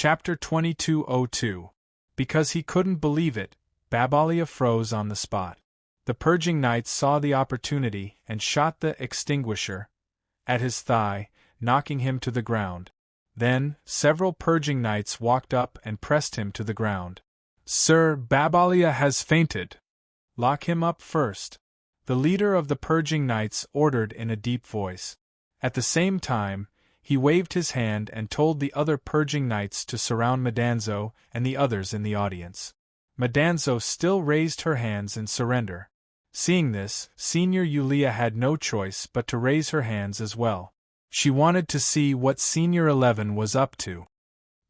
Chapter 2202. Because he couldn't believe it, Babalia froze on the spot. The purging knights saw the opportunity and shot the extinguisher at his thigh, knocking him to the ground. Then, several purging knights walked up and pressed him to the ground. "Sir, Babalia has fainted. Lock him up first," the leader of the purging knights ordered in a deep voice. At the same time, he waved his hand and told the other purging knights to surround Madanzo and the others in the audience. Madanzo still raised her hands in surrender. Seeing this, Senior Yulia had no choice but to raise her hands as well. She wanted to see what Senior 11 was up to.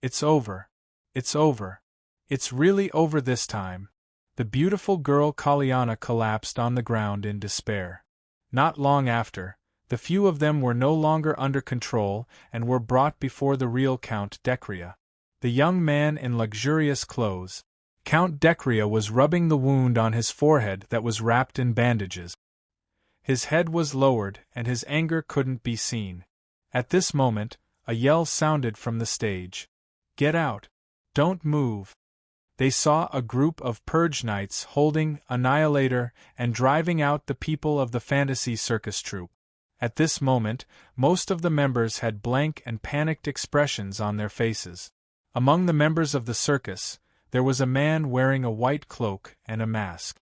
"It's over. It's over. It's really over this time." The beautiful girl Kalyana collapsed on the ground in despair. Not long after, the few of them were no longer under control and were brought before the real Count Decria. The young man in luxurious clothes. Count Decria was rubbing the wound on his forehead that was wrapped in bandages. His head was lowered and his anger couldn't be seen. At this moment, a yell sounded from the stage. "Get out! Don't move!" They saw a group of purge knights holding Annihilator and driving out the people of the fantasy circus troupe. At this moment, most of the members had blank and panicked expressions on their faces. Among the members of the circus, there was a man wearing a white cloak and a mask.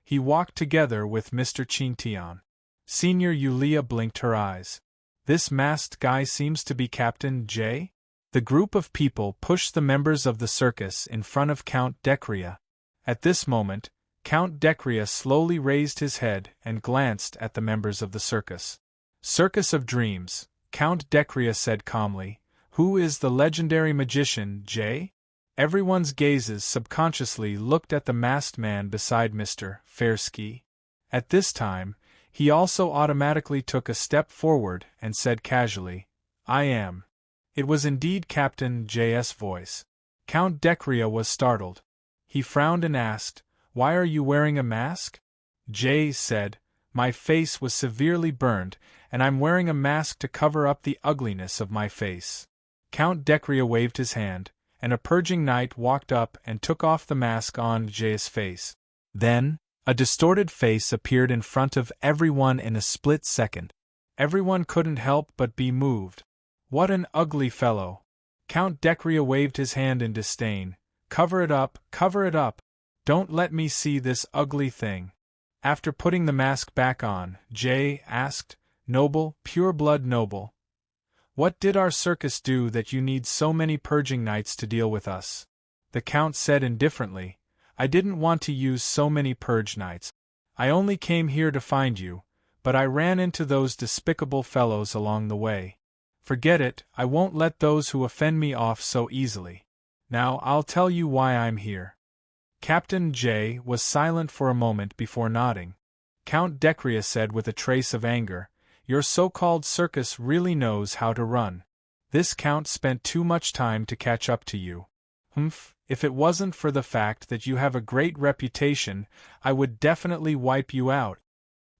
He walked together with Mr. Chintian. Senior Yulia blinked her eyes. "This masked guy seems to be Captain J?" The group of people pushed the members of the circus in front of Count Decria. At this moment, Count Decria slowly raised his head and glanced at the members of the circus. "Circus of Dreams," Count Decria said calmly. "Who is the legendary magician, J?" Everyone's gazes subconsciously looked at the masked man beside Mr. Fairski. At this time, he also automatically took a step forward and said casually, "I am." It was indeed Captain J.'s voice. Count Decria was startled. He frowned and asked, "Why are you wearing a mask?" J. said, "My face was severely burned, and I'm wearing a mask to cover up the ugliness of my face." Count Decria waved his hand, and a purging knight walked up and took off the mask on J's face. Then, a distorted face appeared in front of everyone in a split second. Everyone couldn't help but be moved. "What an ugly fellow!" Count Decria waved his hand in disdain. Cover it up, cover it up! Don't let me see this ugly thing." After putting the mask back on, J asked, "Noble, pure-blood noble, what did our circus do that you need so many purging knights to deal with us?" The Count said indifferently, "I didn't want to use so many purge knights. I only came here to find you, but I ran into those despicable fellows along the way. Forget it, I won't let those who offend me off so easily. Now I'll tell you why I'm here." Captain J was silent for a moment before nodding. Count Decria said with a trace of anger, "Your so-called circus really knows how to run. This Count spent too much time to catch up to you. Humph, if it wasn't for the fact that you have a great reputation, I would definitely wipe you out."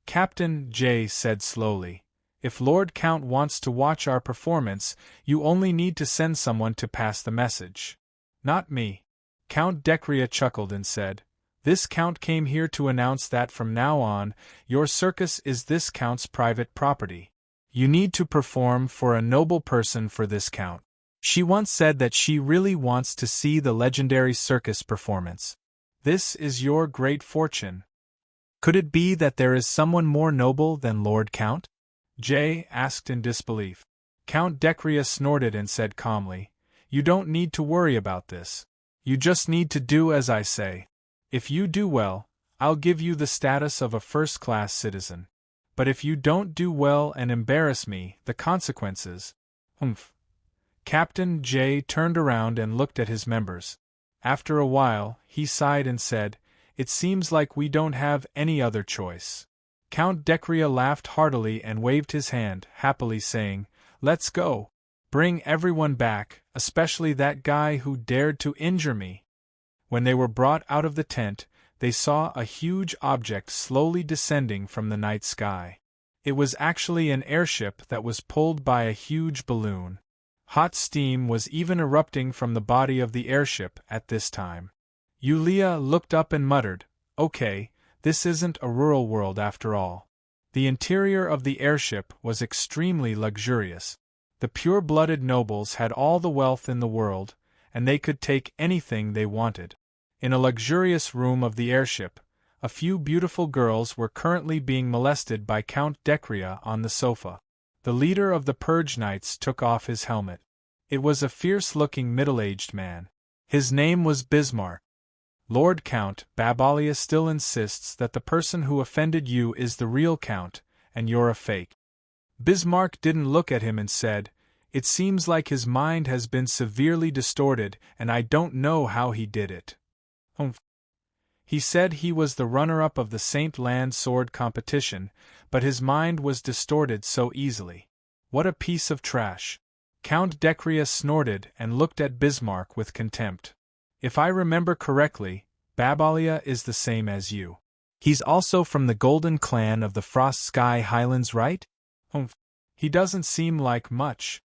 Captain J said slowly, "If Lord Count wants to watch our performance, you only need to send someone to pass the message. Not me." Count Decria chuckled and said, "This Count came here to announce that from now on, your circus is this Count's private property. You need to perform for a noble person for this Count. She once said that she really wants to see the legendary circus performance. This is your great fortune. Could it be that there is someone more noble than Lord Count?" J asked in disbelief. Count Decria snorted and said calmly, "You don't need to worry about this. You just need to do as I say. If you do well, I'll give you the status of a first-class citizen. But if you don't do well and embarrass me, the consequences—" Humph. Captain J turned around and looked at his members. After a while, he sighed and said, "It seems like we don't have any other choice." Count Decria laughed heartily and waved his hand, happily saying, "Let's go. Bring everyone back, especially that guy who dared to injure me." When they were brought out of the tent, they saw a huge object slowly descending from the night sky. It was actually an airship that was pulled by a huge balloon. Hot steam was even erupting from the body of the airship at this time. Yulia looked up and muttered, "Okay, this isn't a rural world after all." The interior of the airship was extremely luxurious. The pure-blooded nobles had all the wealth in the world, and they could take anything they wanted. In a luxurious room of the airship, a few beautiful girls were currently being molested by Count Decria on the sofa. The leader of the Purge Knights took off his helmet. It was a fierce-looking middle-aged man. His name was Bismarck. "Lord Count, Babalia still insists that the person who offended you is the real Count, and you're a fake." Bismarck didn't look at him and said, "It seems like his mind has been severely distorted, and I don't know how he did it." He said he was the runner-up of the Saint Land sword competition, but his mind was distorted so easily. What a piece of trash. Count Decria snorted and looked at Bismarck with contempt. "If I remember correctly, Babalia is the same as you. He's also from the Golden Clan of the Frost Sky Highlands, right?" "He doesn't seem like much."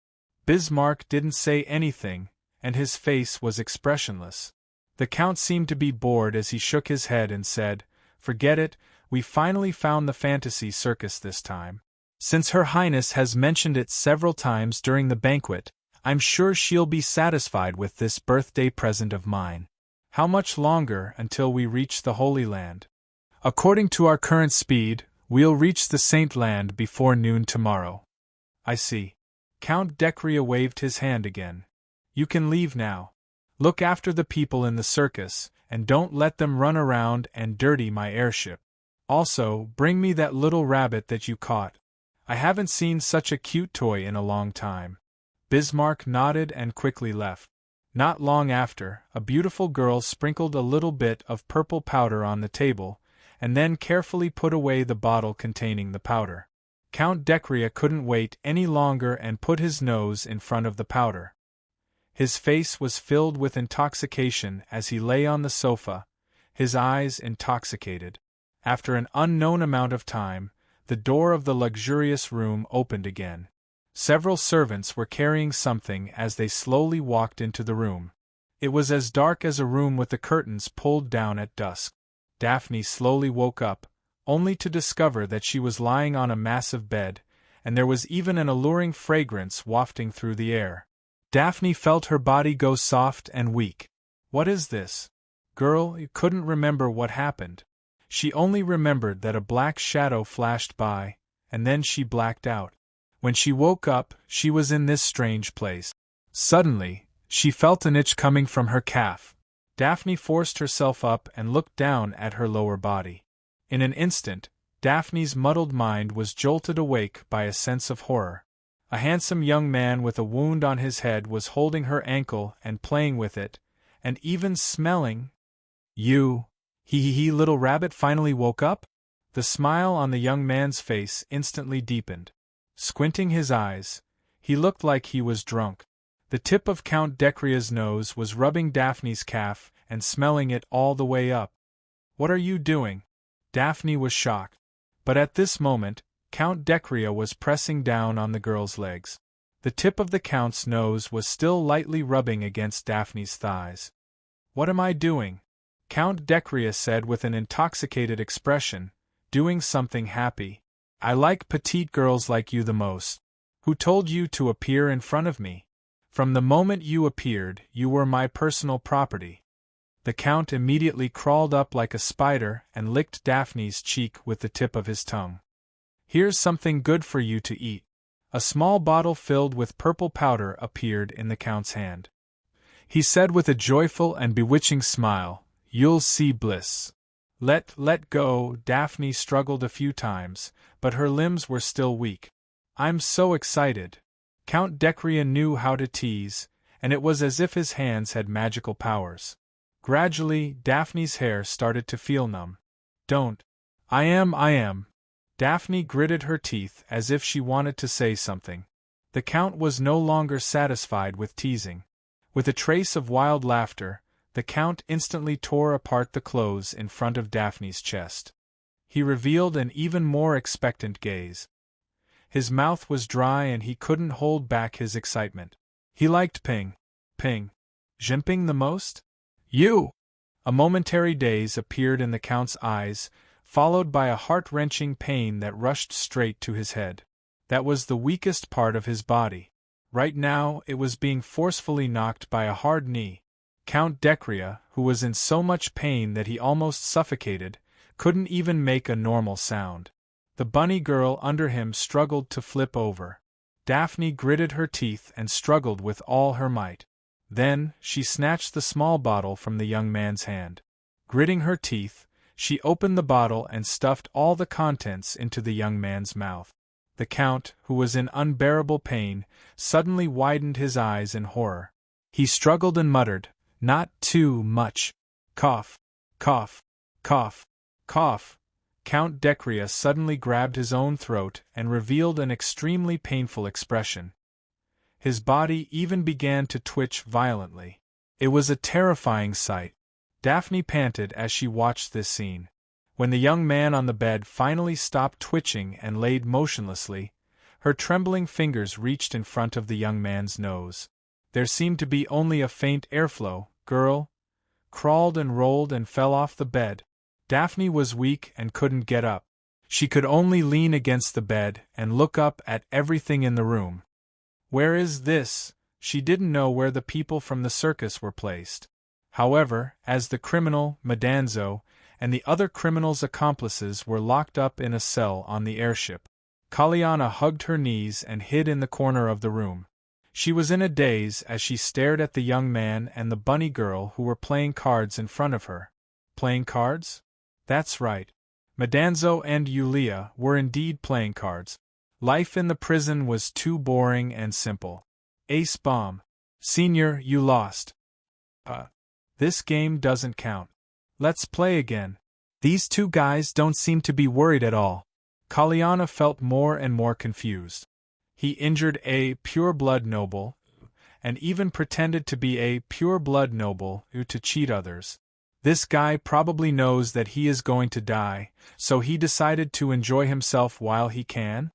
Bismarck didn't say anything, and his face was expressionless. The Count seemed to be bored as he shook his head and said, "Forget it, we finally found the fantasy circus this time. Since Her Highness has mentioned it several times during the banquet, I'm sure she'll be satisfied with this birthday present of mine. How much longer until we reach the Holy Land?" "According to our current speed, we'll reach the Saint Land before noon tomorrow." "I see." Count Decria waved his hand again. "You can leave now. Look after the people in the circus, and don't let them run around and dirty my airship. Also, bring me that little rabbit that you caught. I haven't seen such a cute toy in a long time." Bismarck nodded and quickly left. Not long after, a beautiful girl sprinkled a little bit of purple powder on the table, and then carefully put away the bottle containing the powder. Count Decria couldn't wait any longer and put his nose in front of the powder. His face was filled with intoxication as he lay on the sofa, his eyes intoxicated. After an unknown amount of time, the door of the luxurious room opened again. Several servants were carrying something as they slowly walked into the room. It was as dark as a room with the curtains pulled down at dusk. Daphne slowly woke up, only to discover that she was lying on a massive bed, and there was even an alluring fragrance wafting through the air. Daphne felt her body go soft and weak. "What is this?" Girl couldn't remember what happened. She only remembered that a black shadow flashed by, and then she blacked out. When she woke up, she was in this strange place. Suddenly, she felt an itch coming from her calf. Daphne forced herself up and looked down at her lower body. In an instant, Daphne's muddled mind was jolted awake by a sense of horror. A handsome young man with a wound on his head was holding her ankle and playing with it, and even smelling. "You, little rabbit finally woke up?" The smile on the young man's face instantly deepened. Squinting his eyes, he looked like he was drunk. The tip of Count Decria's nose was rubbing Daphne's calf and smelling it all the way up. "What are you doing?" Daphne was shocked. But at this moment, Count Decria was pressing down on the girl's legs. The tip of the Count's nose was still lightly rubbing against Daphne's thighs. "What am I doing?" Count Decria said with an intoxicated expression, "Doing something happy. I like petite girls like you the most. Who told you to appear in front of me? From the moment you appeared, you were my personal property." The Count immediately crawled up like a spider and licked Daphne's cheek with the tip of his tongue. "Here's something good for you to eat." A small bottle filled with purple powder appeared in the Count's hand. He said with a joyful and bewitching smile, "You'll see bliss." Let go." Daphne struggled a few times, but her limbs were still weak. "I'm so excited." Count Decria knew how to tease, and it was as if his hands had magical powers. Gradually, Daphne's hair started to feel numb. "Don't." I am." Daphne gritted her teeth as if she wanted to say something. The Count was no longer satisfied with teasing. With a trace of wild laughter, the Count instantly tore apart the clothes in front of Daphne's chest. He revealed an even more expectant gaze. His mouth was dry and he couldn't hold back his excitement. He liked Ping Jimping the most? You! A momentary daze appeared in the Count's eyes, followed by a heart-wrenching pain that rushed straight to his head. That was the weakest part of his body. Right now, it was being forcefully knocked by a hard knee. Count Decria, who was in so much pain that he almost suffocated, couldn't even make a normal sound. The bunny girl under him struggled to flip over. Daphne gritted her teeth and struggled with all her might. Then, she snatched the small bottle from the young man's hand. Gritting her teeth, she opened the bottle and stuffed all the contents into the young man's mouth. The Count, who was in unbearable pain, suddenly widened his eyes in horror. He struggled and muttered, "Not too much. Cough, cough, cough, cough." Count Decria suddenly grabbed his own throat and revealed an extremely painful expression. His body even began to twitch violently. It was a terrifying sight. Daphne panted as she watched this scene. When the young man on the bed finally stopped twitching and laid motionlessly, her trembling fingers reached in front of the young man's nose. There seemed to be only a faint airflow. Girl crawled and rolled and fell off the bed. Daphne was weak and couldn't get up. She could only lean against the bed and look up at everything in the room. Where is this? She didn't know where the people from the circus were placed. However, as the criminal, Madanzo, and the other criminal's accomplices were locked up in a cell on the airship, Kaliana hugged her knees and hid in the corner of the room. She was in a daze as she stared at the young man and the bunny girl who were playing cards in front of her. Playing cards? That's right. Madanzo and Yulia were indeed playing cards. Life in the prison was too boring and simple. Ace bomb. Senior, you lost. This game doesn't count. Let's play again. These two guys don't seem to be worried at all. Kaliana felt more and more confused. He injured a pure-blood noble, and even pretended to be a pure-blood noble to cheat others. This guy probably knows that he is going to die, so he decided to enjoy himself while he can?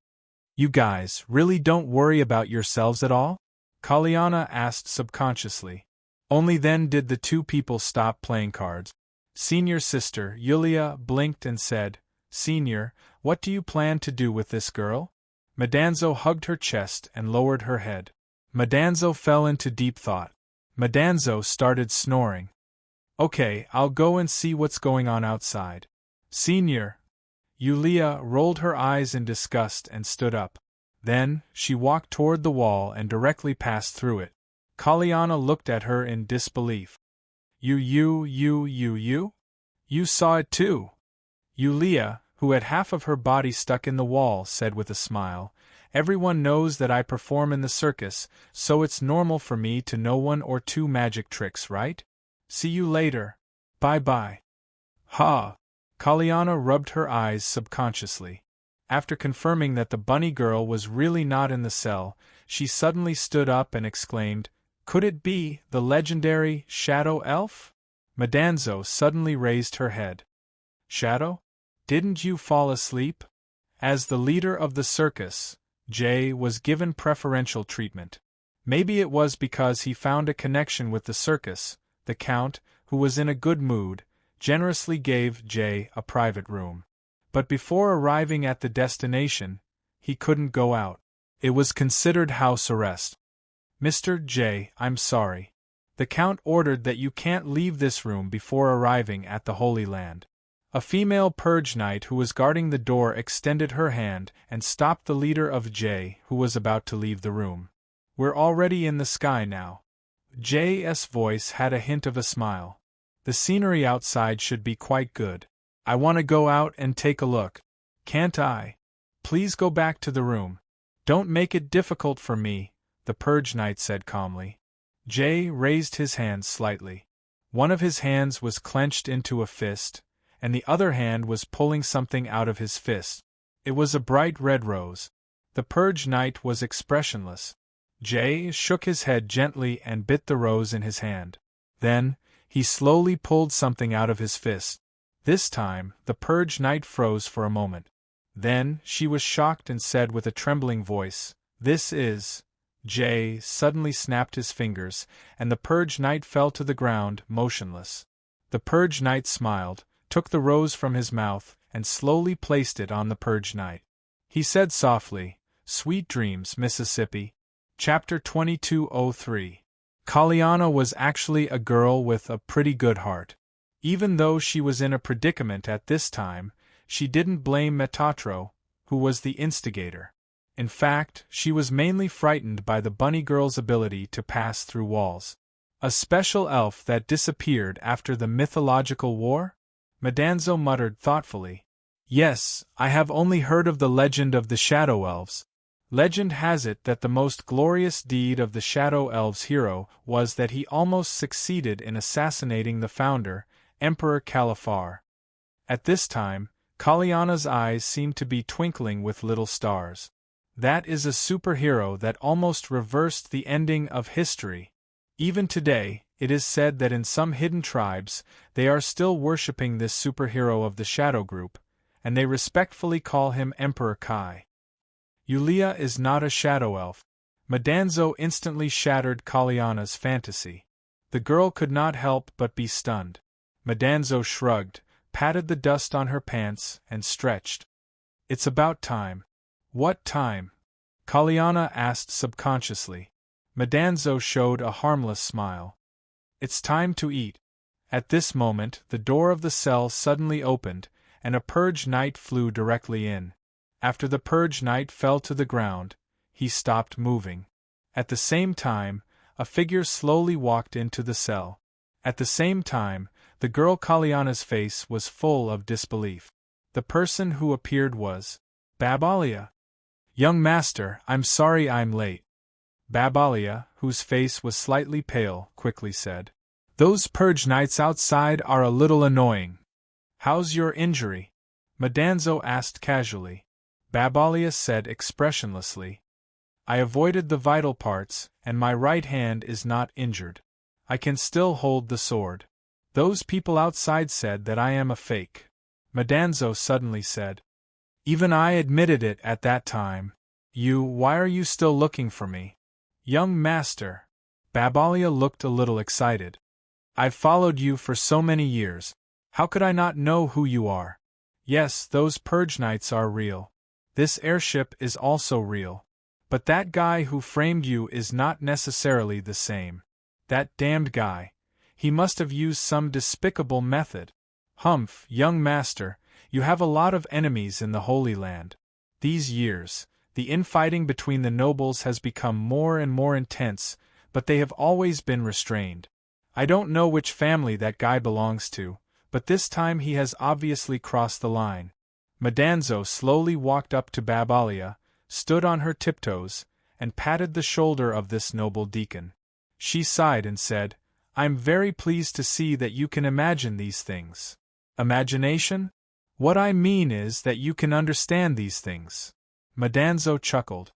You guys really don't worry about yourselves at all? Kaliana asked subconsciously. Only then did the two people stop playing cards. Senior's sister, Yulia, blinked and said, "Senior, what do you plan to do with this girl?" Madanzo hugged her chest and lowered her head. Madanzo fell into deep thought. Madanzo started snoring. "Okay, I'll go and see what's going on outside." "Senior." Yulia rolled her eyes in disgust and stood up. Then, she walked toward the wall and directly passed through it. Kaliana looked at her in disbelief. You saw it too?" Yulia, who had half of her body stuck in the wall, said with a smile, "Everyone knows that I perform in the circus, so it's normal for me to know one or two magic tricks, right? See you later. Bye-bye." Ha! Kaliana rubbed her eyes subconsciously. After confirming that the bunny girl was really not in the cell, she suddenly stood up and exclaimed, "Could it be the legendary Shadow Elf?" Madanzo suddenly raised her head. "Shadow? Didn't you fall asleep?" As the leader of the circus, Jay was given preferential treatment. Maybe it was because he found a connection with the circus. The Count, who was in a good mood, generously gave Jay a private room. But before arriving at the destination, he couldn't go out. It was considered house arrest. "Mr. J, I'm sorry. The Count ordered that you can't leave this room before arriving at the Holy Land." A female purge knight who was guarding the door extended her hand and stopped the leader of J, who was about to leave the room. "We're already in the sky now." J's voice had a hint of a smile. "The scenery outside should be quite good. I want to go out and take a look. Can't I? Please go back to the room. Don't make it difficult for me," the purge knight said calmly. Jay raised his hands slightly. One of his hands was clenched into a fist, and the other hand was pulling something out of his fist. It was a bright red rose. The purge knight was expressionless. Jay shook his head gently and bit the rose in his hand. Then, he slowly pulled something out of his fist. This time, the purge knight froze for a moment. Then, she was shocked and said with a trembling voice, This is Jay suddenly snapped his fingers, and the Purge Knight fell to the ground, motionless. The Purge Knight smiled, took the rose from his mouth, and slowly placed it on the Purge Knight. He said softly, "Sweet dreams, Mississippi." Chapter 2203. Kaliana was actually a girl with a pretty good heart. Even though she was in a predicament at this time, she didn't blame Metatro, who was the instigator. In fact, she was mainly frightened by the bunny girl's ability to pass through walls. A special elf that disappeared after the mythological war? Madanzo muttered thoughtfully. Yes, I have only heard of the legend of the Shadow Elves. Legend has it that the most glorious deed of the Shadow Elves' hero was that he almost succeeded in assassinating the founder, Emperor Califar. At this time, Kaliana's eyes seemed to be twinkling with little stars. That is a superhero that almost reversed the ending of history. Even today, it is said that in some hidden tribes, they are still worshipping this superhero of the Shadow Group, and they respectfully call him Emperor Kai. Yulia is not a shadow elf. Madanzo instantly shattered Kaliana's fantasy. The girl could not help but be stunned. Madanzo shrugged, patted the dust on her pants, and stretched. It's about time. What time? Kaliana asked subconsciously. Madanzo showed a harmless smile. It's time to eat. At this moment, the door of the cell suddenly opened, and a Purge Knight flew directly in. After the Purge Knight fell to the ground, he stopped moving. At the same time, a figure slowly walked into the cell. At the same time, the girl Kaliana's face was full of disbelief. The person who appeared was Babalia. "Young master, I'm sorry I'm late." Babalia, whose face was slightly pale, quickly said, "Those Purge Knights outside are a little annoying." "How's your injury?" Madanzo asked casually. Babalia said expressionlessly, "I avoided the vital parts, and my right hand is not injured. I can still hold the sword. Those people outside said that I am a fake." Madanzo suddenly said, "Even I admitted it at that time. Why are you still looking for me?" "Young master." Babalia looked a little excited. "I've followed you for so many years. How could I not know who you are? Yes, those Purge Knights are real. This airship is also real. But that guy who framed you is not necessarily the same. That damned guy. He must have used some despicable method. Humph, young master, you have a lot of enemies in the Holy Land. These years, the infighting between the nobles has become more and more intense, but they have always been restrained. I don't know which family that guy belongs to, but this time he has obviously crossed the line." Madanzo slowly walked up to Babalia, stood on her tiptoes, and patted the shoulder of this noble deacon. She sighed and said, "I'm very pleased to see that you can imagine these things." "Imagination? What I mean is that you can understand these things." Madanzo chuckled.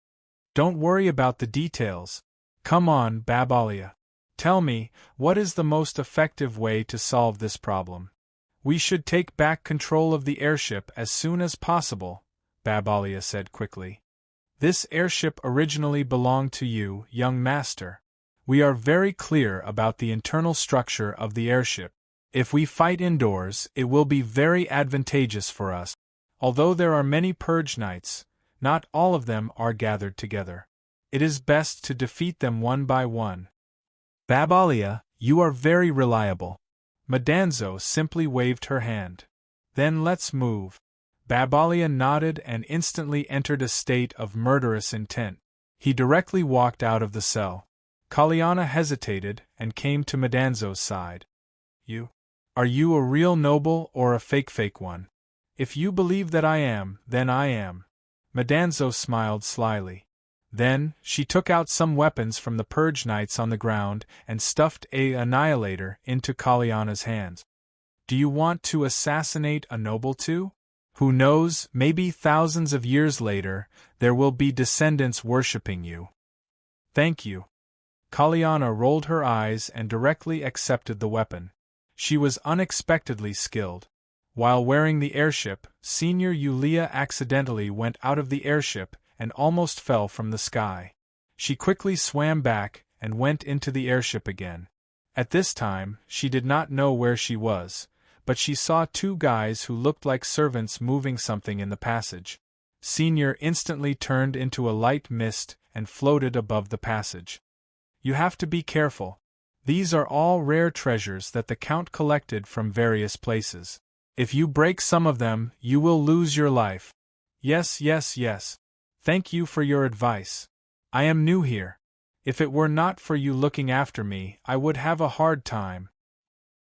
"Don't worry about the details. Come on, Babalia. Tell me, what is the most effective way to solve this problem?" "We should take back control of the airship as soon as possible," Babalia said quickly. "This airship originally belonged to you, young master. We are very clear about the internal structure of the airship. If we fight indoors, it will be very advantageous for us. Although there are many Purge Knights, not all of them are gathered together. It is best to defeat them one by one." "Babalia, you are very reliable." Madanzo simply waved her hand. "Then let's move." Babalia nodded and instantly entered a state of murderous intent. He directly walked out of the cell. Kaliana hesitated and came to Madanzo's side. Are you a real noble or a fake one?" "If you believe that I am, then I am." Madanzo smiled slyly. Then, she took out some weapons from the Purge Knights on the ground and stuffed a annihilator into Kaliana's hands. "Do you want to assassinate a noble too? Who knows, maybe thousands of years later, there will be descendants worshipping you." "Thank you." Kaliana rolled her eyes and directly accepted the weapon. She was unexpectedly skilled. While wearing the airship, Senior Yulia accidentally went out of the airship and almost fell from the sky. She quickly swam back and went into the airship again. At this time, she did not know where she was, but she saw two guys who looked like servants moving something in the passage. Senior instantly turned into a light mist and floated above the passage. You have to be careful. These are all rare treasures that the Count collected from various places. If you break some of them, you will lose your life. Yes, yes, yes. Thank you for your advice. I am new here. If it were not for you looking after me, I would have a hard time.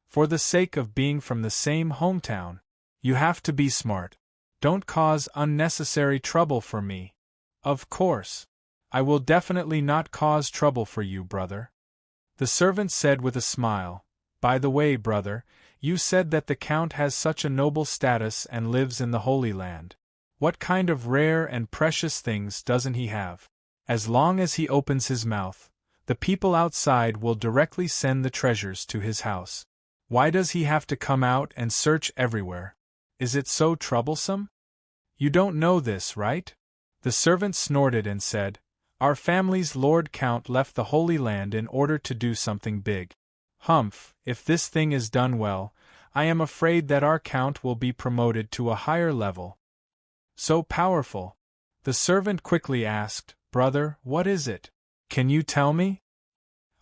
For the sake of being from the same hometown, you have to be smart. Don't cause unnecessary trouble for me. Of course. I will definitely not cause trouble for you, brother. The servant said with a smile, By the way, brother, you said that the Count has such a noble status and lives in the Holy Land. What kind of rare and precious things doesn't he have? As long as he opens his mouth, the people outside will directly send the treasures to his house. Why does he have to come out and search everywhere? Is it so troublesome? You don't know this, right? The servant snorted and said, Our family's Lord Count left the Holy Land in order to do something big. Humph, if this thing is done well, I am afraid that our Count will be promoted to a higher level. So powerful. The servant quickly asked, Brother, what is it? Can you tell me?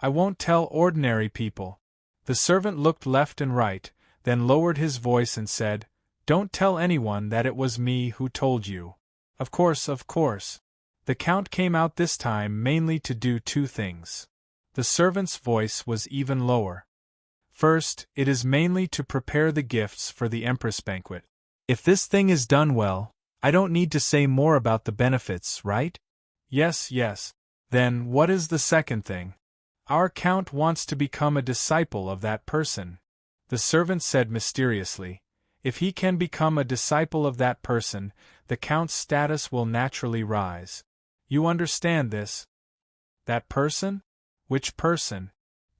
I won't tell ordinary people. The servant looked left and right, then lowered his voice and said, Don't tell anyone that it was me who told you. Of course, of course. The Count came out this time mainly to do two things. The servant's voice was even lower. First, it is mainly to prepare the gifts for the Empress banquet. If this thing is done well, I don't need to say more about the benefits, right? Yes, yes. Then what is the second thing? Our Count wants to become a disciple of that person. The servant said mysteriously, If he can become a disciple of that person, the Count's status will naturally rise. You understand this? That person? Which person?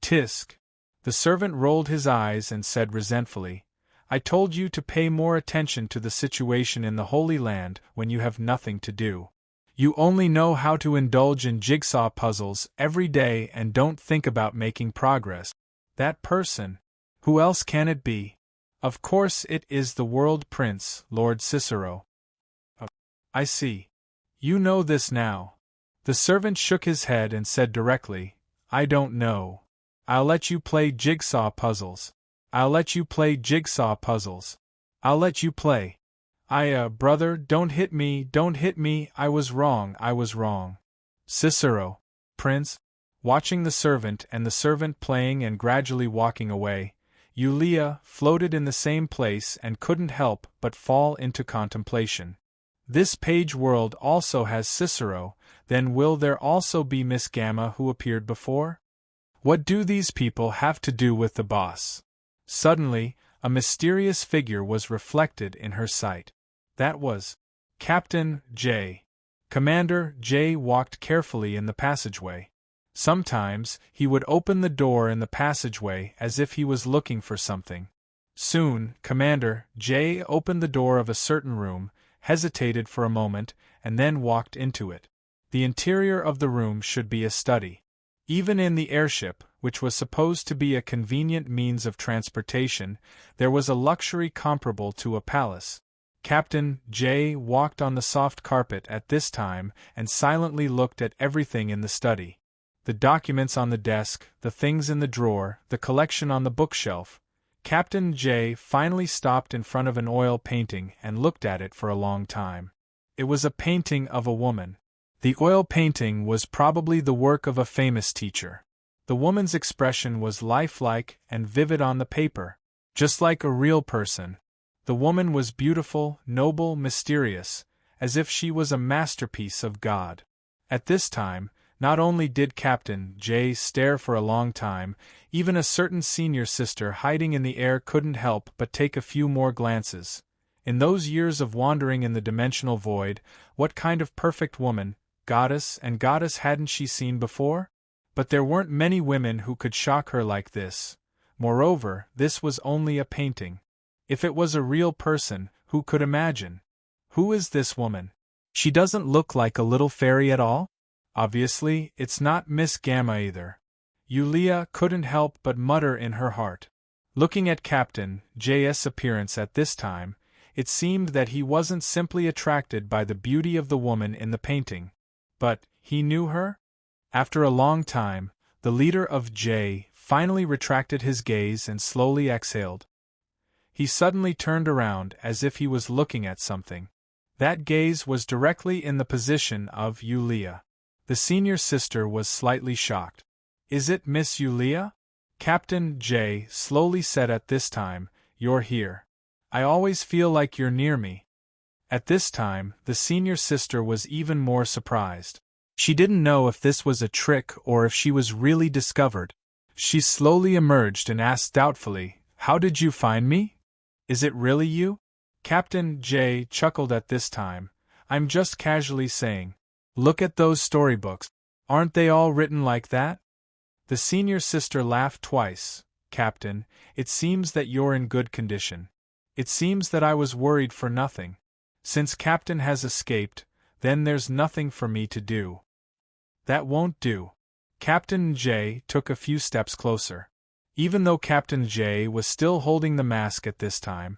Tisk. The servant rolled his eyes and said resentfully, I told you to pay more attention to the situation in the Holy Land when you have nothing to do. You only know how to indulge in jigsaw puzzles every day and don't think about making progress. That person? Who else can it be? Of course it is the world prince, Lord Cicero. I see. You know this now. The servant shook his head and said directly, I don't know. I'll let you play jigsaw puzzles. I'll let you play jigsaw puzzles. I'll let you play. Brother, don't hit me, I was wrong. Cicero. Prince. Watching the servant and the servant playing and gradually walking away, Yulia floated in the same place and couldn't help but fall into contemplation. This page world also has Cicero, then will there also be Miss Gamma who appeared before? What do these people have to do with the boss? Suddenly, a mysterious figure was reflected in her sight. That was Captain J. Commander J walked carefully in the passageway. Sometimes, he would open the door in the passageway as if he was looking for something. Soon, Commander J opened the door of a certain room, hesitated for a moment, and then walked into it. The interior of the room should be a study. Even in the airship, which was supposed to be a convenient means of transportation, there was a luxury comparable to a palace. Captain J walked on the soft carpet at this time and silently looked at everything in the study. The documents on the desk, the things in the drawer, the collection on the bookshelf. Captain J finally stopped in front of an oil painting and looked at it for a long time. It was a painting of a woman. The oil painting was probably the work of a famous teacher. The woman's expression was lifelike and vivid on the paper, just like a real person. The woman was beautiful, noble, mysterious, as if she was a masterpiece of God. At this time, not only did Captain J stare for a long time, even a certain senior sister hiding in the air couldn't help but take a few more glances. In those years of wandering in the dimensional void, what kind of perfect woman, goddess, hadn't she seen before? But there weren't many women who could shock her like this. Moreover, this was only a painting. If it was a real person, who could imagine? Who is this woman? She doesn't look like a little fairy at all? Obviously, it's not Miss Gamma either. Yulia couldn't help but mutter in her heart. Looking at Captain J.'s appearance at this time, it seemed that he wasn't simply attracted by the beauty of the woman in the painting. But, he knew her? After a long time, the leader of J finally retracted his gaze and slowly exhaled. He suddenly turned around as if he was looking at something. That gaze was directly in the position of Yulia. The senior sister was slightly shocked. "Is it Miss Yulia?" Captain J slowly said at this time, "You're here. I always feel like you're near me." At this time, the senior sister was even more surprised. She didn't know if this was a trick or if she was really discovered. She slowly emerged and asked doubtfully, "How did you find me? Is it really you?" Captain J chuckled at this time. "I'm just casually saying. Look at those storybooks. Aren't they all written like that?" The senior sister laughed twice. "Captain, it seems that you're in good condition. It seems that I was worried for nothing. Since Captain has escaped, then there's nothing for me to do." "That won't do." Captain J took a few steps closer. Even though Captain J was still holding the mask at this time,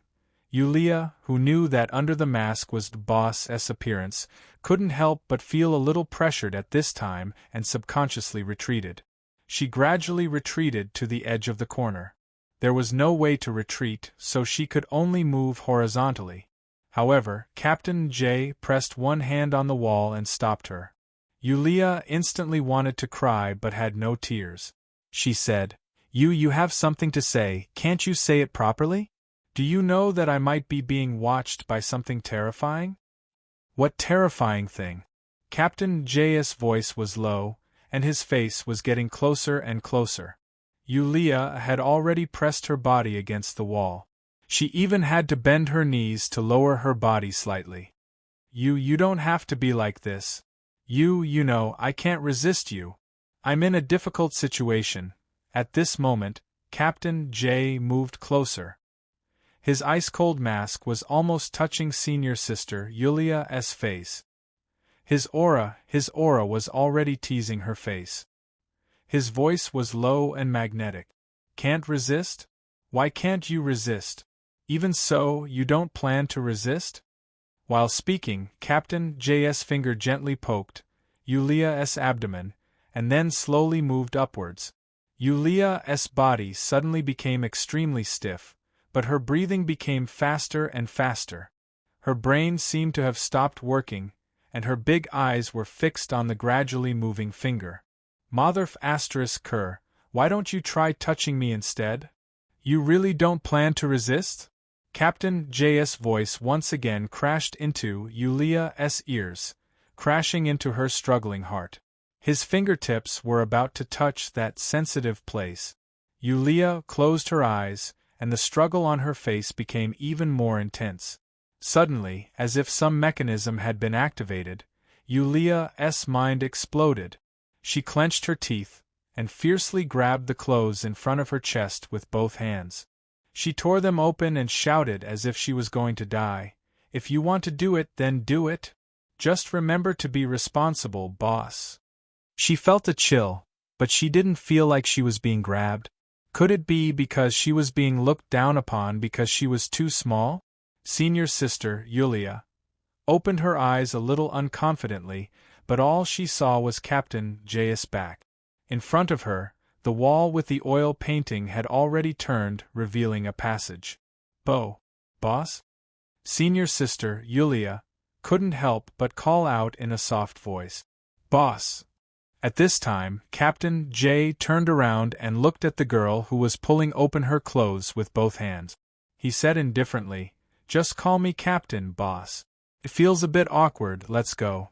Yulia, who knew that under the mask was the boss's appearance, couldn't help but feel a little pressured at this time and subconsciously retreated. She gradually retreated to the edge of the corner. There was no way to retreat, so she could only move horizontally. However, Captain J pressed one hand on the wall and stopped her. Yulia instantly wanted to cry but had no tears. She said, You have something to say, can't you say it properly? Do you know that I might be being watched by something terrifying?" "What terrifying thing?" Captain J.'s voice was low, and his face was getting closer and closer. Yulia had already pressed her body against the wall. She even had to bend her knees to lower her body slightly. You don't have to be like this. You know, I can't resist you. I'm in a difficult situation." At this moment, Captain J moved closer. His ice-cold mask was almost touching senior sister Yulia's face. His aura was already teasing her face. His voice was low and magnetic. "Can't resist? Why can't you resist? Even so, you don't plan to resist?" While speaking, Captain J.'s finger gently poked Yulia's abdomen, and then slowly moved upwards. Yulia's body suddenly became extremely stiff, but her breathing became faster and faster. Her brain seemed to have stopped working, and her big eyes were fixed on the gradually moving finger. Mother****, why don't you try touching me instead? You really don't plan to resist? Captain J.'s voice once again crashed into Yulia's ears, crashing into her struggling heart. His fingertips were about to touch that sensitive place. Yulia closed her eyes, and the struggle on her face became even more intense. Suddenly, as if some mechanism had been activated, Yulia's mind exploded. She clenched her teeth, and fiercely grabbed the clothes in front of her chest with both hands. She tore them open and shouted as if she was going to die, "If you want to do it, then do it. Just remember to be responsible, boss." She felt a chill, but she didn't feel like she was being grabbed. Could it be because she was being looked down upon because she was too small? Senior sister, Yulia, opened her eyes a little unconfidently, but all she saw was Captain J.'s back. In front of her, the wall with the oil painting had already turned, revealing a passage. Boss? Senior sister, Yulia, couldn't help but call out in a soft voice, "Boss!" At this time, Captain J turned around and looked at the girl who was pulling open her clothes with both hands. He said indifferently, "Just call me Captain, boss. It feels a bit awkward, let's go."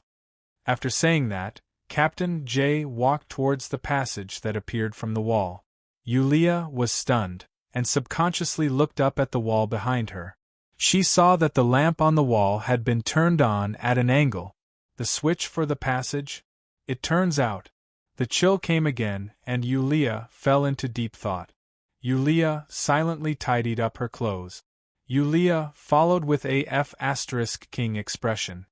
After saying that, Captain J walked towards the passage that appeared from the wall. Yulia was stunned, and subconsciously looked up at the wall behind her. She saw that the lamp on the wall had been turned on at an angle. The switch for the passage? It turns out. The chill came again, and Yulia fell into deep thought. Yulia silently tidied up her clothes. Yulia followed with a F***king expression.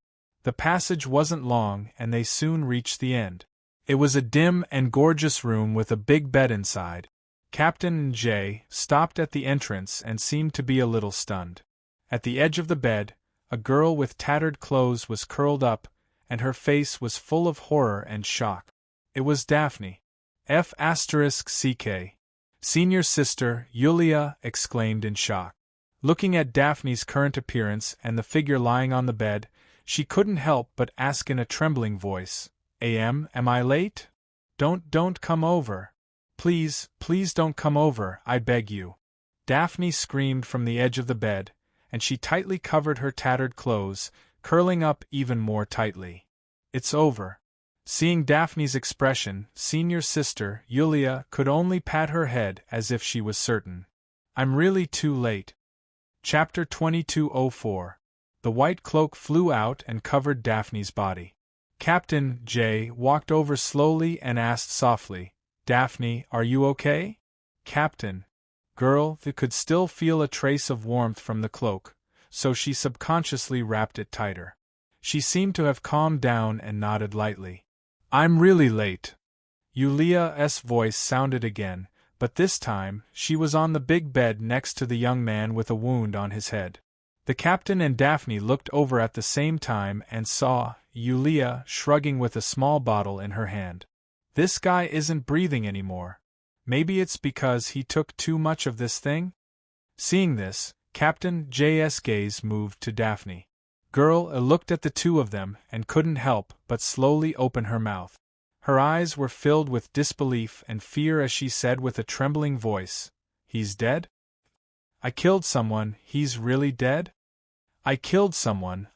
The passage wasn't long and they soon reached the end. It was a dim and gorgeous room with a big bed inside. Captain J stopped at the entrance and seemed to be a little stunned. At the edge of the bed, a girl with tattered clothes was curled up, and her face was full of horror and shock. It was Daphne. F***ck. Senior sister, Yulia exclaimed in shock. Looking at Daphne's current appearance and the figure lying on the bed, she couldn't help but ask in a trembling voice, am I late? Don't come over. Please don't come over, I beg you. Daphne screamed from the edge of the bed, and she tightly covered her tattered clothes, curling up even more tightly. It's over. Seeing Daphne's expression, senior sister, Yulia, could only pat her head as if she was certain. I'm really too late. Chapter 2204. The white cloak flew out and covered Daphne's body. Captain J walked over slowly and asked softly, Daphne, are you okay? Captain. Girl could still feel a trace of warmth from the cloak, so she subconsciously wrapped it tighter. She seemed to have calmed down and nodded lightly. I'm really late. Yulia's voice sounded again, but this time she was on the big bed next to the young man with a wound on his head. The captain and Daphne looked over at the same time and saw Yulia shrugging with a small bottle in her hand. This guy isn't breathing anymore. Maybe it's because he took too much of this thing? Seeing this, Captain J's gaze moved to Daphne. Girl looked at the two of them and couldn't help but slowly open her mouth. Her eyes were filled with disbelief and fear as she said with a trembling voice, He's dead? I killed someone, he's really dead? I killed someone.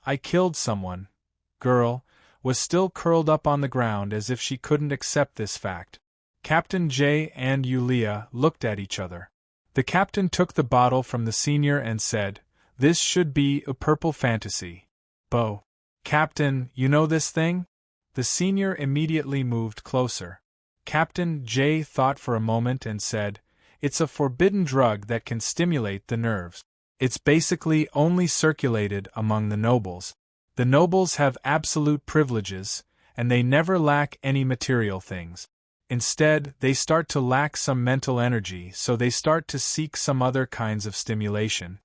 Girl was still curled up on the ground as if she couldn't accept this fact. Captain J and Yulia looked at each other. The captain took the bottle from the senior and said, This should be a purple fantasy. Bo. Captain, you know this thing? The senior immediately moved closer. Captain J thought for a moment and said, It's a forbidden drug that can stimulate the nerves. It's basically only circulated among the nobles. The nobles have absolute privileges, and they never lack any material things. Instead, they start to lack some mental energy, so they start to seek some other kinds of stimulation.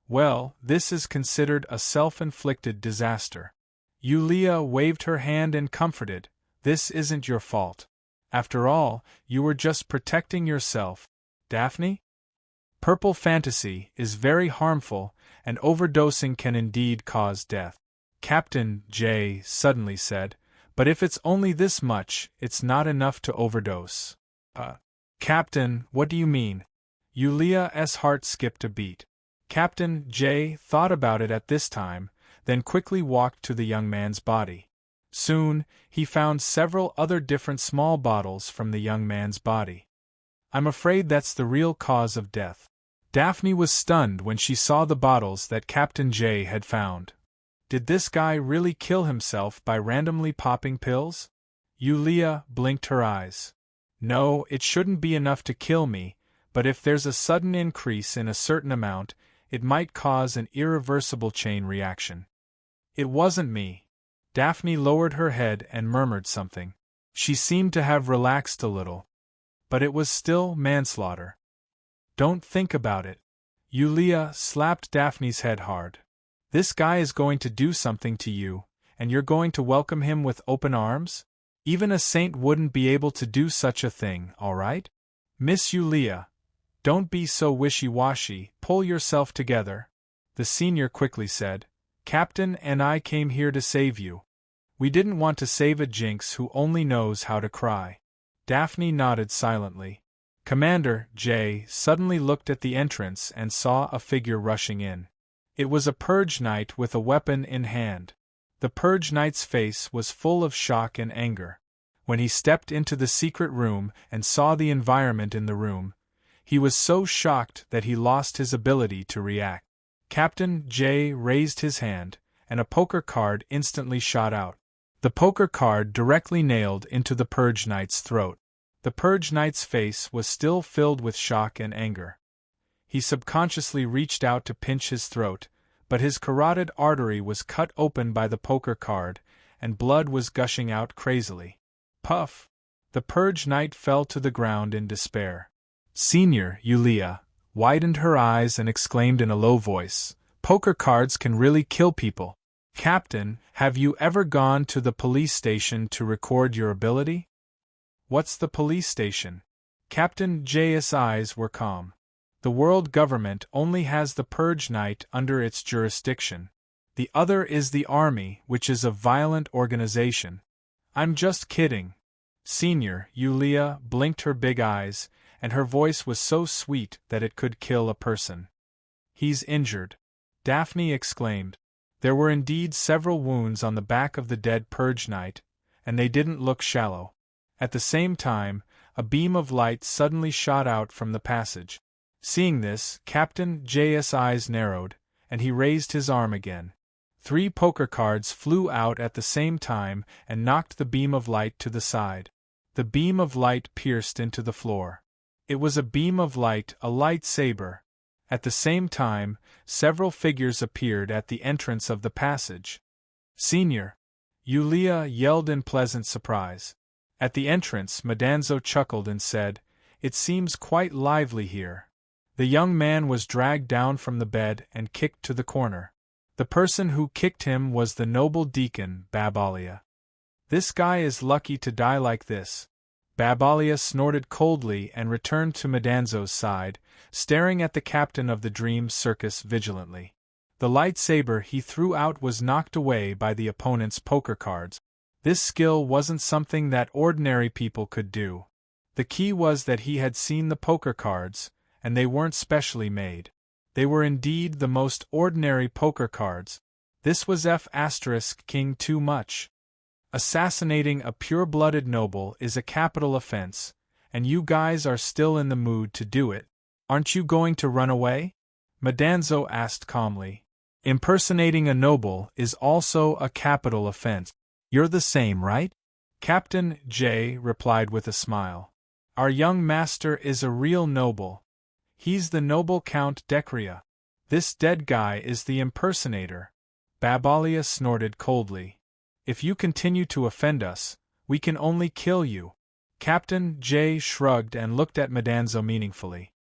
Well, this is considered a self-inflicted disaster. Yulia waved her hand and comforted, This isn't your fault. After all, you were just protecting yourself. Daphne? Purple fantasy is very harmful, and overdosing can indeed cause death. Captain J suddenly said, But if it's only this much, it's not enough to overdose. Captain, what do you mean? Yulia's heart skipped a beat. Captain J thought about it at this time, then quickly walked to the young man's body. Soon, he found several other different small bottles from the young man's body. I'm afraid that's the real cause of death. Daphne was stunned when she saw the bottles that Captain J had found. Did this guy really kill himself by randomly popping pills? Yulia blinked her eyes. No, it shouldn't be enough to kill me, but if there's a sudden increase in a certain amount, it might cause an irreversible chain reaction. It wasn't me. Daphne lowered her head and murmured something. She seemed to have relaxed a little. But it was still manslaughter. Don't think about it. Yulia slapped Daphne's head hard. This guy is going to do something to you, and you're going to welcome him with open arms? Even a saint wouldn't be able to do such a thing, all right? Miss Yulia, don't be so wishy-washy, pull yourself together. The senior quickly said, Captain and I came here to save you. We didn't want to save a jinx who only knows how to cry. Daphne nodded silently. Commander J suddenly looked at the entrance and saw a figure rushing in. It was a purge knight with a weapon in hand. The purge knight's face was full of shock and anger. When he stepped into the secret room and saw the environment in the room, he was so shocked that he lost his ability to react. Captain J raised his hand, and a poker card instantly shot out. The poker card directly nailed into the purge knight's throat. The purge knight's face was still filled with shock and anger. He subconsciously reached out to pinch his throat, but his carotid artery was cut open by the poker card, and blood was gushing out crazily. Puff! The purge knight fell to the ground in despair. Senior Yulia widened her eyes and exclaimed in a low voice, "Poker cards can really kill people. Captain, have you ever gone to the police station to record your ability?" "What's the police station?" Captain J's eyes were calm. "The world government only has the purge knight under its jurisdiction. The other is the army, which is a violent organization." "I'm just kidding." Senior Yulia blinked her big eyes, and her voice was so sweet that it could kill a person. "He's injured," Daphne exclaimed. There were indeed several wounds on the back of the dead purge knight, and they didn't look shallow. At the same time, a beam of light suddenly shot out from the passage. Seeing this, Captain J's eyes narrowed, and he raised his arm again. 3 poker cards flew out at the same time and knocked the beam of light to the side. The beam of light pierced into the floor. It was a beam of light, a lightsaber. At the same time, several figures appeared at the entrance of the passage. "Senior!" Yulia yelled in pleasant surprise. At the entrance, Madanzo chuckled and said, "It seems quite lively here." The young man was dragged down from the bed and kicked to the corner. The person who kicked him was the noble deacon, Babalia. "This guy is lucky to die like this." Babalia snorted coldly and returned to Madanzo's side, staring at the captain of the dream circus vigilantly. The lightsaber he threw out was knocked away by the opponent's poker cards. This skill wasn't something that ordinary people could do. The key was that he had seen the poker cards, and they weren't specially made. They were indeed the most ordinary poker cards. This was King too much. Assassinating a pure-blooded noble is a capital offense, and you guys are still in the mood to do it. Aren't you going to run away? Madanzo asked calmly. Impersonating a noble is also a capital offense. You're the same, right? Captain J replied with a smile. Our young master is a real noble. He's the noble Count Decria. This dead guy is the impersonator. Babalia snorted coldly. If you continue to offend us, we can only kill you. Captain J shrugged and looked at Madanzo meaningfully.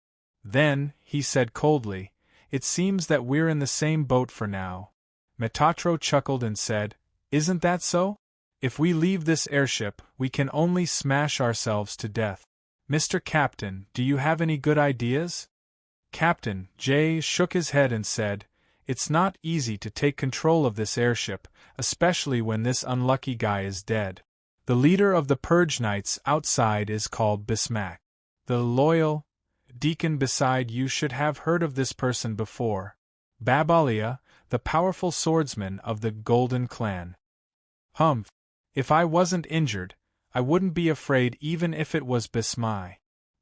Then, he said coldly, it seems that we're in the same boat for now. Metatro chuckled and said, Isn't that so? If we leave this airship, we can only smash ourselves to death. Mr. Captain, do you have any good ideas? Captain J shook his head and said, It's not easy to take control of this airship, especially when this unlucky guy is dead. The leader of the Purge Knights outside is called Bismack. The loyal deacon beside you should have heard of this person before. Babalia, the powerful swordsman of the Golden Clan. Humph! If I wasn't injured, I wouldn't be afraid even if it was Bismai.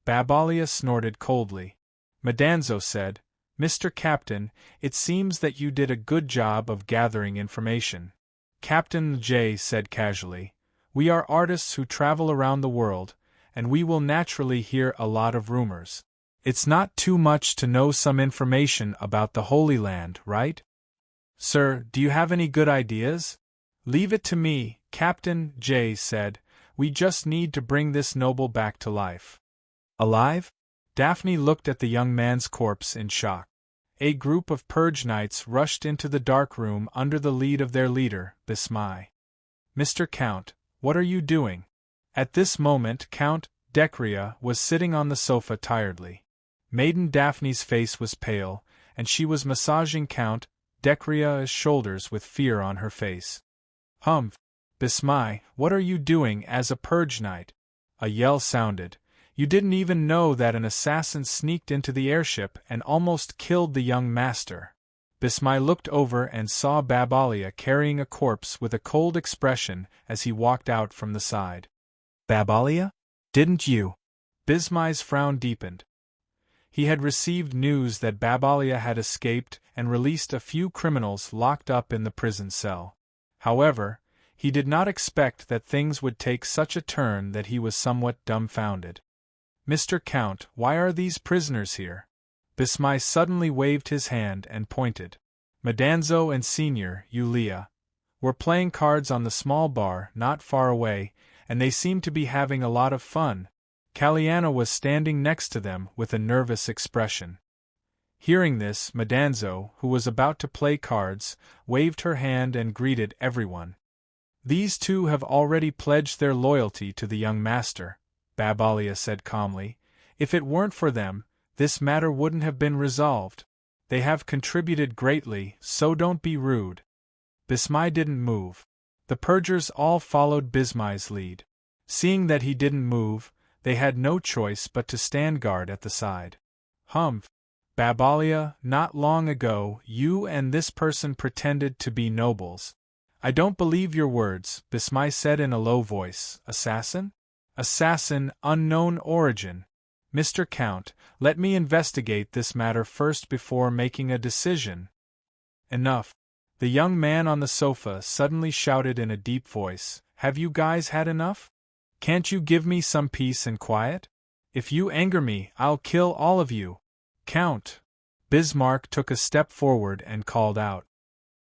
Babalia snorted coldly. Madanzo said, Mr. Captain, it seems that you did a good job of gathering information. Captain J said casually, We are artists who travel around the world, and we will naturally hear a lot of rumors. It's not too much to know some information about the Holy Land, right? Sir, do you have any good ideas? Leave it to me, Captain J said. We just need to bring this noble back to life. Alive? Daphne looked at the young man's corpse in shock. A group of Purge Knights rushed into the dark room under the lead of their leader, Bismai. Mr. Count, what are you doing? At this moment Count Decria was sitting on the sofa tiredly. Maiden Daphne's face was pale, and she was massaging Count Decria's shoulders with fear on her face. Humph! Bismai, what are you doing as a Purge Knight? A yell sounded. You didn't even know that an assassin sneaked into the airship and almost killed the young master. Bismai looked over and saw Babalia carrying a corpse with a cold expression as he walked out from the side. Babalia? Didn't you? Bismai's frown deepened. He had received news that Babalia had escaped and released a few criminals locked up in the prison cell. However, he did not expect that things would take such a turn that he was somewhat dumbfounded. Mr. Count, why are these prisoners here? Bismai suddenly waved his hand and pointed. Madanzo and Senior Yulia were playing cards on the small bar not far away, and they seemed to be having a lot of fun. Caliana was standing next to them with a nervous expression. Hearing this, Madanzo, who was about to play cards, waved her hand and greeted everyone. "These two have already pledged their loyalty to the young master," Babalia said calmly. "If it weren't for them, this matter wouldn't have been resolved. They have contributed greatly, so don't be rude." Bismai didn't move. The purgers all followed Bismai's lead. Seeing that he didn't move, they had no choice but to stand guard at the side. "Humph, Babalia, not long ago you and this person pretended to be nobles." "I don't believe your words," Bismai said in a low voice. "Assassin? Assassin, unknown origin. Mr. Count, let me investigate this matter first before making a decision." "Enough," the young man on the sofa suddenly shouted in a deep voice. "Have you guys had enough? Can't you give me some peace and quiet? If you anger me, I'll kill all of you." "Count!" Bismarck took a step forward and called out.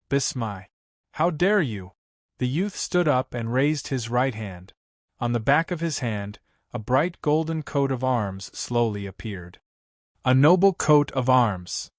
"Bismai! How dare you?" The youth stood up and raised his right hand. On the back of his hand, a bright golden coat of arms slowly appeared. "A noble coat of arms!"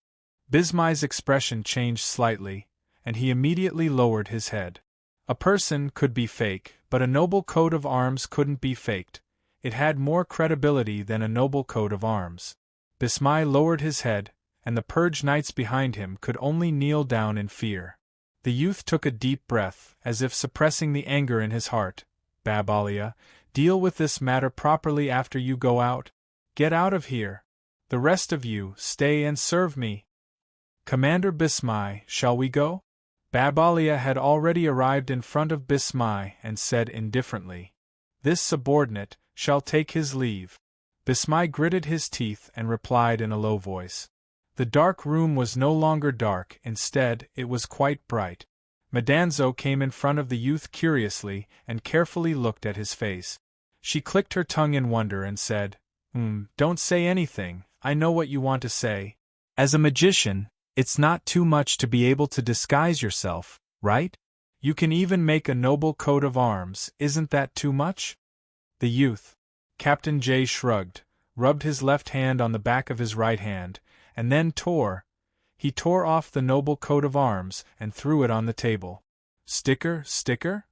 Bismai's expression changed slightly, and he immediately lowered his head. A person could be fake, but a noble coat of arms couldn't be faked. It had more credibility than a noble coat of arms. Bismai lowered his head, and the purge knights behind him could only kneel down in fear. The youth took a deep breath, as if suppressing the anger in his heart. "Babalia, deal with this matter properly after you go out. Get out of here. The rest of you, stay and serve me." "Commander Bismai, shall we go?" Babalia had already arrived in front of Bismai and said indifferently. "This subordinate shall take his leave." Bismai gritted his teeth and replied in a low voice. The dark room was no longer dark, instead, it was quite bright. Madanzo came in front of the youth curiously and carefully looked at his face. She clicked her tongue in wonder and said, Don't say anything, I know what you want to say. As a magician, it's not too much to be able to disguise yourself, right? You can even make a noble coat of arms, isn't that too much?" The youth, Captain J, shrugged, rubbed his left hand on the back of his right hand, and then tore off the noble coat of arms and threw it on the table. "Sticker, sticker?"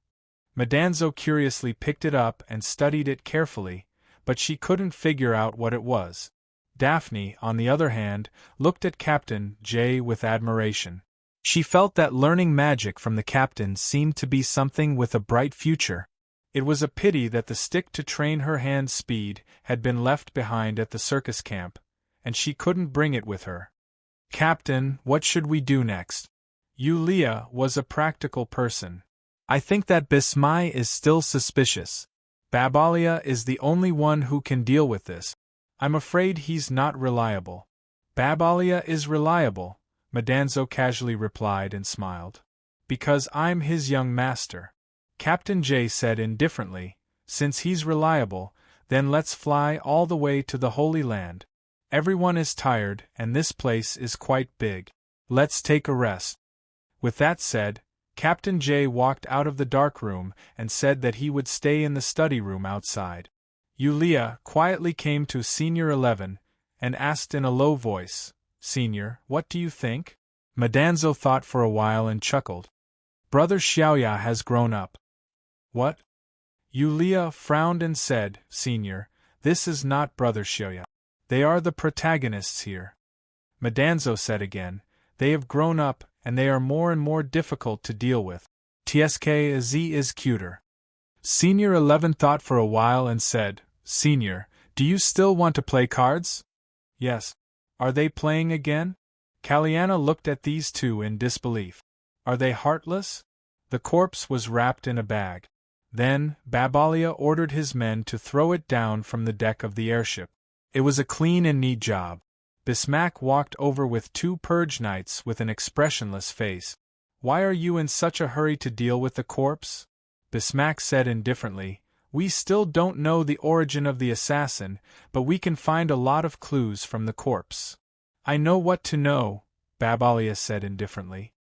Madanzo curiously picked it up and studied it carefully, but she couldn't figure out what it was. Daphne, on the other hand, looked at Captain J with admiration. She felt that learning magic from the captain seemed to be something with a bright future. It was a pity that the stick to train her hand speed had been left behind at the circus camp, and she couldn't bring it with her. "Captain, what should we do next?" Yulia was a practical person. "I think that Bismai is still suspicious. Babalia is the only one who can deal with this. I'm afraid he's not reliable." "Babalia is reliable," Madanzo casually replied and smiled. "Because I'm his young master." Captain J said indifferently, "Since he's reliable, then let's fly all the way to the Holy Land. Everyone is tired, and this place is quite big. Let's take a rest." With that said, Captain J walked out of the dark room and said that he would stay in the study room outside. Yulia quietly came to Senior 11 and asked in a low voice, "Senior, what do you think?" Madanzo thought for a while and chuckled. "Brother Xiaoya has grown up." "What?" Yulia frowned and said, "Senior, this is not Brother Xiaoya. They are the protagonists here." Madanzo said again, "They have grown up, and they are more and more difficult to deal with. TSKZ is cuter." Senior 11 thought for a while and said, "Senior, do you still want to play cards?" "Yes." "Are they playing again?" Caliana looked at these two in disbelief. "Are they heartless?" The corpse was wrapped in a bag. Then, Babalia ordered his men to throw it down from the deck of the airship. It was a clean and neat job. Bismack walked over with two purge knights with an expressionless face. "Why are you in such a hurry to deal with the corpse?" Bismack said indifferently, "We still don't know the origin of the assassin, but we can find a lot of clues from the corpse." "I know what to know," Babalia said indifferently.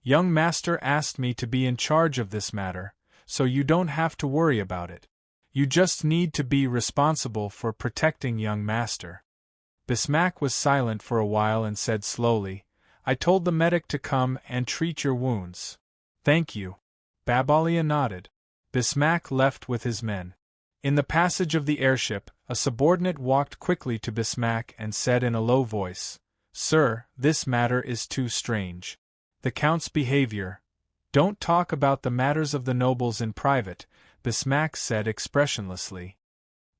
Young master asked me to be in charge of this matter, so you don't have to worry about it. You just need to be responsible for protecting young master. Bismack was silent for a while and said slowly, I told the medic to come and treat your wounds. Thank you. Babalia nodded. Bismack left with his men. In the passage of the airship, a subordinate walked quickly to Bismack and said in a low voice, Sir, this matter is too strange. The Count's behavior. Don't talk about the matters of the nobles in private, Bismack said expressionlessly.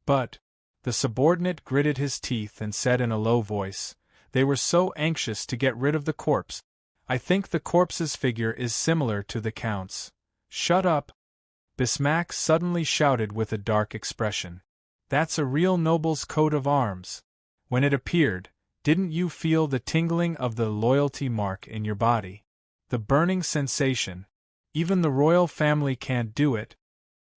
But, the subordinate gritted his teeth and said in a low voice, they were so anxious to get rid of the corpse. I think the corpse's figure is similar to the Count's. Shut up! Bismack suddenly shouted with a dark expression. That's a real noble's coat of arms. When it appeared, didn't you feel the tingling of the loyalty mark in your body? The burning sensation. Even the royal family can't do it.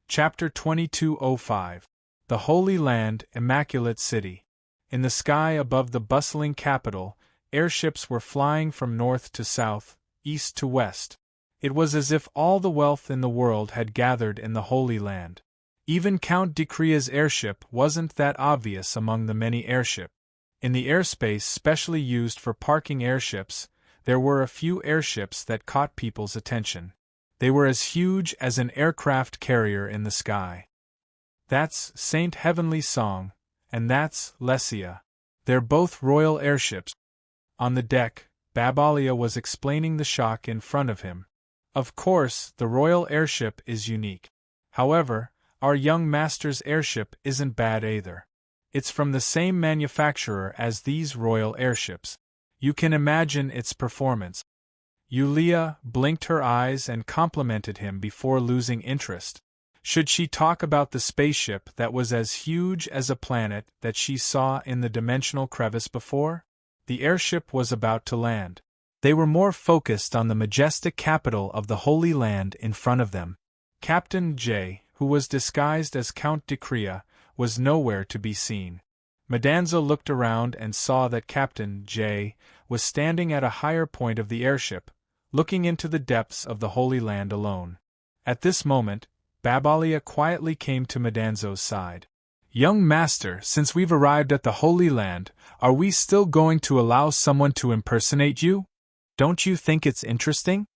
Chapter 2205. The Holy Land, Immaculate City. In the sky above the bustling capital, airships were flying from north to south, east to west. It was as if all the wealth in the world had gathered in the Holy Land. Even Count Decrea's airship wasn't that obvious among the many airships. In the airspace specially used for parking airships, there were a few airships that caught people's attention. They were as huge as an aircraft carrier in the sky. That's Saint Heavenly Song, and that's Lesia. They're both royal airships. On the deck, Babalia was explaining the shock in front of him. Of course, the royal airship is unique. However, our young master's airship isn't bad either. It's from the same manufacturer as these royal airships. You can imagine its performance. Yulia blinked her eyes and complimented him before losing interest. Should she talk about the spaceship that was as huge as a planet that she saw in the dimensional crevice before? The airship was about to land. They were more focused on the majestic capital of the Holy Land in front of them. Captain J, who was disguised as Count Decrea, was nowhere to be seen. Madanza looked around and saw that Captain J was standing at a higher point of the airship, looking into the depths of the Holy Land alone. At this moment, Babalia quietly came to Madanzo's side. Young master, since we've arrived at the Holy Land, are we still going to allow someone to impersonate you? Don't you think it's interesting?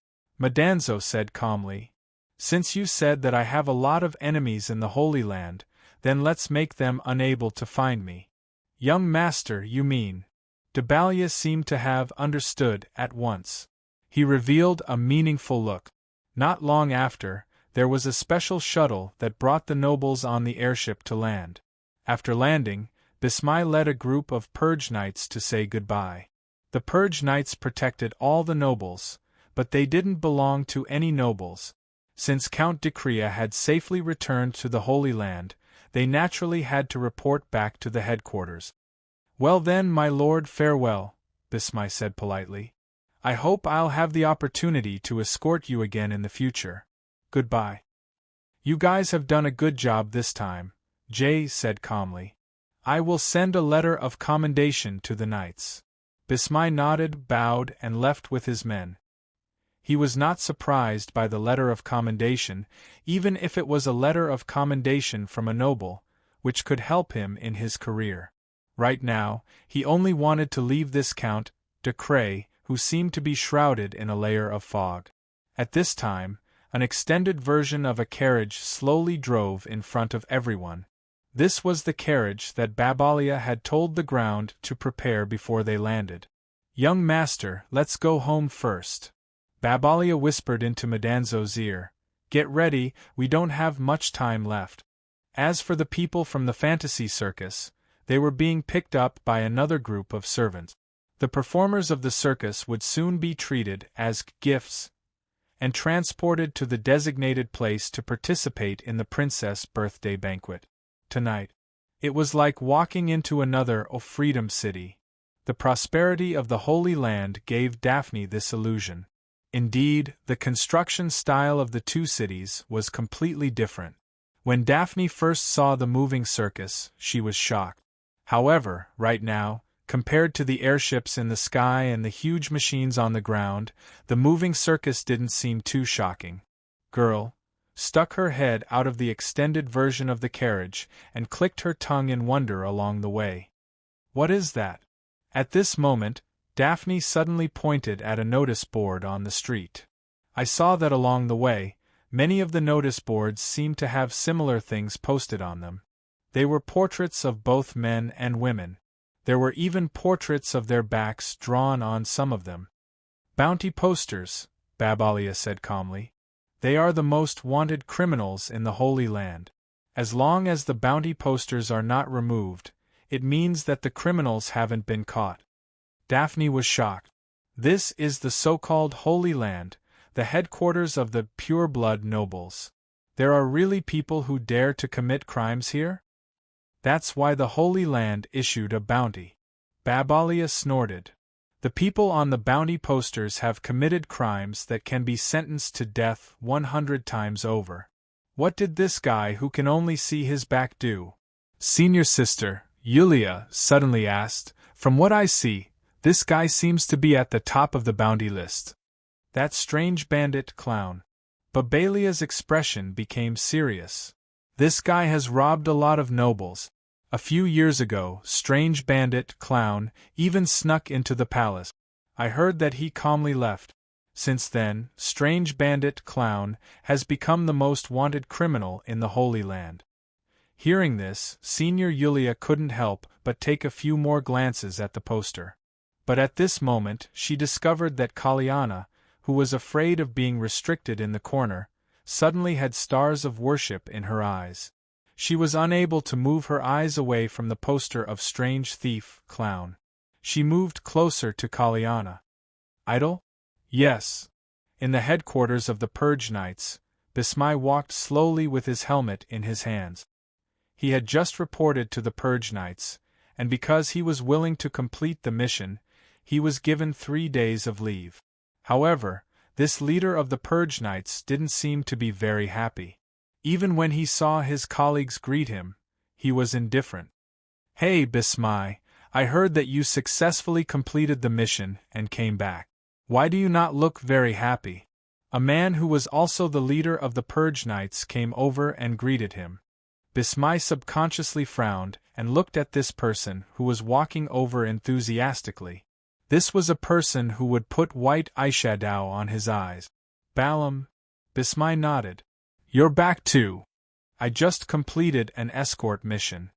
Madanzo said calmly. Since you said that I have a lot of enemies in the Holy Land, then let's make them unable to find me. Young master, you mean? Debalia seemed to have understood at once. He revealed a meaningful look. Not long after, there was a special shuttle that brought the nobles on the airship to land. After landing, Bismai led a group of Purge Knights to say goodbye. The Purge Knights protected all the nobles, but they didn't belong to any nobles. Since Count Decrea had safely returned to the Holy Land, they naturally had to report back to the headquarters. Well then, my lord, farewell, Bismai said politely. I hope I'll have the opportunity to escort you again in the future. Goodbye. You guys have done a good job this time, Jay said calmly. I will send a letter of commendation to the knights. Bismai nodded, bowed, and left with his men. He was not surprised by the letter of commendation, even if it was a letter of commendation from a noble, which could help him in his career. Right now, he only wanted to leave this Count Decrea, who seemed to be shrouded in a layer of fog. At this time, an extended version of a carriage slowly drove in front of everyone. This was the carriage that Babalia had told the ground to prepare before they landed. Young master, let's go home first. Babalia whispered into Madanzo's ear. Get ready, we don't have much time left. As for the people from the fantasy circus, they were being picked up by another group of servants. The performers of the circus would soon be treated as gifts and transported to the designated place to participate in the princess' birthday banquet. Tonight, it was like walking into another freedom city. The prosperity of the Holy Land gave Daphne this illusion. Indeed, the construction style of the two cities was completely different. When Daphne first saw the moving circus, she was shocked. However, right now, Compared to the airships in the sky and the huge machines on the ground, the moving circus didn't seem too shocking. Girl stuck her head out of the extended version of the carriage and clicked her tongue in wonder along the way. What is that? At this moment, Daphne suddenly pointed at a notice board on the street. I saw that along the way, many of the notice boards seemed to have similar things posted on them. They were portraits of both men and women. There were even portraits of their backs drawn on some of them. Bounty posters, Babalia said calmly. They are the most wanted criminals in the Holy Land. As long as the bounty posters are not removed, it means that the criminals haven't been caught. Daphne was shocked. This is the so-called Holy Land, the headquarters of the pure-blood nobles. There are really people who dare to commit crimes here? That's why the Holy Land issued a bounty. Babalia snorted. The people on the bounty posters have committed crimes that can be sentenced to death 100 times over. What did this guy who can only see his back do? Senior sister, Yulia, suddenly asked. From what I see, this guy seems to be at the top of the bounty list. That strange bandit clown. Babalia's expression became serious. This guy has robbed a lot of nobles. A few years ago, strange bandit clown even snuck into the palace. I heard that he calmly left. Since then, strange bandit clown has become the most wanted criminal in the Holy Land. Hearing this, Senior Yulia couldn't help but take a few more glances at the poster. But at this moment, she discovered that Kalyana, who was afraid of being restricted in the corner, suddenly had stars of worship in her eyes. She was unable to move her eyes away from the poster of strange thief clown. She moved closer to Kalyana. Idol? Yes. In the headquarters of the Purge Knights, Bismai walked slowly with his helmet in his hands. He had just reported to the Purge Knights, and because he was willing to complete the mission, he was given 3 days of leave. However, this leader of the Purge Knights didn't seem to be very happy. Even when he saw his colleagues greet him, he was indifferent. Hey Bismai, I heard that you successfully completed the mission and came back. Why do you not look very happy? A man who was also the leader of the Purge Knights came over and greeted him. Bismai subconsciously frowned and looked at this person who was walking over enthusiastically. This was a person who would put white eyeshadow on his eyes. Balam. Bismai nodded. You're back too. I just completed an escort mission.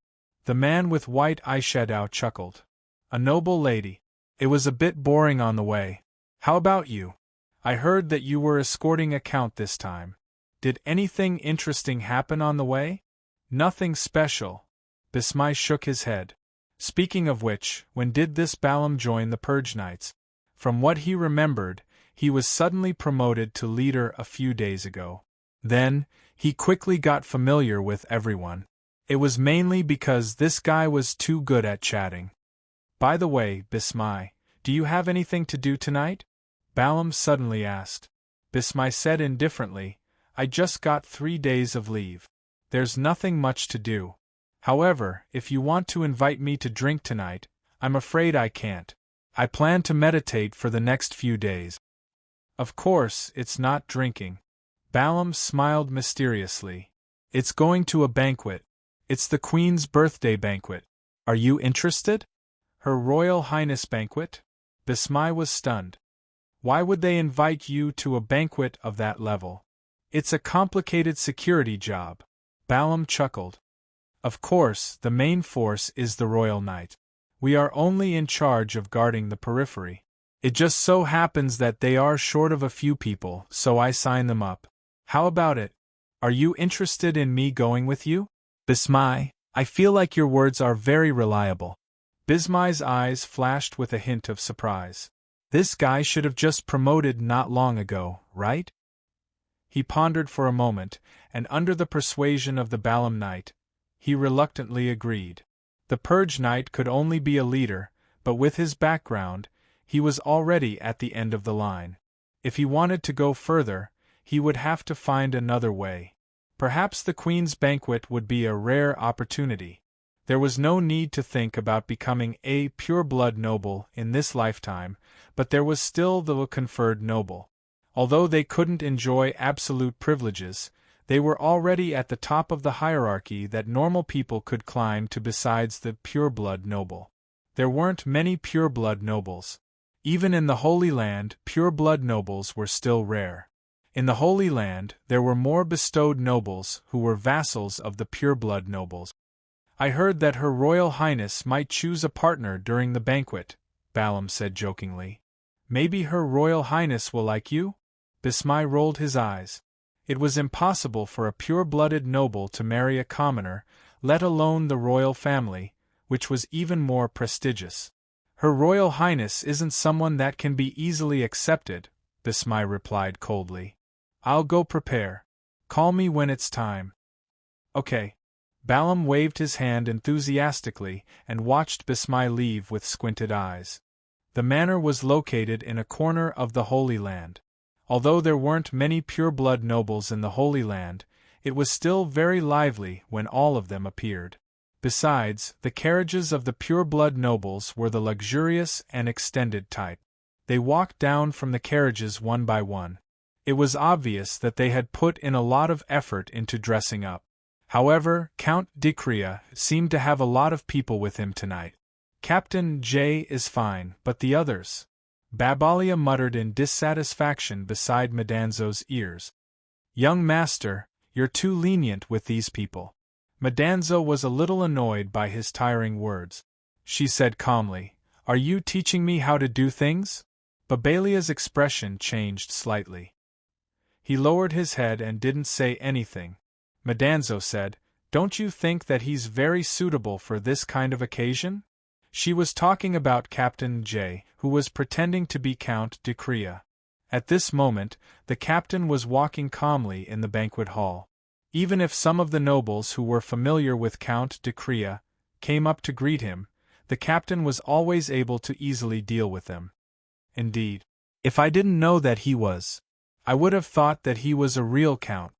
The man with white eyeshadow chuckled. A noble lady. It was a bit boring on the way. How about you? I heard that you were escorting a count this time. Did anything interesting happen on the way? Nothing special. Bismai shook his head. Speaking of which, when did this Balam join the Purge Knights? From what he remembered, he was suddenly promoted to leader a few days ago. Then, he quickly got familiar with everyone. It was mainly because this guy was too good at chatting. By the way, Bismai, do you have anything to do tonight? Balam suddenly asked. Bismai said indifferently, I just got 3 days of leave. There's nothing much to do. However, if you want to invite me to drink tonight, I'm afraid I can't. I plan to meditate for the next few days. Of course, it's not drinking. Balam smiled mysteriously. It's going to a banquet. It's the Queen's birthday banquet. Are you interested? Her Royal Highness banquet? Bismai was stunned. Why would they invite you to a banquet of that level? It's a complicated security job. Balam chuckled. Of course, the main force is the Royal Knight. We are only in charge of guarding the periphery. It just so happens that they are short of a few people, so I sign them up. How about it? Are you interested in me going with you? Bismai, I feel like your words are very reliable. Bismai's eyes flashed with a hint of surprise. This guy should have just promoted not long ago, right? He pondered for a moment, and under the persuasion of the Balam Knight, he reluctantly agreed. The Purge Knight could only be a leader, but with his background, he was already at the end of the line. If he wanted to go further, he would have to find another way. Perhaps the Queen's banquet would be a rare opportunity. There was no need to think about becoming a pure-blood noble in this lifetime, but there was still the conferred noble. Although they couldn't enjoy absolute privileges, they were already at the top of the hierarchy that normal people could climb to besides the pure-blood noble. There weren't many pure-blood nobles. Even in the Holy Land, pure-blood nobles were still rare. In the Holy Land, there were more bestowed nobles who were vassals of the pure-blood nobles. "I heard that Her Royal Highness might choose a partner during the banquet," Balaam said jokingly. "Maybe Her Royal Highness will like you?" Bismai rolled his eyes. It was impossible for a pure-blooded noble to marry a commoner, let alone the royal family, which was even more prestigious. "Her Royal Highness isn't someone that can be easily accepted," Bismai replied coldly. "I'll go prepare. Call me when it's time." "Okay." Balaam waved his hand enthusiastically and watched Bismai leave with squinted eyes. The manor was located in a corner of the Holy Land. Although there weren't many pure-blood nobles in the Holy Land, it was still very lively when all of them appeared. Besides, the carriages of the pure-blood nobles were the luxurious and extended type. They walked down from the carriages one by one. It was obvious that they had put in a lot of effort into dressing up. However, Count Dicrea seemed to have a lot of people with him tonight. "Captain J is fine, but the others?" Babalia muttered in dissatisfaction beside Madanzo's ears. "Young master, you're too lenient with these people." Madanzo was a little annoyed by his tiring words. She said calmly, "Are you teaching me how to do things?" Babalia's expression changed slightly. He lowered his head and didn't say anything. Madanzo said, "Don't you think that he's very suitable for this kind of occasion?" She was talking about Captain J, who was pretending to be Count Dicrea. At this moment, the captain was walking calmly in the banquet hall. Even if some of the nobles who were familiar with Count Dicrea came up to greet him, the captain was always able to easily deal with them. Indeed, if I didn't know that he was, I would have thought that he was a real count.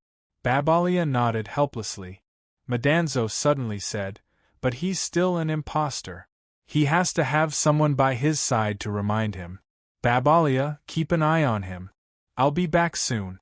Babalia nodded helplessly. Madanzo suddenly said, "But he's still an impostor. He has to have someone by his side to remind him. Babalia, keep an eye on him. I'll be back soon."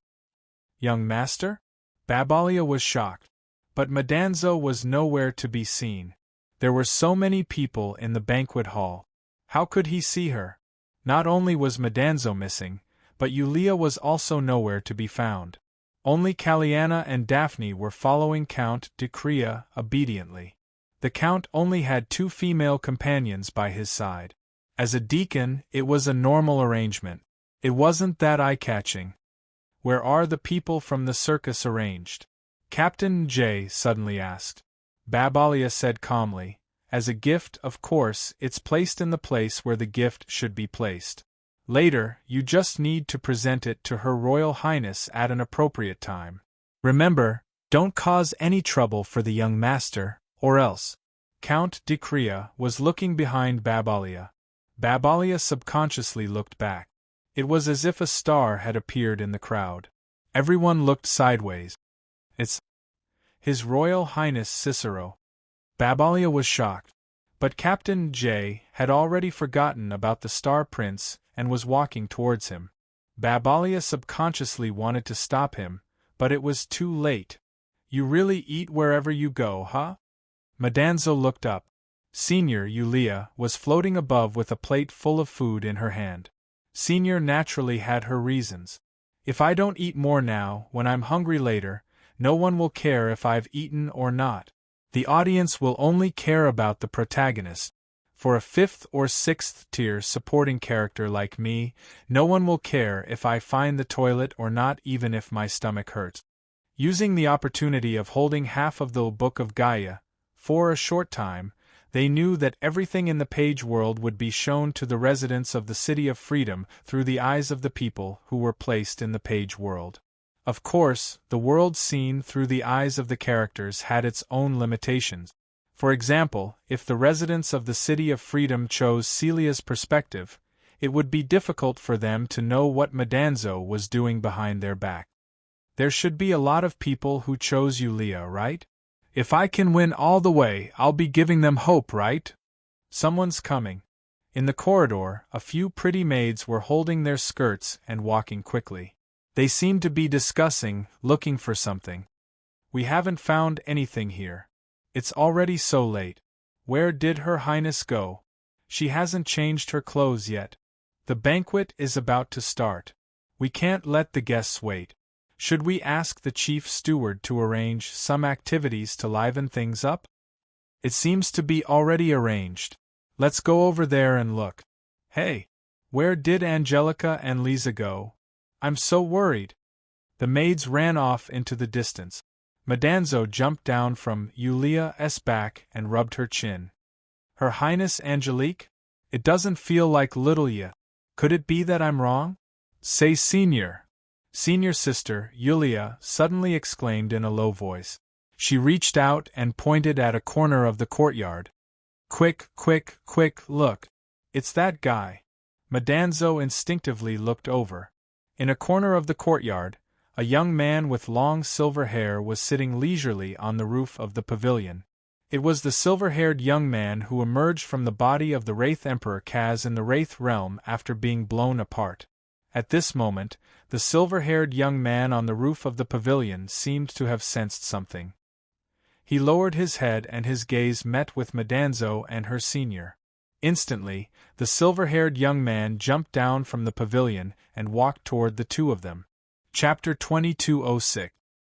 "Young master?" Babalia was shocked. But Madanzo was nowhere to be seen. There were so many people in the banquet hall. How could he see her? Not only was Madanzo missing, but Yulia was also nowhere to be found. Only Kaliana and Daphne were following Count Dicrea obediently. The Count only had 2 female companions by his side. As a deacon, it was a normal arrangement. It wasn't that eye-catching. "Where are the people from the circus arranged?" Captain J suddenly asked. Babalia said calmly, "As a gift, of course, it's placed in the place where the gift should be placed. Later, you just need to present it to Her Royal Highness at an appropriate time. Remember, don't cause any trouble for the young master, or else." Count Dicrea was looking behind Babalia. Babalia subconsciously looked back. It was as if a star had appeared in the crowd. Everyone looked sideways. "It's His Royal Highness Cicero." Babalia was shocked. But Captain J had already forgotten about the Star Prince and was walking towards him. Babalia subconsciously wanted to stop him, but it was too late. "You really eat wherever you go, huh?" Madanzo looked up. Senior Yulia was floating above with a plate full of food in her hand. Senior naturally had her reasons. "If I don't eat more now, when I'm hungry later, no one will care if I've eaten or not. The audience will only care about the protagonist. For a 5th or 6th tier supporting character like me, no one will care if I find the toilet or not, even if my stomach hurts." Using the opportunity of holding half of the Book of Gaia, for a short time, they knew that everything in the page world would be shown to the residents of the City of Freedom through the eyes of the people who were placed in the page world. Of course, the world seen through the eyes of the characters had its own limitations. For example, if the residents of the City of Freedom chose Celia's perspective, it would be difficult for them to know what Madanzo was doing behind their back. "There should be a lot of people who chose Yulia, right?" If I can win all the way, I'll be giving them hope, right? Someone's coming. In the corridor, a few pretty maids were holding their skirts and walking quickly. They seemed to be discussing, looking for something. We haven't found anything here. It's already so late. Where did Her Highness go? She hasn't changed her clothes yet. The banquet is about to start. We can't let the guests wait. Should we ask the chief steward to arrange some activities to liven things up? It seems to be already arranged. Let's go over there and look. Hey! Where did Angelica and Lisa go? I'm so worried. The maids ran off into the distance. Madanzo jumped down from Yulia's back and rubbed her chin. Her Highness Angelique? It doesn't feel like little ya. Could it be that I'm wrong? Say senior. Senior sister, Yulia suddenly exclaimed in a low voice. She reached out and pointed at a corner of the courtyard. Quick, quick, quick, look. It's that guy. Madanzo instinctively looked over. In a corner of the courtyard, a young man with long silver hair was sitting leisurely on the roof of the pavilion. It was the silver-haired young man who emerged from the body of the Wraith Emperor Kaz in the Wraith realm after being blown apart. At this moment, the silver-haired young man on the roof of the pavilion seemed to have sensed something. He lowered his head and his gaze met with Madanzo and her senior. Instantly, the silver-haired young man jumped down from the pavilion and walked toward the two of them. Chapter 2206.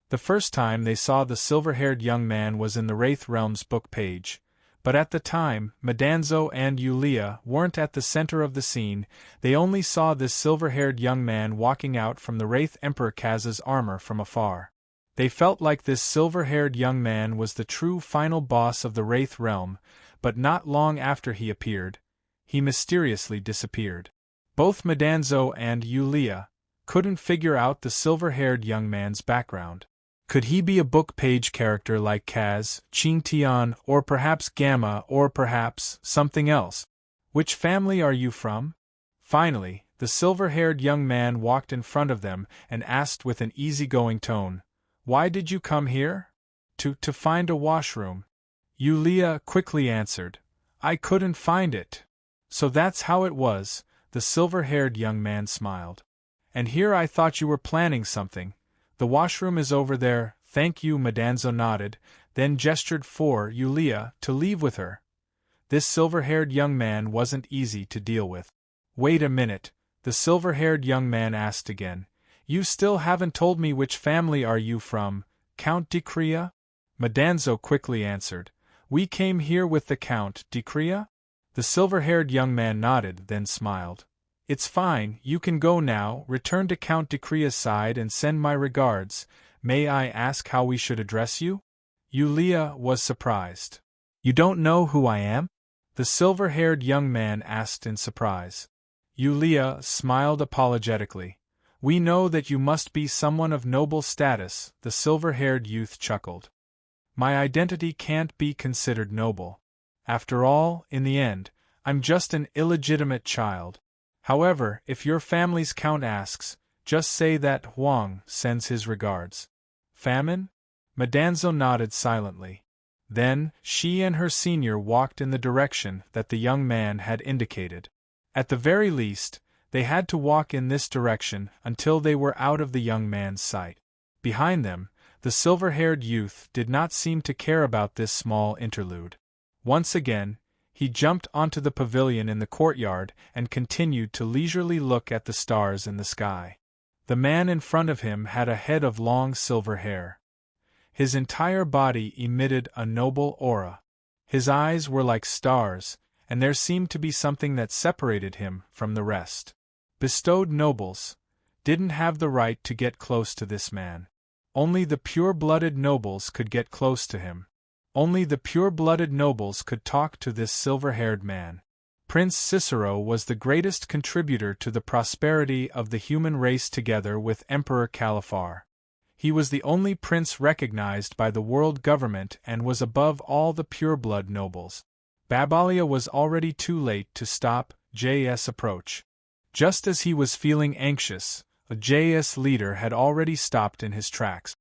The first time they saw the silver-haired young man was in the Wraith Realm's book page, but at the time, Madanzo and Yulia weren't at the center of the scene. They only saw this silver-haired young man walking out from the Wraith Emperor Kaz's armor from afar. They felt like this silver-haired young man was the true final boss of the Wraith Realm, but not long after he appeared, he mysteriously disappeared. Both Madanzo and Yulia couldn't figure out the silver-haired young man's background. Could he be a book page character like Kaz, Qingtian, or perhaps Gamma, or perhaps something else? Which family are you from? Finally, the silver-haired young man walked in front of them and asked with an easygoing tone, "Why did you come here?" To find a washroom." Yulia quickly answered, "I couldn't find it." "So that's how it was," the silver-haired young man smiled. "And here I thought you were planning something. The washroom is over there, thank you." Madanzo nodded, then gestured for Yulia to leave with her. This silver-haired young man wasn't easy to deal with. "Wait a minute," the silver-haired young man asked again. "You still haven't told me which family are you from, Count Decrea?" Madanzo quickly answered, "We came here with the Count Decrea." The silver-haired young man nodded, then smiled. "It's fine, you can go now. Return to Count Decrea's side and send my regards. May I ask how we should address you?" Yulia was surprised. "You don't know who I am?" the silver-haired young man asked in surprise. Yulia smiled apologetically. "We know that you must be someone of noble status," the silver-haired youth chuckled. "My identity can't be considered noble. After all, in the end, I'm just an illegitimate child. However, if your family's count asks, just say that Huang sends his regards." "Famine?" Madanzo nodded silently. Then, she and her senior walked in the direction that the young man had indicated. At the very least, they had to walk in this direction until they were out of the young man's sight. Behind them, the silver-haired youth did not seem to care about this small interlude. Once again, he jumped onto the pavilion in the courtyard and continued to leisurely look at the stars in the sky. The man in front of him had a head of long silver hair. His entire body emitted a noble aura. His eyes were like stars, and there seemed to be something that separated him from the rest. Bestowed nobles didn't have the right to get close to this man. Only the pure-blooded nobles could get close to him. Only the pure-blooded nobles could talk to this silver-haired man. Prince Cicero was the greatest contributor to the prosperity of the human race together with Emperor Califar. He was the only prince recognized by the world government and was above all the pure-blood nobles. Babalia was already too late to stop JS' approach. Just as he was feeling anxious, a JS leader had already stopped in his tracks.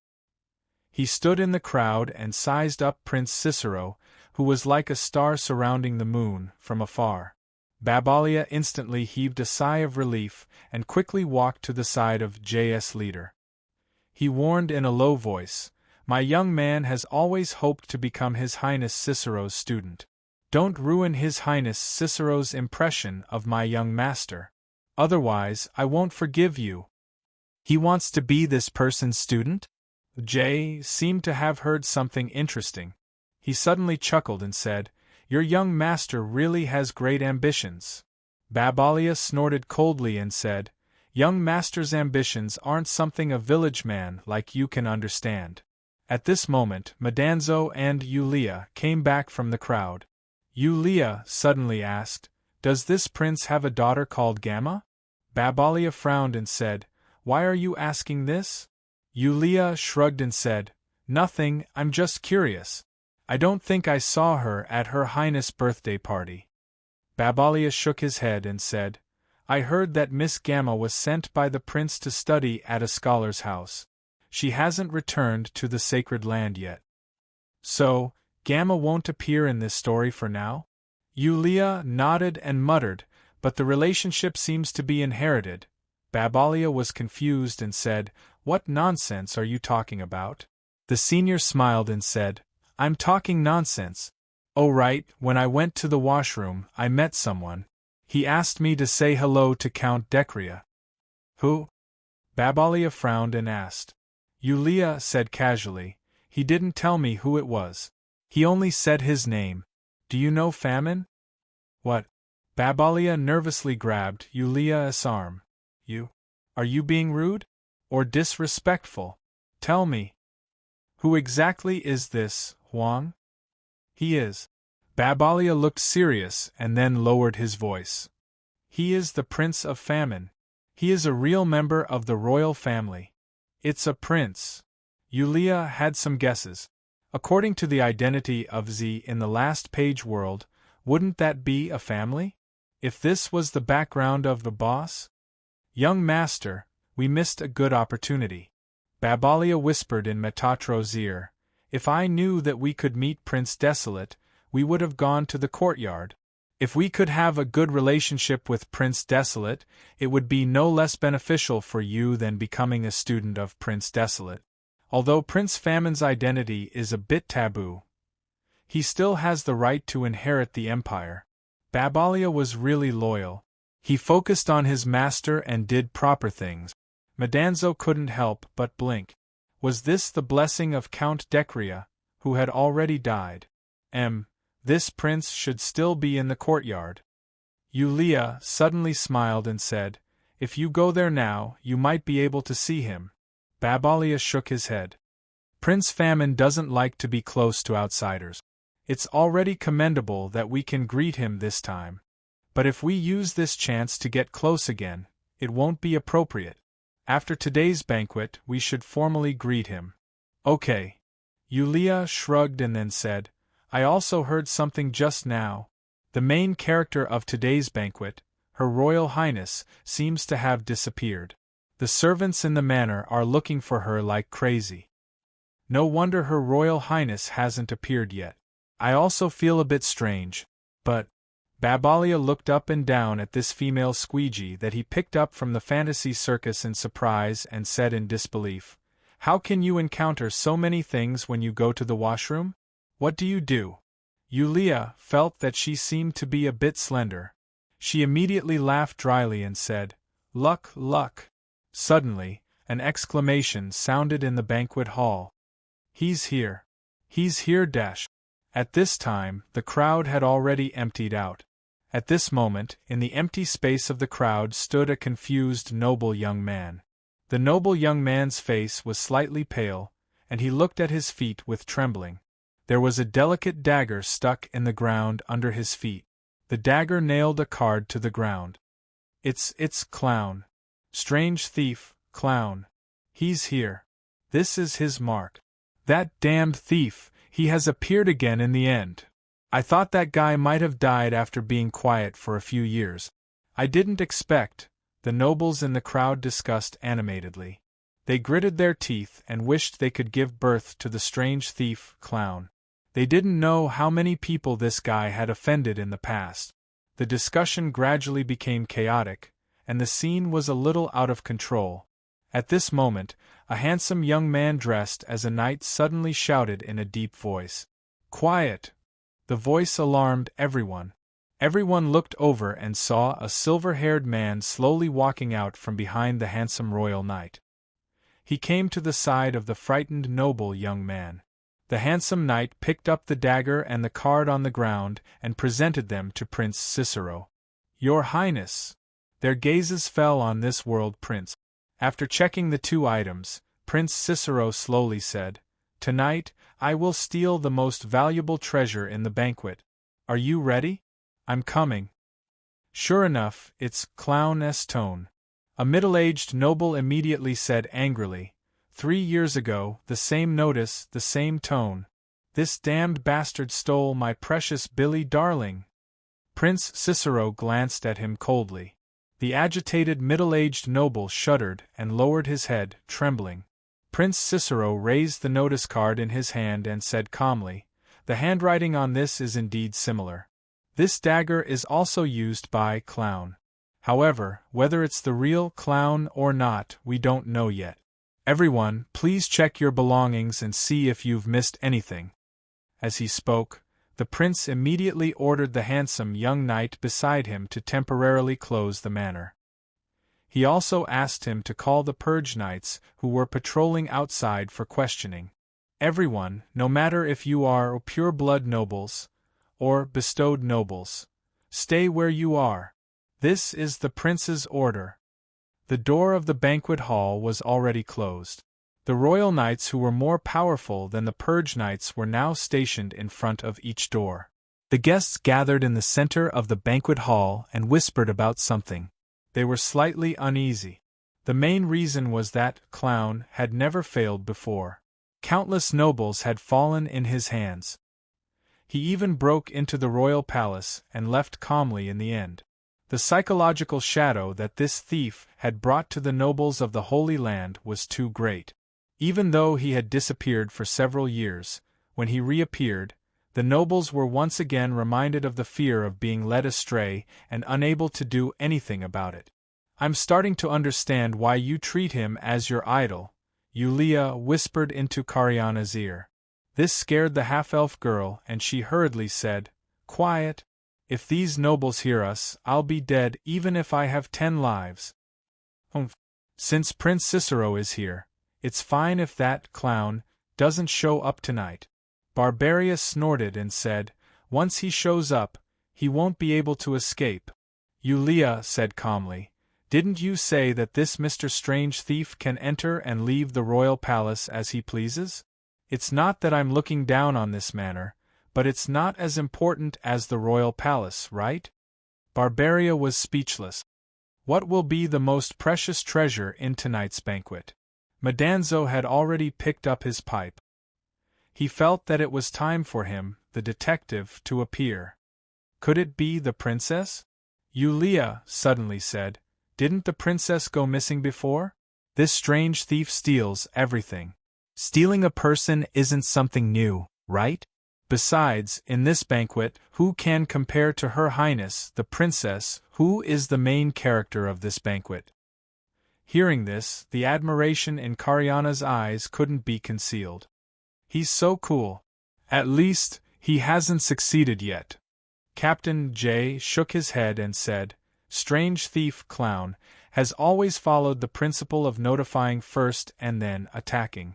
He stood in the crowd and sized up Prince Cicero, who was like a star surrounding the moon, from afar. Babalia instantly heaved a sigh of relief and quickly walked to the side of J.S. Leader. He warned in a low voice, "My young man has always hoped to become His Highness Cicero's student. Don't ruin His Highness Cicero's impression of my young master. Otherwise, I won't forgive you." "He wants to be this person's student?" Jay seemed to have heard something interesting. He suddenly chuckled and said, "Your young master really has great ambitions." Babalia snorted coldly and said, "Young master's ambitions aren't something a village man like you can understand." At this moment, Madanzo and Yulia came back from the crowd. Yulia suddenly asked, "Does this prince have a daughter called Gamma?" Babalia frowned and said, "Why are you asking this?" Yulia shrugged and said, "Nothing, I'm just curious. I don't think I saw her at Her Highness' birthday party." Babalia shook his head and said, "I heard that Miss Gamma was sent by the prince to study at a scholar's house. She hasn't returned to the sacred land yet." "So, Gamma won't appear in this story for now?" Yulia nodded and muttered, "But the relationship seems to be inherited." Babalia was confused and said, "What nonsense are you talking about?" The senior smiled and said, "I'm talking nonsense. Oh right, when I went to the washroom, I met someone. He asked me to say hello to Count Decria." "Who?" Babalia frowned and asked. Yulia said casually, "He didn't tell me who it was. He only said his name. Do you know Famine?" "What?" Babalia nervously grabbed Yulia's arm. Are you being rude? Or disrespectful? Tell me. Who exactly is this, Huang?" "He is." Babalia looked serious and then lowered his voice. "He is the Prince of Famine. He is a real member of the royal family." "It's a prince." Yulia had some guesses. According to the identity of Z in the last page world, wouldn't that be a family? If this was the background of the boss? "Young master, we missed a good opportunity." Babalia whispered in Metatro's ear, "If I knew that we could meet Prince Desolate, we would have gone to the courtyard. If we could have a good relationship with Prince Desolate, it would be no less beneficial for you than becoming a student of Prince Desolate. Although Prince Famine's identity is a bit taboo, he still has the right to inherit the empire." Babalia was really loyal. He focused on his master and did proper things. Madanzo couldn't help but blink. Was this the blessing of Count Decria, who had already died? This prince should still be in the courtyard. Yulia suddenly smiled and said, "If you go there now, you might be able to see him." Babalia shook his head. "Prince Famine doesn't like to be close to outsiders. It's already commendable that we can greet him this time. But if we use this chance to get close again, it won't be appropriate. After today's banquet, we should formally greet him." "Okay." Yulia shrugged and then said, "I also heard something just now. The main character of today's banquet, Her Royal Highness, seems to have disappeared. The servants in the manor are looking for her like crazy. No wonder Her Royal Highness hasn't appeared yet. I also feel a bit strange, but..." Babalia looked up and down at this female squeegee that he picked up from the fantasy circus in surprise and said in disbelief, "How can you encounter so many things when you go to the washroom? What do you do?" Yulia felt that she seemed to be a bit slender. She immediately laughed dryly and said, "Luck, luck." Suddenly, an exclamation sounded in the banquet hall. "He's here. He's here!" At this time, the crowd had already emptied out. At this moment, in the empty space of the crowd stood a confused noble young man. The noble young man's face was slightly pale, and he looked at his feet with trembling. There was a delicate dagger stuck in the ground under his feet. The dagger nailed a card to the ground. It's Clown. Strange thief, Clown. He's here. This is his mark. That damned thief, he has appeared again in the end. I thought that guy might have died after being quiet for a few years. I didn't expect," the nobles in the crowd discussed animatedly. They gritted their teeth and wished they could give birth to the strange thief, clown. They didn't know how many people this guy had offended in the past. The discussion gradually became chaotic, and the scene was a little out of control. At this moment, a handsome young man dressed as a knight suddenly shouted in a deep voice, "Quiet!" The voice alarmed everyone. Everyone looked over and saw a silver-haired man slowly walking out from behind the handsome royal knight. He came to the side of the frightened noble young man. The handsome knight picked up the dagger and the card on the ground and presented them to Prince Cicero. "Your Highness!" Their gazes fell on this world prince. After checking the two items, Prince Cicero slowly said, "Tonight, I will steal the most valuable treasure in the banquet. Are you ready? I'm coming." Sure enough, it's clown's tone. A middle-aged noble immediately said angrily, 3 years ago, the same notice, the same tone. This damned bastard stole my precious Billy darling." Prince Cicero glanced at him coldly. The agitated middle-aged noble shuddered and lowered his head, trembling. Prince Cicero raised the notice card in his hand and said calmly, "The handwriting on this is indeed similar. This dagger is also used by clown. However, whether it's the real clown or not, we don't know yet. Everyone, please check your belongings and see if you've missed anything." As he spoke, the prince immediately ordered the handsome young knight beside him to temporarily close the manor. He also asked him to call the purge knights who were patrolling outside for questioning. "Everyone, no matter if you are pure-blood nobles or bestowed nobles, stay where you are. This is the prince's order." The door of the banquet hall was already closed. The royal knights who were more powerful than the purge knights were now stationed in front of each door. The guests gathered in the center of the banquet hall and whispered about something. They were slightly uneasy. The main reason was that clown had never failed before. Countless nobles had fallen in his hands. He even broke into the royal palace and left calmly in the end. The psychological shadow that this thief had brought to the nobles of the Holy Land was too great. Even though he had disappeared for several years, when he reappeared, the nobles were once again reminded of the fear of being led astray and unable to do anything about it. "I'm starting to understand why you treat him as your idol," Yulia whispered into Cariana's ear. This scared the half-elf girl and she hurriedly said, "Quiet. If these nobles hear us, I'll be dead even if I have 10 lives. Since Prince Cicero is here, it's fine if that clown doesn't show up tonight." Barbaria snorted and said, "Once he shows up, he won't be able to escape." Yulia said calmly, "Didn't you say that this Mr. Strange Thief can enter and leave the royal palace as he pleases? It's not that I'm looking down on this manor, but it's not as important as the royal palace, right?" Barbaria was speechless. What will be the most precious treasure in tonight's banquet? Madanzo had already picked up his pipe. He felt that it was time for him, the detective, to appear. Could it be the princess? Yulia suddenly said, "Didn't the princess go missing before? This strange thief steals everything. Stealing a person isn't something new, right? Besides, in this banquet, who can compare to Her Highness, the princess, who is the main character of this banquet?" Hearing this, the admiration in Cariana's eyes couldn't be concealed. "He's so cool. At least, he hasn't succeeded yet." Captain J shook his head and said, "Strange Thief Clown has always followed the principle of notifying first and then attacking.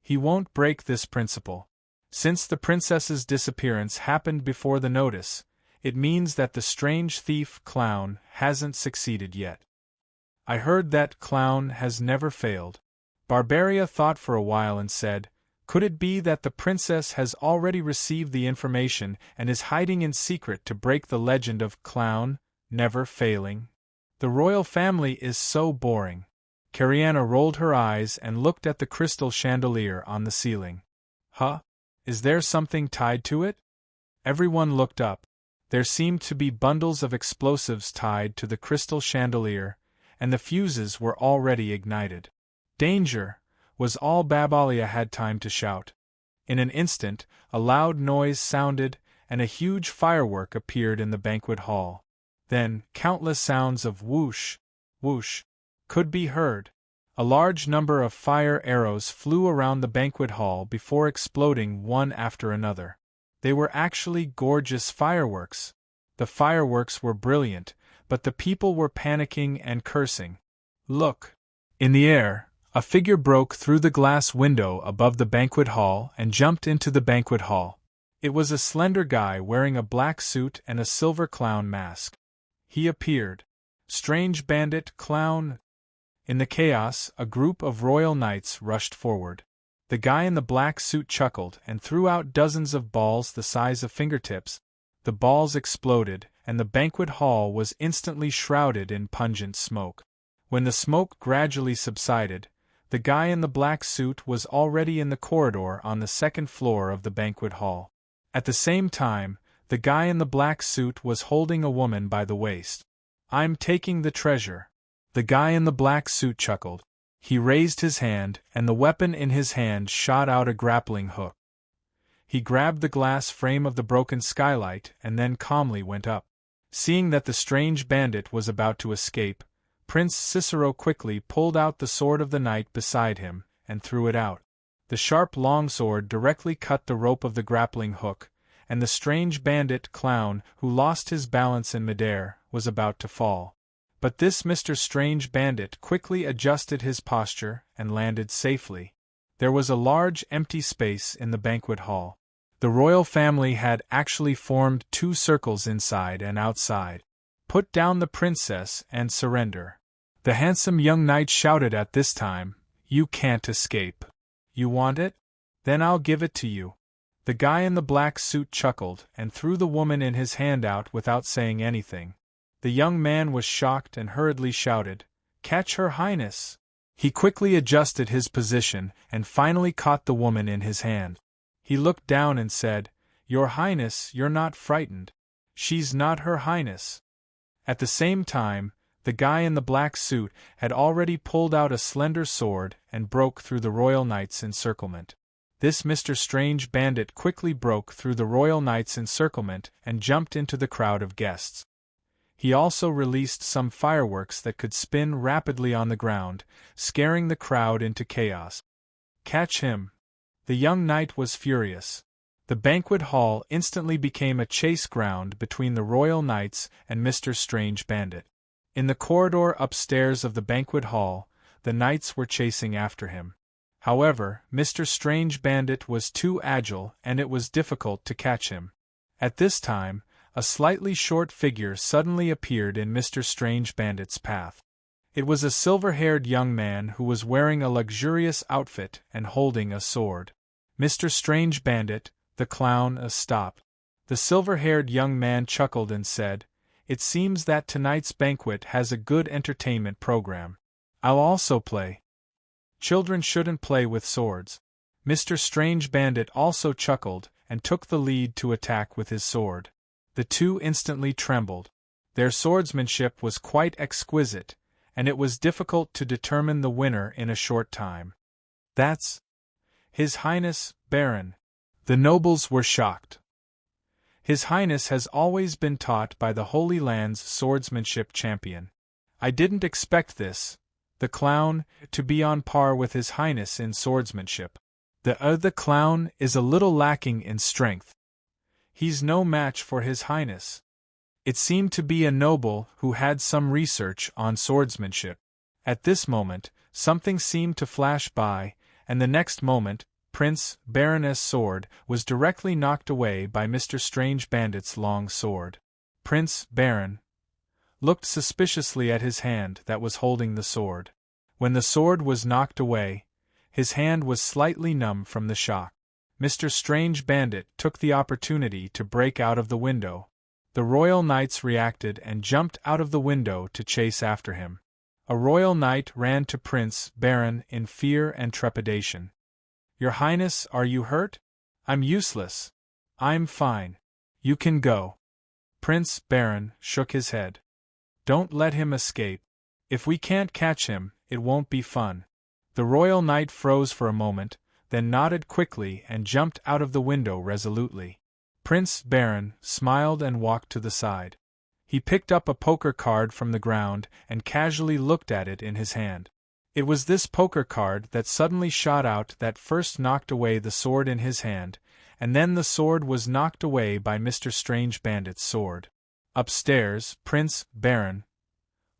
He won't break this principle. Since the princess's disappearance happened before the notice, it means that the Strange Thief Clown hasn't succeeded yet. I heard that clown has never failed." Barbaria thought for a while and said, "Could it be that the princess has already received the information and is hiding in secret to break the legend of clown never failing? The royal family is so boring." Cariana rolled her eyes and looked at the crystal chandelier on the ceiling. "Huh? Is there something tied to it?" Everyone looked up. There seemed to be bundles of explosives tied to the crystal chandelier, and the fuses were already ignited. "Danger!" was all Babalia had time to shout. In an instant, a loud noise sounded, and a huge firework appeared in the banquet hall. Then, countless sounds of whoosh, whoosh, could be heard. A large number of fire arrows flew around the banquet hall before exploding one after another. They were actually gorgeous fireworks. The fireworks were brilliant, but the people were panicking and cursing. "Look!" In the air, a figure broke through the glass window above the banquet hall and jumped into the banquet hall. It was a slender guy wearing a black suit and a silver clown mask. He appeared. "Strange bandit, clown!" In the chaos, a group of royal knights rushed forward. The guy in the black suit chuckled and threw out dozens of balls the size of fingertips. The balls exploded, and the banquet hall was instantly shrouded in pungent smoke. When the smoke gradually subsided, the guy in the black suit was already in the corridor on the second floor of the banquet hall. At the same time, the guy in the black suit was holding a woman by the waist. "I'm taking the treasure." The guy in the black suit chuckled. He raised his hand, and the weapon in his hand shot out a grappling hook. He grabbed the glass frame of the broken skylight and then calmly went up. Seeing that the strange bandit was about to escape, Prince Cicero quickly pulled out the sword of the knight beside him and threw it out. The sharp longsword directly cut the rope of the grappling hook, and the strange bandit clown, who lost his balance in midair, was about to fall. But this Mr. Strange Bandit quickly adjusted his posture and landed safely. There was a large empty space in the banquet hall. The royal family had actually formed 2 circles inside and outside. "Put down the princess and surrender." The handsome young knight shouted at this time, "You can't escape." "You want it? Then I'll give it to you." The guy in the black suit chuckled and threw the woman in his hand out without saying anything. The young man was shocked and hurriedly shouted, "Catch Her Highness!" He quickly adjusted his position and finally caught the woman in his hand. He looked down and said, "Your Highness, you're not frightened. She's not Her Highness." At the same time, the guy in the black suit had already pulled out a slender sword and broke through the royal knight's encirclement. This Mr. Strange Bandit quickly broke through the royal knight's encirclement and jumped into the crowd of guests. He also released some fireworks that could spin rapidly on the ground, scaring the crowd into chaos. "Catch him!" The young knight was furious. The banquet hall instantly became a chase ground between the royal knights and Mr. Strange Bandit. In the corridor upstairs of the banquet hall, the knights were chasing after him. However, Mr. Strange Bandit was too agile and it was difficult to catch him. At this time, a slightly short figure suddenly appeared in Mr. Strange Bandit's path. It was a silver-haired young man who was wearing a luxurious outfit and holding a sword. Mr. Strange Bandit, the clown, stopped. The silver-haired young man chuckled and said, "It seems that tonight's banquet has a good entertainment program. I'll also play." "Children shouldn't play with swords." Mr. Strange Bandit also chuckled and took the lead to attack with his sword. The 2 instantly trembled. Their swordsmanship was quite exquisite, and it was difficult to determine the winner in a short time. "That's His Highness, Baron." The nobles were shocked. His Highness has always been taught by the Holy Land's swordsmanship champion. "I didn't expect this, the clown, to be on par with His Highness in swordsmanship. The clown is a little lacking in strength. He's no match for His Highness." It seemed to be a noble who had some research on swordsmanship. At this moment, something seemed to flash by, and the next moment, Prince Baroness' sword was directly knocked away by Mr. Strange Bandit's long sword. Prince Baron looked suspiciously at his hand that was holding the sword. When the sword was knocked away, his hand was slightly numb from the shock. Mr. Strange Bandit took the opportunity to break out of the window. The royal knights reacted and jumped out of the window to chase after him. A royal knight ran to Prince Baron in fear and trepidation. "Your Highness, are you hurt?" "I'm useless. I'm fine. You can go." Prince Baron shook his head. "Don't let him escape. If we can't catch him, it won't be fun." The royal knight froze for a moment, then nodded quickly and jumped out of the window resolutely. Prince Baron smiled and walked to the side. He picked up a poker card from the ground and casually looked at it in his hand. It was this poker card that suddenly shot out that first knocked away the sword in his hand, and then the sword was knocked away by Mr. Strange Bandit's sword. Upstairs, Prince Baron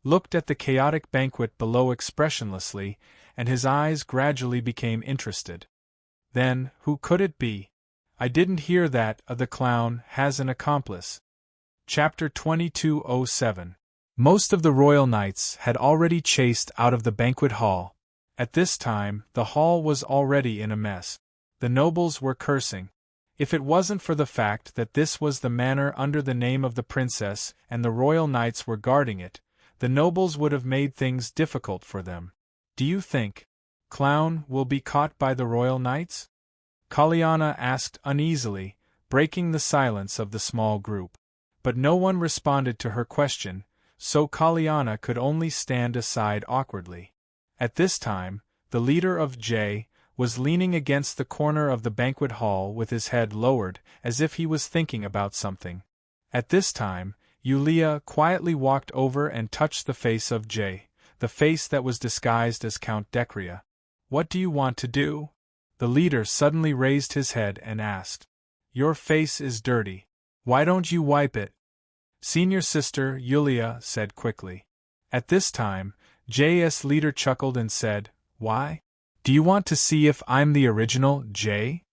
looked at the chaotic banquet below expressionlessly, and his eyes gradually became interested. Then, who could it be? I didn't hear that the clown has an accomplice. Chapter 2207. Most of the royal knights had already chased out of the banquet hall. At this time, the hall was already in a mess. The nobles were cursing. If it wasn't for the fact that this was the manor under the name of the princess and the royal knights were guarding it, the nobles would have made things difficult for them. Do you think Clown will be caught by the royal knights? Kaliana asked uneasily, breaking the silence of the small group. But no one responded to her question, so Kaliana could only stand aside awkwardly. At this time, the leader of J was leaning against the corner of the banquet hall with his head lowered, as if he was thinking about something. At this time, Yulia quietly walked over and touched the face of J, the face that was disguised as Count Decria. "What do you want to do?" The leader suddenly raised his head and asked. "Your face is dirty. Why don't you wipe it?" Senior sister Yulia said quickly. At this time, J's leader chuckled and said, "Why? Do you want to see if I'm the original J?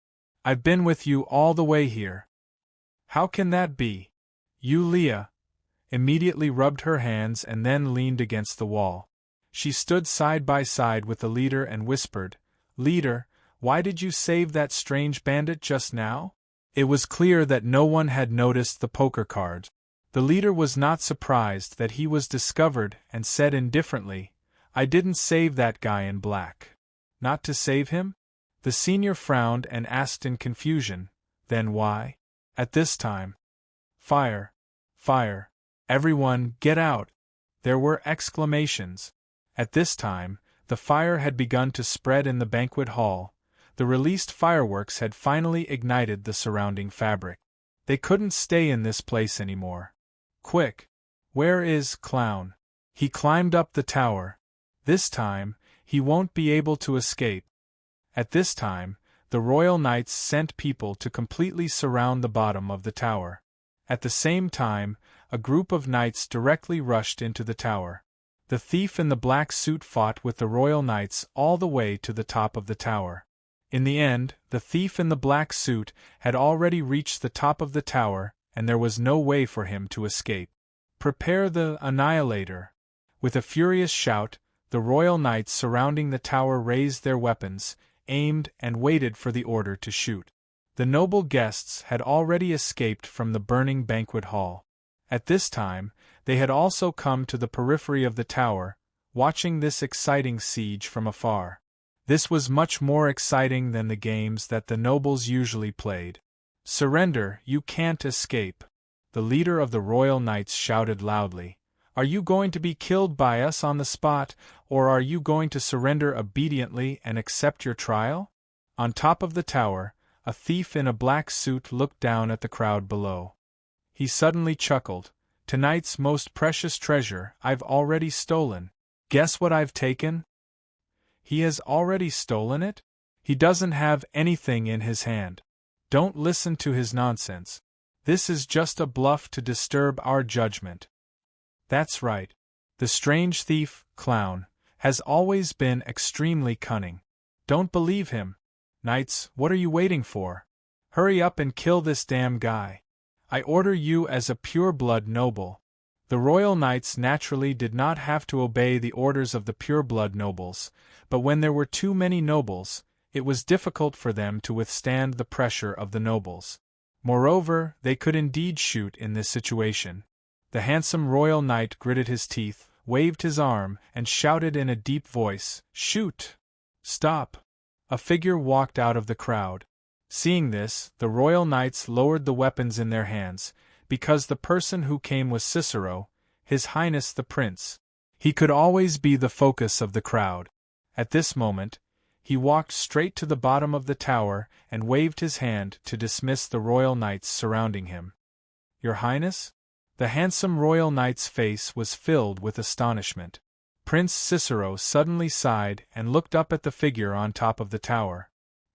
I've been with you all the way here." "How can that be?" Yulia immediately rubbed her hands and then leaned against the wall. She stood side by side with the leader and whispered, "Leader, why did you save that strange bandit just now?" It was clear that no one had noticed the poker card. The leader was not surprised that he was discovered and said indifferently, "I didn't save that guy in black." "Not to save him?" The senior frowned and asked in confusion, "Then why?" At this time, "Fire! Fire! Everyone, get out!" There were exclamations. At this time, the fire had begun to spread in the banquet hall. The released fireworks had finally ignited the surrounding fabric. They couldn't stay in this place anymore. "Quick! Where is Clown?" "He climbed up the tower. This time, he won't be able to escape." At this time, the royal knights sent people to completely surround the bottom of the tower. At the same time, a group of knights directly rushed into the tower. The thief in the black suit fought with the royal knights all the way to the top of the tower. In the end, the thief in the black suit had already reached the top of the tower, and there was no way for him to escape. "Prepare the annihilator!" With a furious shout, the royal knights surrounding the tower raised their weapons, aimed, and waited for the order to shoot. The noble guests had already escaped from the burning banquet hall. At this time, they had also come to the periphery of the tower, watching this exciting siege from afar. This was much more exciting than the games that the nobles usually played. "Surrender, you can't escape!" The leader of the royal knights shouted loudly. "Are you going to be killed by us on the spot, or are you going to surrender obediently and accept your trial?" On top of the tower, a thief in a black suit looked down at the crowd below. He suddenly chuckled. "Tonight's most precious treasure I've already stolen. Guess what I've taken?" "He has already stolen it? He doesn't have anything in his hand. Don't listen to his nonsense. This is just a bluff to disturb our judgment." "That's right. The strange thief, Clown, has always been extremely cunning. Don't believe him. Knights, what are you waiting for? Hurry up and kill this damn guy. I order you as a pure-blood noble." The royal knights naturally did not have to obey the orders of the pure-blood nobles, but when there were too many nobles, it was difficult for them to withstand the pressure of the nobles. Moreover, they could indeed shoot in this situation. The handsome royal knight gritted his teeth, waved his arm, and shouted in a deep voice, "Shoot! Stop!" A figure walked out of the crowd. Seeing this, the royal knights lowered the weapons in their hands, because the person who came was Cicero, His Highness the Prince. He could always be the focus of the crowd. At this moment, he walked straight to the bottom of the tower and waved his hand to dismiss the royal knights surrounding him. "Your Highness?" The handsome royal knight's face was filled with astonishment. Prince Cicero suddenly sighed and looked up at the figure on top of the tower.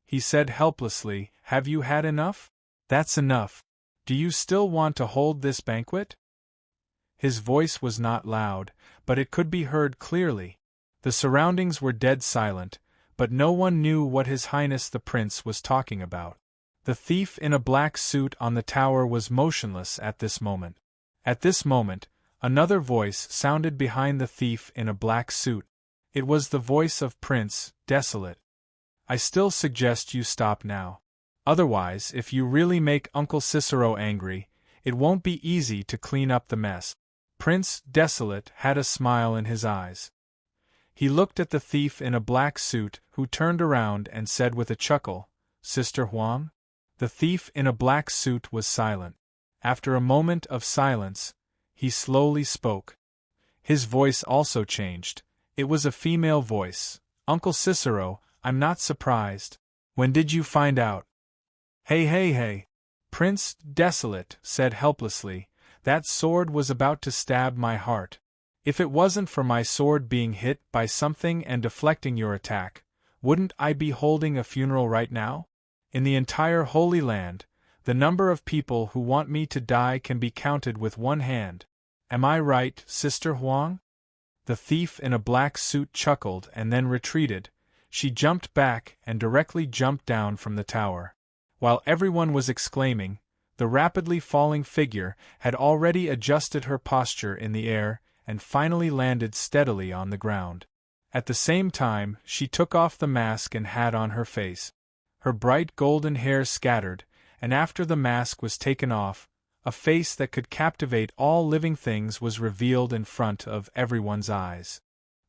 He said helplessly, "Have you had enough? That's enough. Do you still want to hold this banquet?" His voice was not loud, but it could be heard clearly. The surroundings were dead silent, but no one knew what His Highness the Prince was talking about. The thief in a black suit on the tower was motionless at this moment. At this moment, another voice sounded behind the thief in a black suit. It was the voice of Prince Desolate. "I still suggest you stop now. Otherwise, if you really make Uncle Cicero angry, it won't be easy to clean up the mess." Prince Desolate had a smile in his eyes. He looked at the thief in a black suit, who turned around and said with a chuckle, "Sister Huang?" The thief in a black suit was silent. After a moment of silence, he slowly spoke. His voice also changed. It was a female voice. "Uncle Cicero, I'm not surprised. When did you find out?" Hey. Prince Desolate said helplessly, "That sword was about to stab my heart. If it wasn't for my sword being hit by something and deflecting your attack, wouldn't I be holding a funeral right now? In the entire Holy Land, the number of people who want me to die can be counted with one hand. Am I right, Sister Huang?" The thief in a black suit chuckled and then retreated. She jumped back and directly jumped down from the tower. While everyone was exclaiming, the rapidly falling figure had already adjusted her posture in the air and finally landed steadily on the ground. At the same time, she took off the mask and hat on her face. Her bright golden hair scattered, and after the mask was taken off, a face that could captivate all living things was revealed in front of everyone's eyes.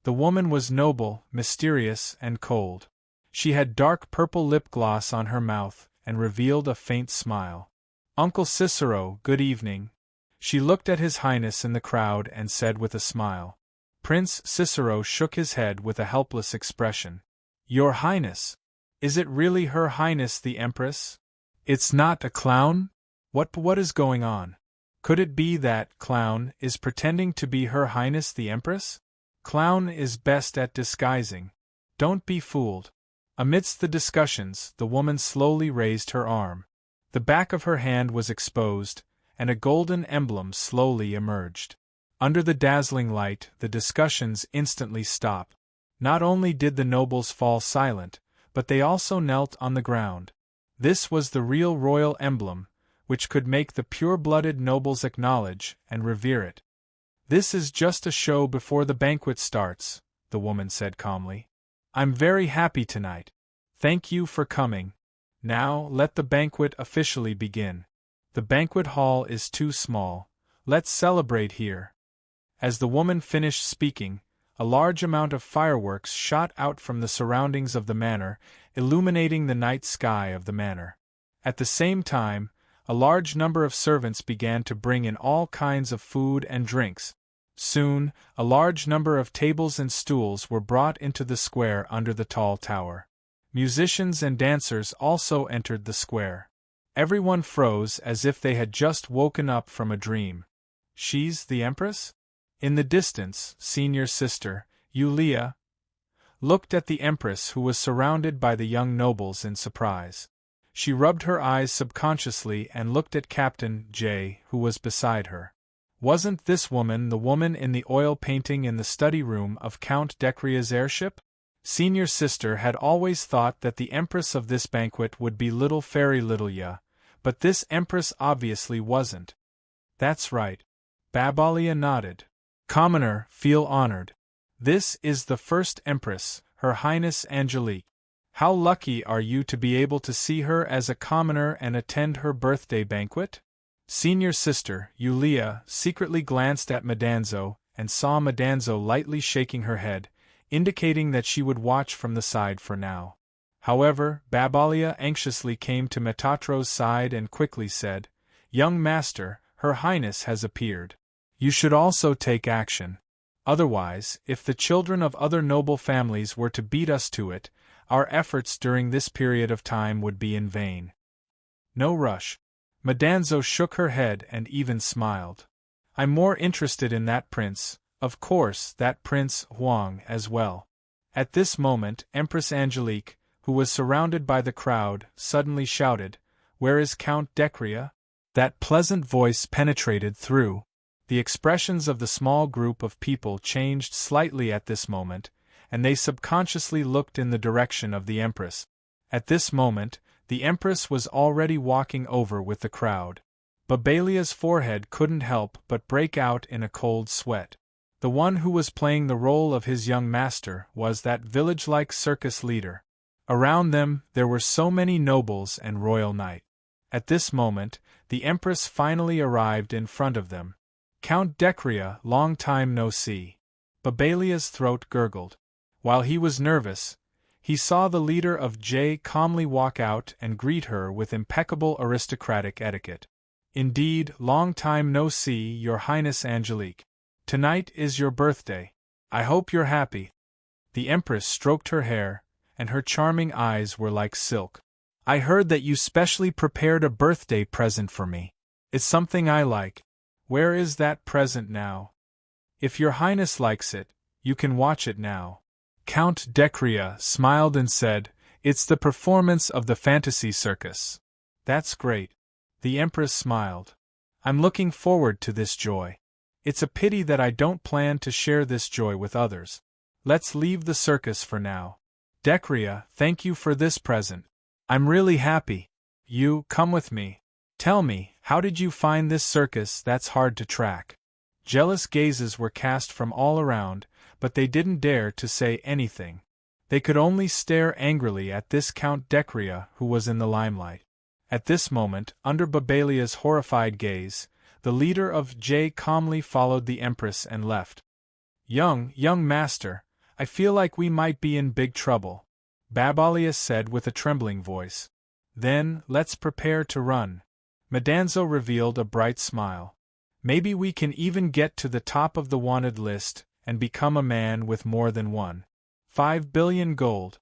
The woman was noble, mysterious, and cold. She had dark purple lip gloss on her mouth and revealed a faint smile. "Uncle Cicero, good evening." She looked at His Highness in the crowd and said with a smile. Prince Cicero shook his head with a helpless expression. "Your Highness! Is it really Her Highness the Empress? It's not a clown? What is going on? Could it be that clown is pretending to be Her Highness the Empress? Clown is best at disguising. Don't be fooled." Amidst the discussions, the woman slowly raised her arm. The back of her hand was exposed, and a golden emblem slowly emerged. Under the dazzling light, the discussions instantly stopped. Not only did the nobles fall silent, but they also knelt on the ground. This was the real royal emblem, which could make the pure-blooded nobles acknowledge and revere it. "This is just a show before the banquet starts," the woman said calmly. "I'm very happy tonight. Thank you for coming. Now, let the banquet officially begin. The banquet hall is too small. Let's celebrate here." As the woman finished speaking, a large amount of fireworks shot out from the surroundings of the manor, illuminating the night sky of the manor. At the same time, a large number of servants began to bring in all kinds of food and drinks. Soon, a large number of tables and stools were brought into the square under the tall tower. Musicians and dancers also entered the square. Everyone froze as if they had just woken up from a dream. "She's the Empress?" In the distance, senior sister, Yulia, looked at the Empress, who was surrounded by the young nobles, in surprise. She rubbed her eyes subconsciously and looked at Captain J, who was beside her. Wasn't this woman the woman in the oil painting in the study room of Count Decria's airship? Senior sister had always thought that the Empress of this banquet would be little fairy Littleya, but this Empress obviously wasn't. "That's right." Babalia nodded. "Commoner, feel honored. This is the first Empress, Her Highness Angelique. How lucky are you to be able to see her as a commoner and attend her birthday banquet?" Senior sister, Yulia, secretly glanced at Madanzo and saw Madanzo lightly shaking her head, indicating that she would watch from the side for now. However, Babalia anxiously came to Metatro's side and quickly said, "Young master, Her Highness has appeared. You should also take action." Otherwise, if the children of other noble families were to beat us to it, our efforts during this period of time would be in vain. No rush. Madanzo shook her head and even smiled. I'm more interested in that prince, of course, that Prince Huang as well. At this moment, Empress Angelique, who was surrounded by the crowd, suddenly shouted, "Where is Count Decria?" That pleasant voice penetrated through. The expressions of the small group of people changed slightly at this moment, and they subconsciously looked in the direction of the Empress. At this moment, the Empress was already walking over with the crowd. Babalia's forehead couldn't help but break out in a cold sweat. The one who was playing the role of his young master was that village-like circus leader. Around them, there were so many nobles and royal knights. At this moment, the Empress finally arrived in front of them. "Count Decria, long time no see." Babalia's throat gurgled. While he was nervous, he saw the leader of J calmly walk out and greet her with impeccable aristocratic etiquette. "Indeed, long time no see, Your Highness Angelique. Tonight is your birthday. I hope you're happy." The Empress stroked her hair, and her charming eyes were like silk. "I heard that you specially prepared a birthday present for me. It's something I like. Where is that present now? If Your Highness likes it, you can watch it now." Count Decria smiled and said, "It's the performance of the fantasy circus." "That's great." The Empress smiled. "I'm looking forward to this joy. It's a pity that I don't plan to share this joy with others. Let's leave the circus for now. Decria, thank you for this present. I'm really happy. You, come with me. Tell me, how did you find this circus that's hard to track?" Jealous gazes were cast from all around, but they didn't dare to say anything. They could only stare angrily at this Count Decria who was in the limelight. At this moment, under Babalia's horrified gaze, the leader of J calmly followed the Empress and left. Young master, I feel like we might be in big trouble," Babalia said with a trembling voice. "Then, let's prepare to run." Madanzo revealed a bright smile. "Maybe we can even get to the top of the wanted list and become a man with more than 1.5 billion gold.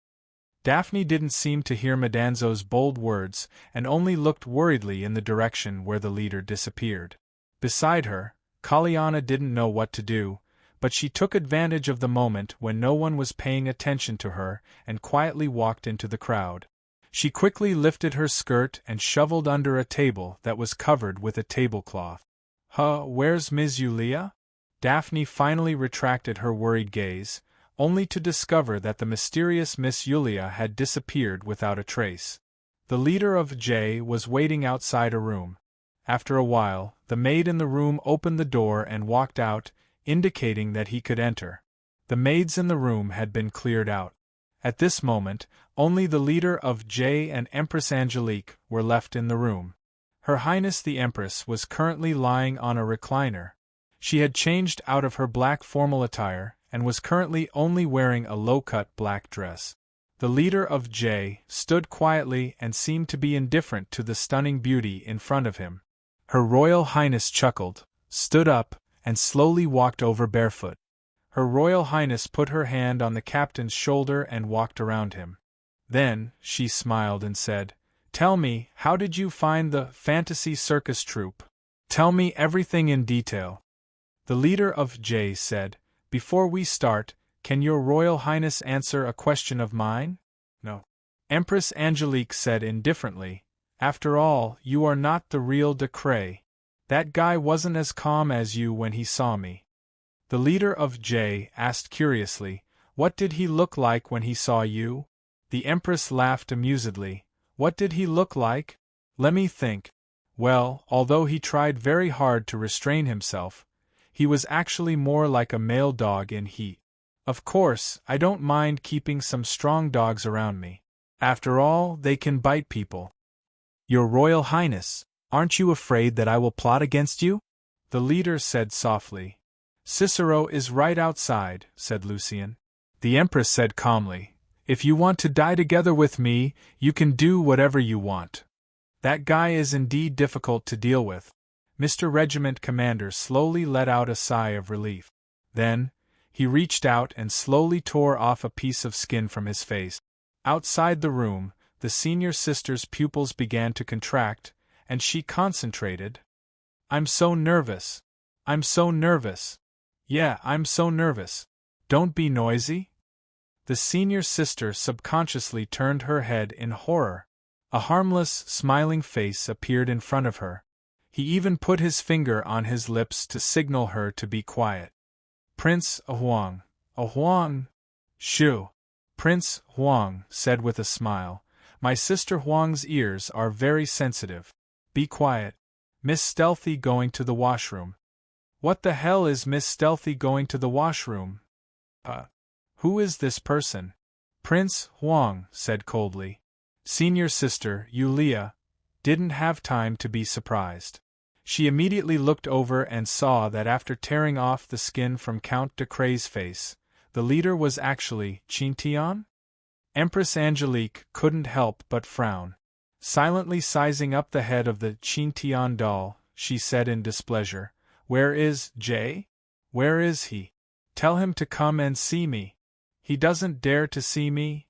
Daphne didn't seem to hear Madanzo's bold words and only looked worriedly in the direction where the leader disappeared. Beside her, Kaliana didn't know what to do, but she took advantage of the moment when no one was paying attention to her and quietly walked into the crowd. She quickly lifted her skirt and shoveled under a table that was covered with a tablecloth. Where's Ms. Yulia?" Daphne finally retracted her worried gaze, only to discover that the mysterious Miss Yulia had disappeared without a trace. The leader of J was waiting outside a room. After a while, the maid in the room opened the door and walked out, indicating that he could enter. The maids in the room had been cleared out. At this moment, only the leader of J and Empress Angelique were left in the room. Her Highness the Empress was currently lying on a recliner. She had changed out of her black formal attire and was currently only wearing a low-cut black dress. The leader of J stood quietly and seemed to be indifferent to the stunning beauty in front of him. Her Royal Highness chuckled, stood up, and slowly walked over barefoot. Her Royal Highness put her hand on the captain's shoulder and walked around him. Then, she smiled and said, "Tell me, how did you find the fantasy circus troupe? Tell me everything in detail." The leader of J said, "Before we start, can your Royal Highness answer a question of mine?" "No." Empress Angelique said indifferently, "After all, you are not the real Decree. That guy wasn't as calm as you when he saw me." The leader of J asked curiously, "What did he look like when he saw you?" The Empress laughed amusedly. "What did he look like? Let me think. Well, although he tried very hard to restrain himself, he was actually more like a male dog in heat. Of course, I don't mind keeping some strong dogs around me. After all, they can bite people." "Your Royal Highness, aren't you afraid that I will plot against you?" the leader said softly. "Cicero is right outside," said Lucien. The Empress said calmly, "If you want to die together with me, you can do whatever you want. That guy is indeed difficult to deal with." Mr. Regiment Commander slowly let out a sigh of relief. Then, He reached out and slowly tore off a piece of skin from his face. Outside the room, the senior sister's pupils began to contract, and she concentrated. "I'm so nervous. I'm so nervous. Yeah, I'm so nervous. Don't be noisy." The senior sister subconsciously turned her head in horror. A harmless, smiling face appeared in front of her. He even put his finger on his lips to signal her to be quiet. "Prince Huang. Huang. Shoo." Prince Huang said with a smile, "My sister Huang's ears are very sensitive. Be quiet. Miss Stealthy going to the washroom." "What the hell is Miss Stealthy going to the washroom? Who is this person?" Prince Huang said coldly. Senior sister Yulia didn't have time to be surprised. She immediately looked over and saw that after tearing off the skin from Count de Craye's face, the leader was actually Qintian? Empress Angelique couldn't help but frown. Silently sizing up the head of the Qintian doll, she said in displeasure, "Where is Jay? Where is he? Tell him to come and see me. He doesn't dare to see me."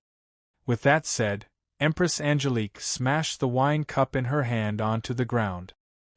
With that said, Empress Angelique smashed the wine cup in her hand onto the ground.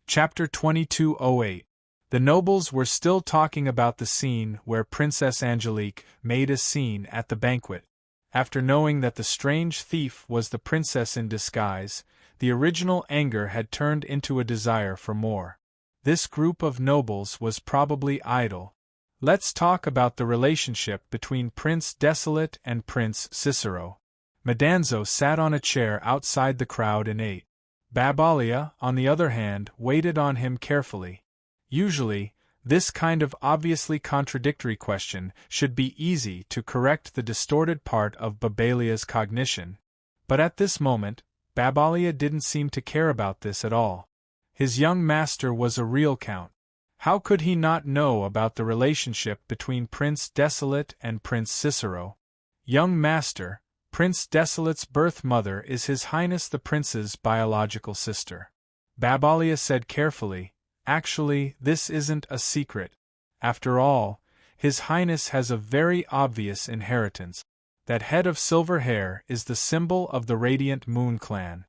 Chapter 2208. The nobles were still talking about the scene where Princess Angelique made a scene at the banquet. After knowing that the strange thief was the princess in disguise, the original anger had turned into a desire for more. This group of nobles was probably idle. Let's talk about the relationship between Prince Desolate and Prince Cicero. Madanzo sat on a chair outside the crowd and ate. Babalia, on the other hand, waited on him carefully. Usually, this kind of obviously contradictory question should be easy to correct the distorted part of Babalia's cognition. But at this moment, Babalia didn't seem to care about this at all. His young master was a real count. How could he not know about the relationship between Prince Desolate and Prince Cicero? "Young master, Prince Desolate's birth mother is His Highness the Prince's biological sister," Babalia said carefully. "Actually, this isn't a secret. After all, His Highness has a very obvious inheritance. That head of silver hair is the symbol of the Radiant Moon clan."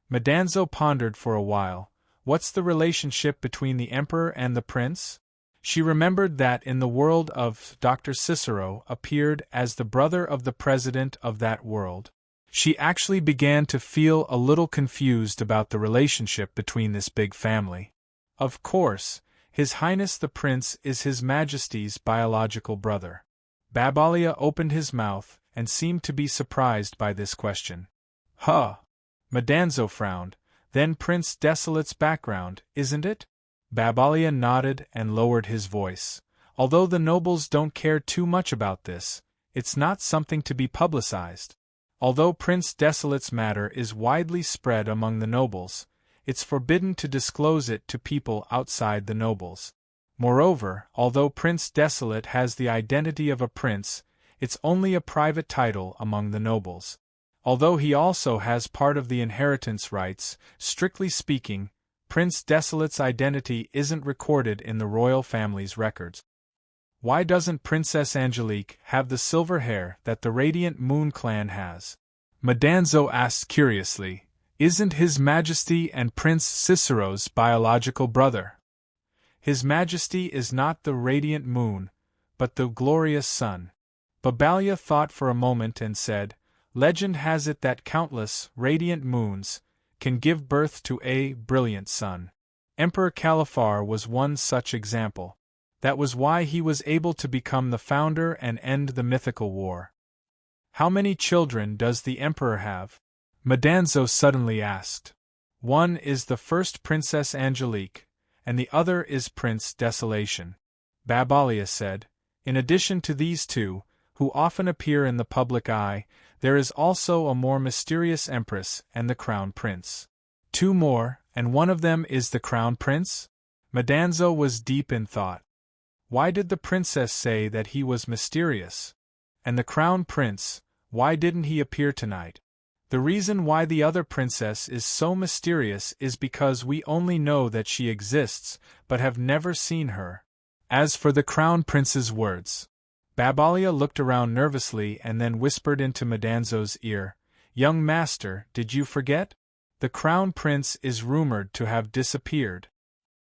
Madanzo pondered for a while. What's the relationship between the emperor and the prince? She remembered that in the world of Dr. Cicero appeared as the brother of the president of that world. She actually began to feel a little confused about the relationship between this big family. Of course, His Highness the Prince is His Majesty's biological brother. Babalia opened his mouth and seemed to be surprised by this question. "Huh." Madanzo frowned. "Then Prince Desolate's background, isn't it?" Babalia nodded and lowered his voice. "Although the nobles don't care too much about this, it's not something to be publicized. Although Prince Desolate's matter is widely spread among the nobles, it's forbidden to disclose it to people outside the nobles. Moreover, although Prince Desolate has the identity of a prince, it's only a private title among the nobles. Although he also has part of the inheritance rights, strictly speaking, Prince Desolate's identity isn't recorded in the royal family's records." "Why doesn't Princess Angelique have the silver hair that the Radiant Moon clan has?" Madanzo asked curiously. "Isn't His Majesty and Prince Cicero's biological brother? His Majesty is not the Radiant Moon, but the glorious sun." Babalia thought for a moment and said, "Legend has it that countless radiant moons can give birth to a brilliant sun. Emperor Califar was one such example. That was why he was able to become the founder and end the mythical war." "How many children does the emperor have?" Madanzo suddenly asked. "One is the first Princess Angelique, and the other is Prince Desolation," Babalia said. "In addition to these two, who often appear in the public eye, there is also a more mysterious empress and the crown prince." "Two more, and one of them is the crown prince?" Madanzo was deep in thought. Why did the princess say that he was mysterious? And the crown prince, why didn't he appear tonight? The reason why the other princess is so mysterious is because we only know that she exists, but have never seen her. As for the crown prince's words, Babalia looked around nervously and then whispered into Madanzo's ear, "Young master, did you forget? The crown prince is rumored to have disappeared."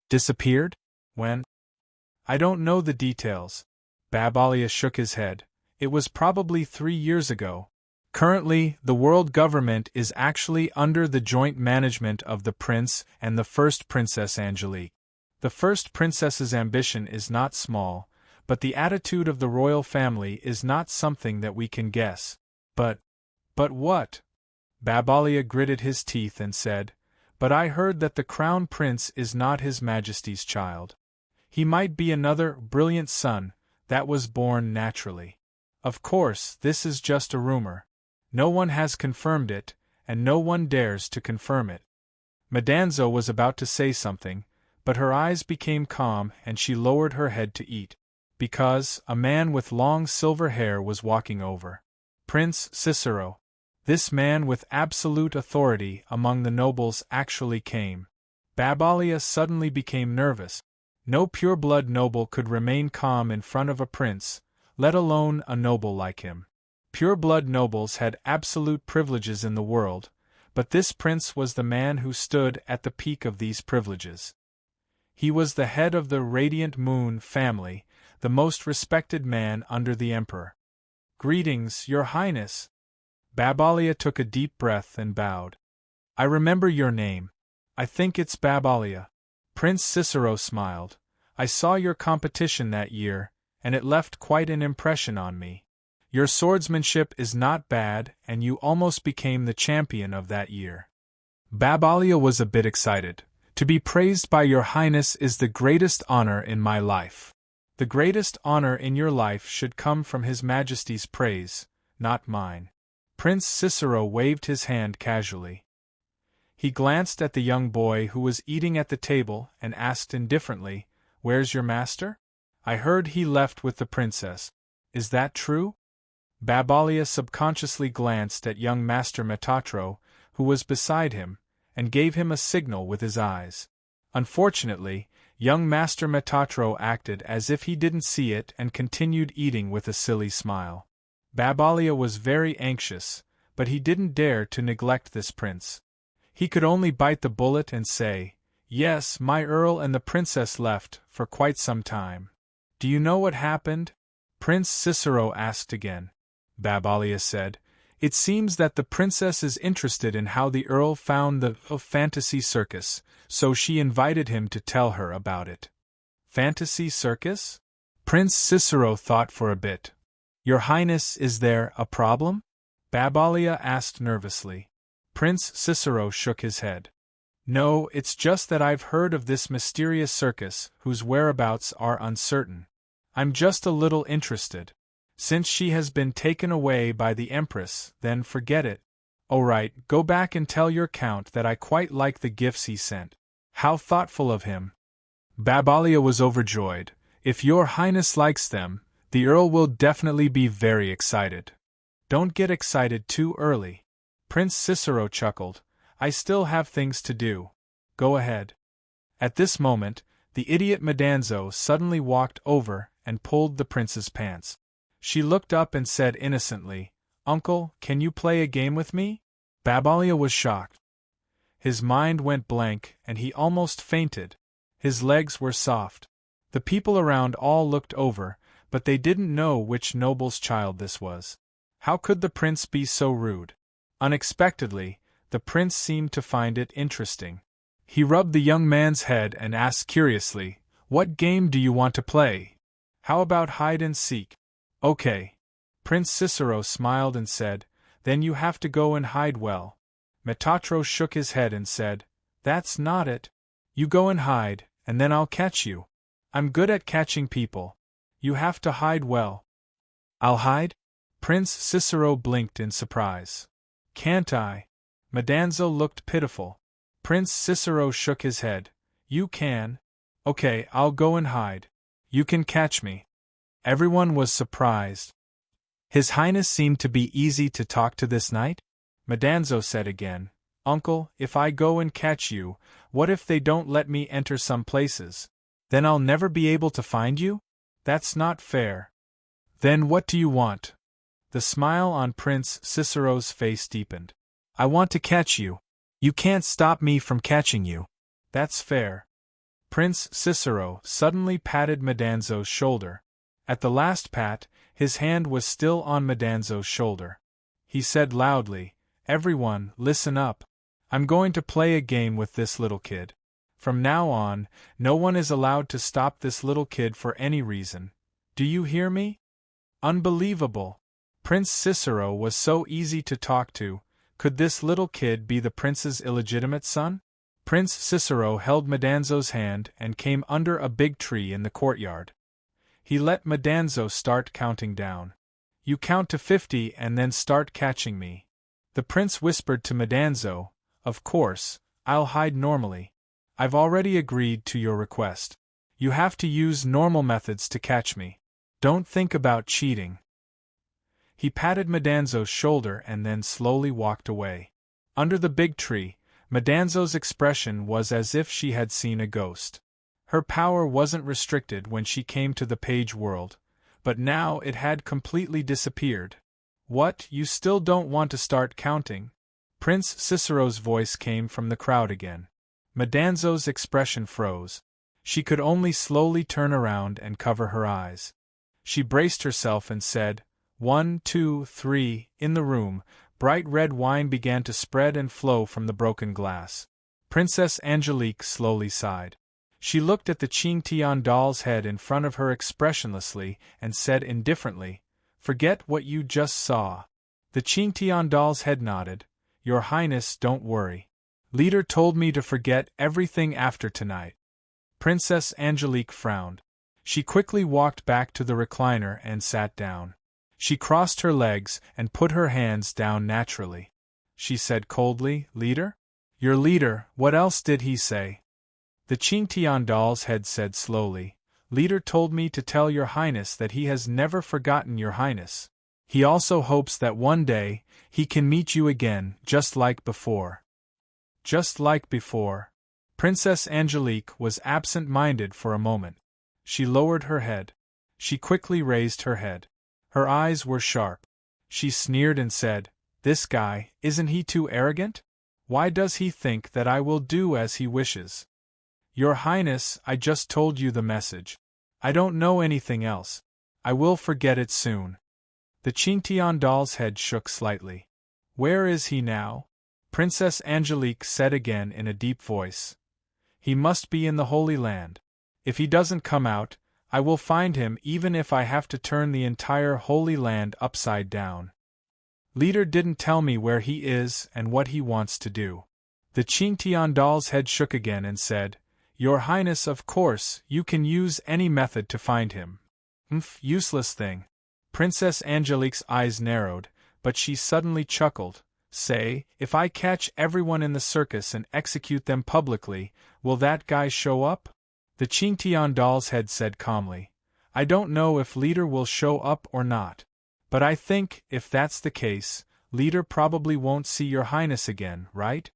Disappeared? When? I don't know the details. Babalia shook his head. It was probably 3 years ago. Currently, the world government is actually under the joint management of the prince and the first Princess Angelique. The first princess's ambition is not small, but the attitude of the royal family is not something that we can guess. But what? Babalia gritted his teeth and said, "But I heard that the crown prince is not His Majesty's child. He might be another brilliant son that was born naturally. Of course, this is just a rumor. No one has confirmed it, and no one dares to confirm it." Madanzo was about to say something, but her eyes became calm and she lowered her head to eat. Because a man with long silver hair was walking over. Prince Cicero. This man with absolute authority among the nobles actually came. Babalia suddenly became nervous. No pure-blood noble could remain calm in front of a prince, let alone a noble like him. Pure-blood nobles had absolute privileges in the world, but this prince was the man who stood at the peak of these privileges. He was the head of the Radiant Moon family, the most respected man under the emperor. "Greetings, your highness." Babalia took a deep breath and bowed. "I remember your name. I think it's Babalia." Prince Cicero smiled. "I saw your competition that year, and it left quite an impression on me. Your swordsmanship is not bad, and you almost became the champion of that year." Babalia was a bit excited. "To be praised by your highness is the greatest honor in my life." "The greatest honor in your life should come from His Majesty's praise, not mine." Prince Cicero waved his hand casually. He glanced at the young boy who was eating at the table and asked indifferently, "Where's your master? I heard he left with the princess. Is that true?" Babalia subconsciously glanced at young Master Metatro, who was beside him, and gave him a signal with his eyes. Unfortunately, young Master Metatro acted as if he didn't see it and continued eating with a silly smile. Babalia was very anxious, but he didn't dare to neglect this prince. He could only bite the bullet and say, "Yes, my earl and the princess left for quite some time." "Do you know what happened?" Prince Cicero asked again. Babalia said, "It seems that the princess is interested in how the earl found the fantasy circus, so she invited him to tell her about it." "Fantasy circus?" Prince Cicero thought for a bit. "Your Highness, is there a problem?" Babalia asked nervously. Prince Cicero shook his head. "No, it's just that I've heard of this mysterious circus whose whereabouts are uncertain. I'm just a little interested. Since she has been taken away by the Empress, then forget it. All right, go back and tell your Count that I quite like the gifts he sent. How thoughtful of him." Babalia was overjoyed. "If your Highness likes them, the Earl will definitely be very excited." "Don't get excited too early." Prince Cicero chuckled. "I still have things to do. Go ahead." At this moment, the idiot Madanzo suddenly walked over and pulled the prince's pants. She looked up and said innocently, "Uncle, can you play a game with me?" Babalia was shocked. His mind went blank and he almost fainted. His legs were soft. The people around all looked over, but they didn't know which noble's child this was. How could the prince be so rude? Unexpectedly, the prince seemed to find it interesting. He rubbed the young man's head and asked curiously, "What game do you want to play? How about hide and seek?" "Okay." Prince Cicero smiled and said, "Then you have to go and hide well." Metatro shook his head and said, "That's not it. You go and hide, and then I'll catch you. I'm good at catching people. You have to hide well." "I'll hide?" Prince Cicero blinked in surprise. "Can't I?" Madanzo looked pitiful. Prince Cicero shook his head. "You can. Okay, I'll go and hide. You can catch me." Everyone was surprised. His Highness seemed to be easy to talk to this night? Madanzo said again, "Uncle, if I go and catch you, what if they don't let me enter some places? Then I'll never be able to find you? That's not fair." Then what do you want? The smile on Prince Cicero's face deepened. I want to catch you. You can't stop me from catching you. That's fair. Prince Cicero suddenly patted Madanzo's shoulder. At the last pat, his hand was still on Madanzo's shoulder. He said loudly, Everyone, listen up. I'm going to play a game with this little kid. From now on, no one is allowed to stop this little kid for any reason. Do you hear me? Unbelievable. Prince Cicero was so easy to talk to. Could this little kid be the prince's illegitimate son? Prince Cicero held Madanzo's hand and came under a big tree in the courtyard. He let Madanzo start counting down. You count to 50 and then start catching me. The prince whispered to Madanzo, Of course, I'll hide normally. I've already agreed to your request. You have to use normal methods to catch me. Don't think about cheating. He patted Madanzo's shoulder and then slowly walked away. Under the big tree, Madanzo's expression was as if she had seen a ghost. Her power wasn't restricted when she came to the page world, but now it had completely disappeared. What, you still don't want to start counting? Prince Cicero's voice came from the crowd again. Madanzo's expression froze. She could only slowly turn around and cover her eyes. She braced herself and said, 1, 2, 3, in the room, bright red wine began to spread and flow from the broken glass. Princess Angelique slowly sighed. She looked at the Qingtian doll's head in front of her expressionlessly and said indifferently, Forget what you just saw. The Qingtian doll's head nodded. Your Highness, don't worry. Leader told me to forget everything after tonight. Princess Angelique frowned. She quickly walked back to the recliner and sat down. She crossed her legs and put her hands down naturally. She said coldly, Leader? Your leader, what else did he say? The Qingtian doll's head said slowly, Leader told me to tell your Highness that he has never forgotten your Highness. He also hopes that one day, he can meet you again, just like before. Just like before. Princess Angelique was absent-minded for a moment. She lowered her head. She quickly raised her head. Her eyes were sharp. She sneered and said, This guy, isn't he too arrogant? Why does he think that I will do as he wishes? Your Highness, I just told you the message. I don't know anything else. I will forget it soon. The Qingtian doll's head shook slightly. Where is he now? Princess Angelique said again in a deep voice. He must be in the Holy Land. If he doesn't come out, I will find him even if I have to turn the entire Holy Land upside down. Leader didn't tell me where he is and what he wants to do. The Qingtian doll's head shook again and said, Your Highness, of course, you can use any method to find him. Useless thing. Princess Angelique's eyes narrowed, but she suddenly chuckled. Say, if I catch everyone in the circus and execute them publicly, will that guy show up? The Qingtian doll's head said calmly, I don't know if Leader will show up or not. But I think, if that's the case, Leader probably won't see your Highness again, right?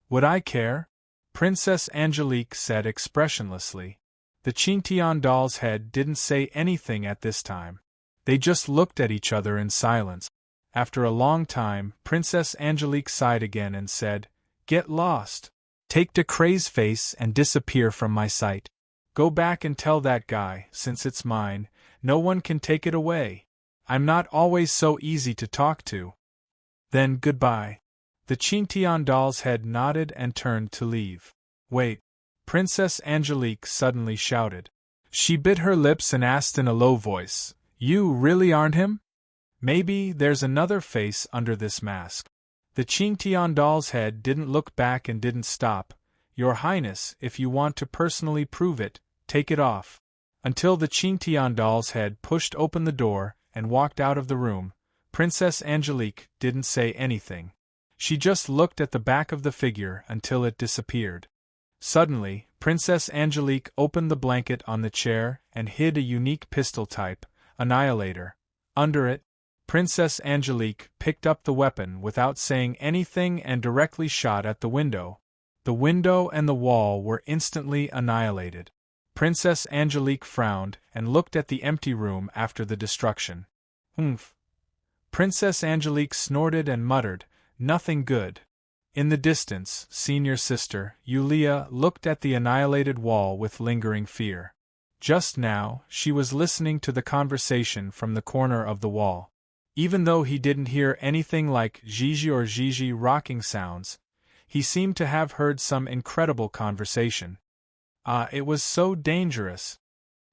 Would I care? Princess Angelique said expressionlessly. The Qingtian doll's head didn't say anything at this time. They just looked at each other in silence. After a long time, Princess Angelique sighed again and said, Get lost. Take de Craye's face and disappear from my sight. Go back and tell that guy, since it's mine, no one can take it away. I'm not always so easy to talk to. Then goodbye. The Qingtian doll's head nodded and turned to leave. Wait. Princess Angelique suddenly shouted. She bit her lips and asked in a low voice, You really aren't him? Maybe there's another face under this mask. The Qingtian doll's head didn't look back and didn't stop. Your Highness, if you want to personally prove it, take it off. Until the Qingtian doll's head pushed open the door and walked out of the room, Princess Angelique didn't say anything. She just looked at the back of the figure until it disappeared. Suddenly, Princess Angelique opened the blanket on the chair and hid a unique pistol type, Annihilator. Under it, Princess Angelique picked up the weapon without saying anything and directly shot at the window. The window and the wall were instantly annihilated. Princess Angelique frowned and looked at the empty room after the destruction. Oomph. Princess Angelique snorted and muttered, "Nothing good." In the distance, senior sister, Yulia, looked at the annihilated wall with lingering fear. Just now, she was listening to the conversation from the corner of the wall. Even though he didn't hear anything like Gigi or Gigi rocking sounds, he seemed to have heard some incredible conversation. It was so dangerous.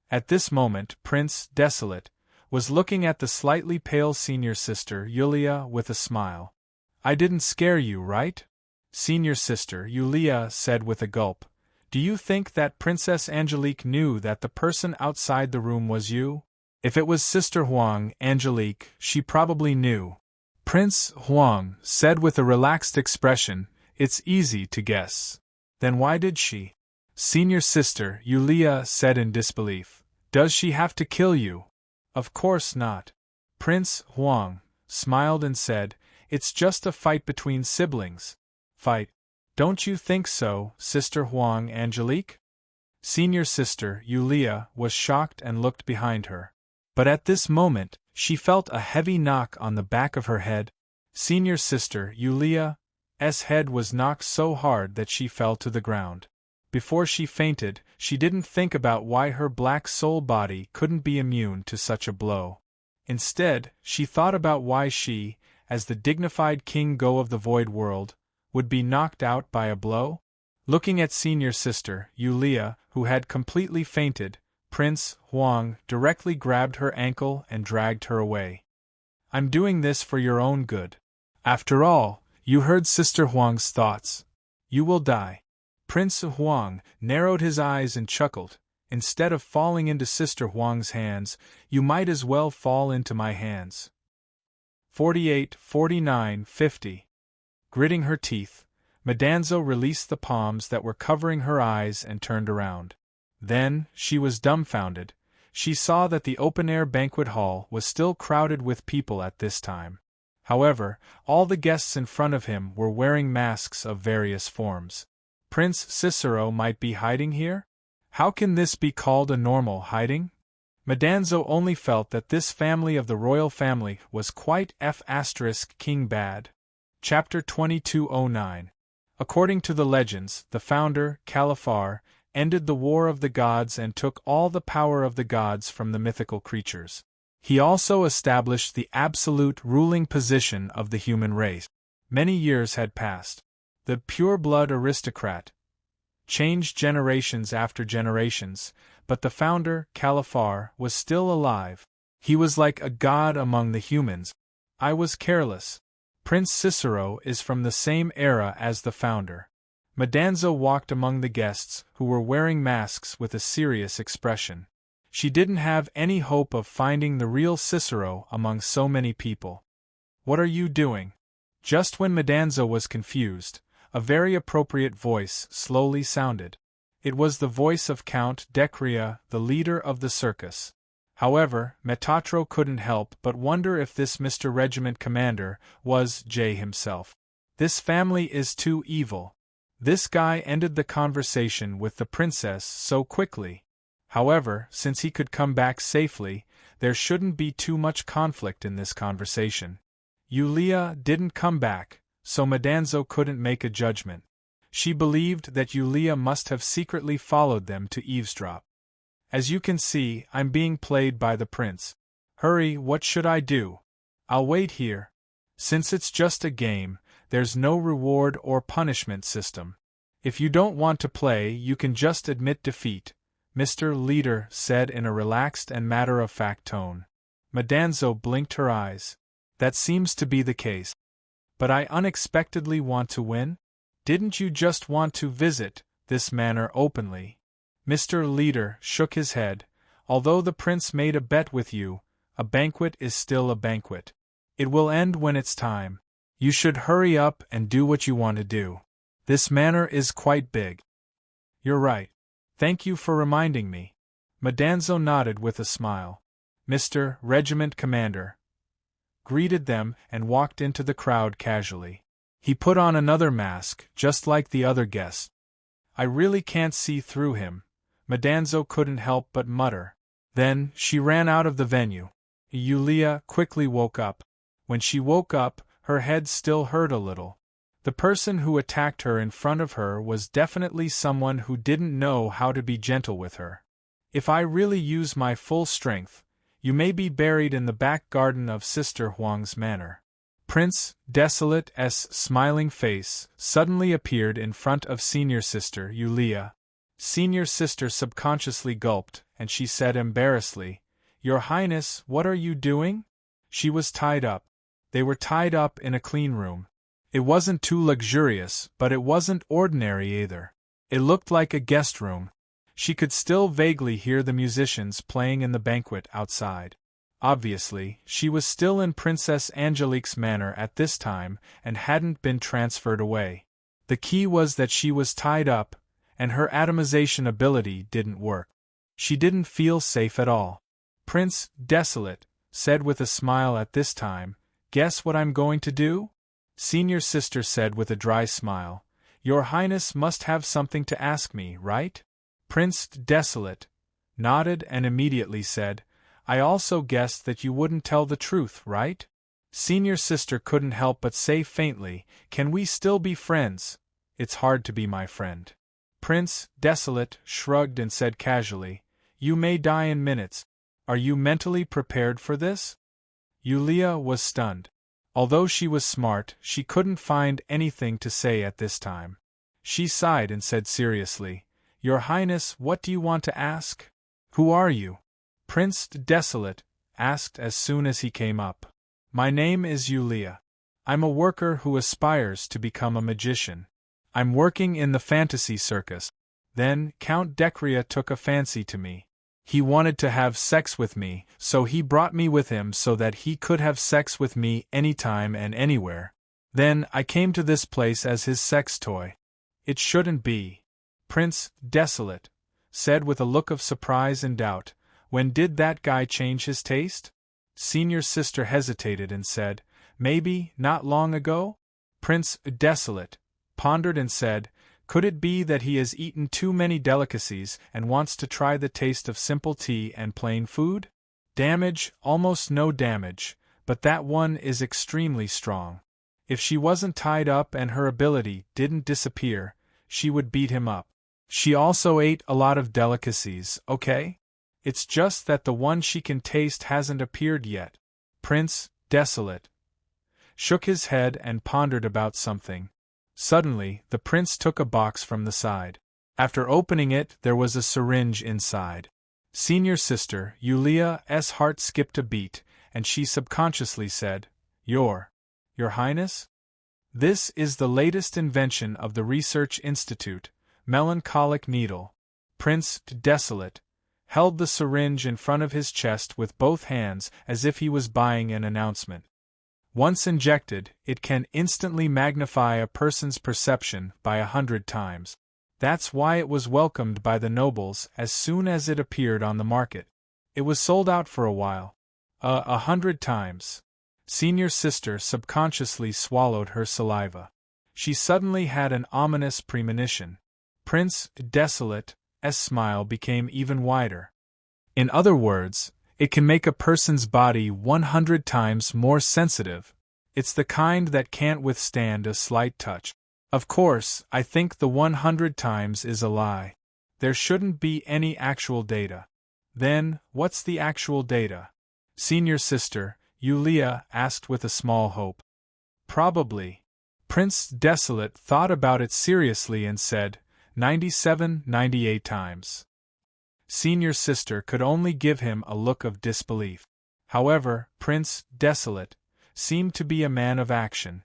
At this moment, Prince, desolate, was looking at the slightly pale senior sister, Yulia, with a smile. "I didn't scare you, right?" Senior sister, Yulia, said with a gulp. "Do you think that Princess Angelique knew that the person outside the room was you? If it was Sister Huang, Angelique, she probably knew." Prince Huang said with a relaxed expression, "It's easy to guess." "Then why did she?" Senior sister, Yulia, said in disbelief. "Does she have to kill you?" "Of course not." Prince Huang smiled and said, "It's just a fight between siblings." "Fight? Don't you think so, Sister Huang Angelique?" Senior sister, Yulia, was shocked and looked behind her. But at this moment, she felt a heavy knock on the back of her head. Senior sister, Yulia's head was knocked so hard that she fell to the ground. Before she fainted, she didn't think about why her black soul body couldn't be immune to such a blow. Instead, she thought about why she, as the dignified King Go of the Void World, would be knocked out by a blow? Looking at senior sister, Yulia, who had completely fainted, Prince Huang directly grabbed her ankle and dragged her away. "I'm doing this for your own good. After all, you heard Sister Huang's thoughts. You will die." Prince Huang narrowed his eyes and chuckled. "Instead of falling into Sister Huang's hands, you might as well fall into my hands." 48, 49, 50. Gritting her teeth, Madanzo released the palms that were covering her eyes and turned around. Then, she was dumbfounded. She saw that the open-air banquet hall was still crowded with people at this time. However, all the guests in front of him were wearing masks of various forms. Prince Cicero might be hiding here? How can this be called a normal hiding? Madanzo only felt that this family of the royal family was quite King bad. Chapter 2209. According to the legends, the founder, Califar, ended the War of the Gods and took all the power of the gods from the mythical creatures. He also established the absolute ruling position of the human race. Many years had passed. The pure-blood aristocrat changed generations after generations, but the founder, Califar, was still alive. He was like a god among the humans. I was careless. Prince Cicero is from the same era as the founder. Madanzo walked among the guests, who were wearing masks with a serious expression. She didn't have any hope of finding the real Cicero among so many people. "What are you doing?" Just when Madanzo was confused, a very appropriate voice slowly sounded. It was the voice of Count Decria, the leader of the circus. However, Metatro couldn't help but wonder if this Mr. Regiment Commander was Jay himself. This family is too evil. This guy ended the conversation with the princess so quickly. However, since he could come back safely, there shouldn't be too much conflict in this conversation. Yulia didn't come back, so Madanzo couldn't make a judgment. She believed that Yulia must have secretly followed them to eavesdrop. "As you can see, I'm being played by the prince. Hurry, what should I do? I'll wait here. Since it's just a game, there's no reward or punishment system. If you don't want to play, you can just admit defeat," Mr. Leader said in a relaxed and matter-of-fact tone. Madanzo blinked her eyes. "That seems to be the case. But I unexpectedly want to win? Didn't you just want to visit this manor openly?" Mr. Leader shook his head. "Although the prince made a bet with you, a banquet is still a banquet. It will end when it's time. You should hurry up and do what you want to do. This manor is quite big." "You're right. Thank you for reminding me." Madanzo nodded with a smile. Mr. Regiment Commander greeted them and walked into the crowd casually. He put on another mask, just like the other guests. "I really can't see through him, Madanzo couldn't help but mutter. Then, she ran out of the venue. Yulia quickly woke up. When she woke up, her head still hurt a little. The person who attacked her in front of her was definitely someone who didn't know how to be gentle with her. If I really use my full strength, you may be buried in the back garden of Sister Huang's manor. Prince Desolate's smiling face suddenly appeared in front of Senior Sister Yulia. Senior Sister subconsciously gulped, and she said embarrassedly, "Your Highness, what are you doing?" She was tied up. They were tied up in a clean room. It wasn't too luxurious, but it wasn't ordinary either. It looked like a guest room. She could still vaguely hear the musicians playing in the banquet outside. Obviously, she was still in Princess Angelique's manor at this time and hadn't been transferred away. The key was that she was tied up, and her atomization ability didn't work. She didn't feel safe at all. Prince Desolate said with a smile at this time, "Guess what I'm going to do?" Senior Sister said with a dry smile, "Your Highness must have something to ask me, right?" Prince Desolate nodded and immediately said, "I also guessed that you wouldn't tell the truth, right?" Senior Sister couldn't help but say faintly, "Can we still be friends? It's hard to be my friend." Prince Desolate shrugged and said casually, "You may die in minutes. Are you mentally prepared for this?" Yulia was stunned. Although she was smart, she couldn't find anything to say at this time. She sighed and said seriously, "Your Highness, what do you want to ask?" "Who are you?" Prince Desolate asked as soon as he came up. "My name is Yulia. I'm a worker who aspires to become a magician. I'm working in the fantasy circus. Then, Count Decria took a fancy to me. He wanted to have sex with me, so he brought me with him so that he could have sex with me anytime and anywhere. Then, I came to this place as his sex toy. It shouldn't be." Prince Desolate said with a look of surprise and doubt, "When did that guy change his taste?" Senior Sister hesitated and said, "Maybe, not long ago?" Prince Desolate pondered and said, "Could it be that he has eaten too many delicacies and wants to try the taste of simple tea and plain food? Damage, almost no damage, but that one is extremely strong. If she wasn't tied up and her ability didn't disappear, she would beat him up. She also ate a lot of delicacies, okay? It's just that the one she can taste hasn't appeared yet." Prince Desolate shook his head and pondered about something. Suddenly, the prince took a box from the side. After opening it, there was a syringe inside. Senior Sister Yulia's heart skipped a beat, and she subconsciously said, Your Highness? This is the latest invention of the Research Institute, Melancholic Needle." Prince Desolate held the syringe in front of his chest with both hands as if he was buying an announcement. Once injected, it can instantly magnify a person's perception by 100 times. That's why it was welcomed by the nobles as soon as it appeared on the market. It was sold out for a while. 100 times. Senior Sister subconsciously swallowed her saliva. She suddenly had an ominous premonition. Prince Desolate's smile became even wider. In other words, it can make a person's body 100 times more sensitive. It's the kind that can't withstand a slight touch. Of course, I think the 100 times is a lie. There shouldn't be any actual data. Then, what's the actual data? Senior Sister Yulia asked with a small hope. Probably. Prince Desolate thought about it seriously and said, 98 times. Senior Sister could only give him a look of disbelief. However, Prince Desolate seemed to be a man of action.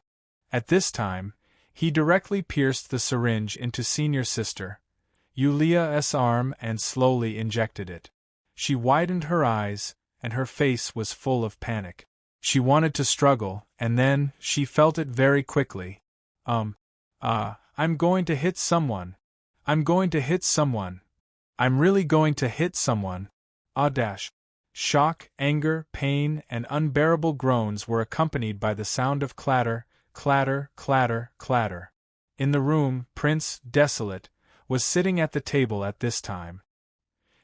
At this time, he directly pierced the syringe into Senior Sister Yulia's arm and slowly injected it. She widened her eyes, and her face was full of panic. She wanted to struggle, and then she felt it very quickly. I'm going to hit someone. I'm going to hit someone. I'm really going to hit someone. Shock, anger, pain, and unbearable groans were accompanied by the sound of clatter, clatter, clatter, clatter. In the room, Prince Desolate was sitting at the table at this time.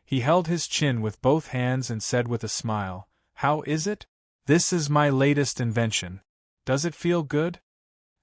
He held his chin with both hands and said with a smile, "How is it? This is my latest invention. Does it feel good?"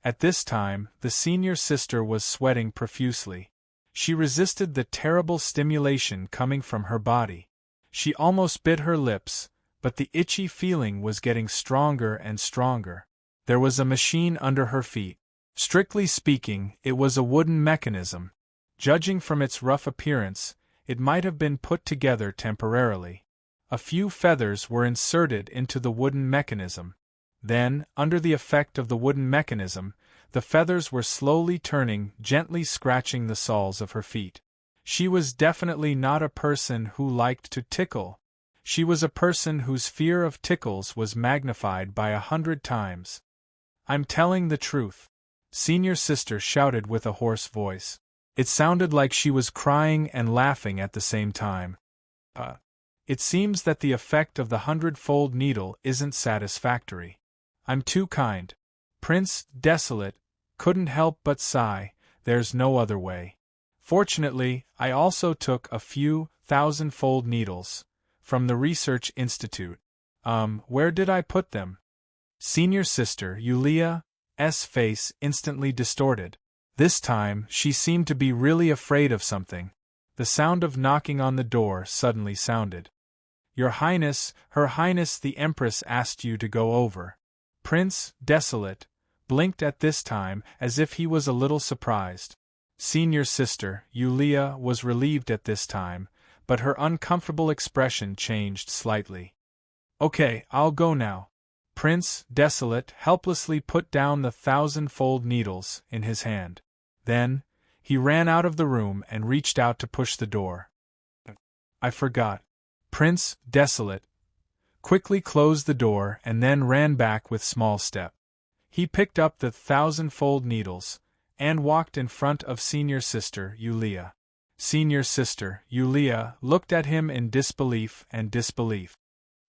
At this time, the senior sister was sweating profusely. She resisted the terrible stimulation coming from her body. She almost bit her lips, but the itchy feeling was getting stronger and stronger. There was a machine under her feet. Strictly speaking, it was a wooden mechanism. Judging from its rough appearance, it might have been put together temporarily. A few feathers were inserted into the wooden mechanism. Then, under the effect of the wooden mechanism, the feathers were slowly turning, gently scratching the soles of her feet. She was definitely not a person who liked to tickle. She was a person whose fear of tickles was magnified by 100 times. "I'm telling the truth," senior sister shouted with a hoarse voice. It sounded like she was crying and laughing at the same time. It seems that the effect of the 100-fold needle isn't satisfactory. I'm too kind." Prince, desolate, couldn't help but sigh. There's no other way. Fortunately, I also took a few 1,000-fold needles from the Research Institute. Where did I put them? Senior sister Yulia's face instantly distorted. This time, she seemed to be really afraid of something. The sound of knocking on the door suddenly sounded. "Your Highness, Her Highness the Empress asked you to go over." Prince, desolate, blinked at this time as if he was a little surprised. Senior sister Yulia was relieved at this time, but her uncomfortable expression changed slightly. "Okay, I'll go now." Prince, desolate, helplessly put down the 1,000-fold needles in his hand. Then, he ran out of the room and reached out to push the door. "I forgot." Prince, desolate, quickly closed the door and then ran back with small step. He picked up the 1,000-fold needles and walked in front of senior sister Yulia. Senior sister Yulia looked at him in disbelief and disbelief.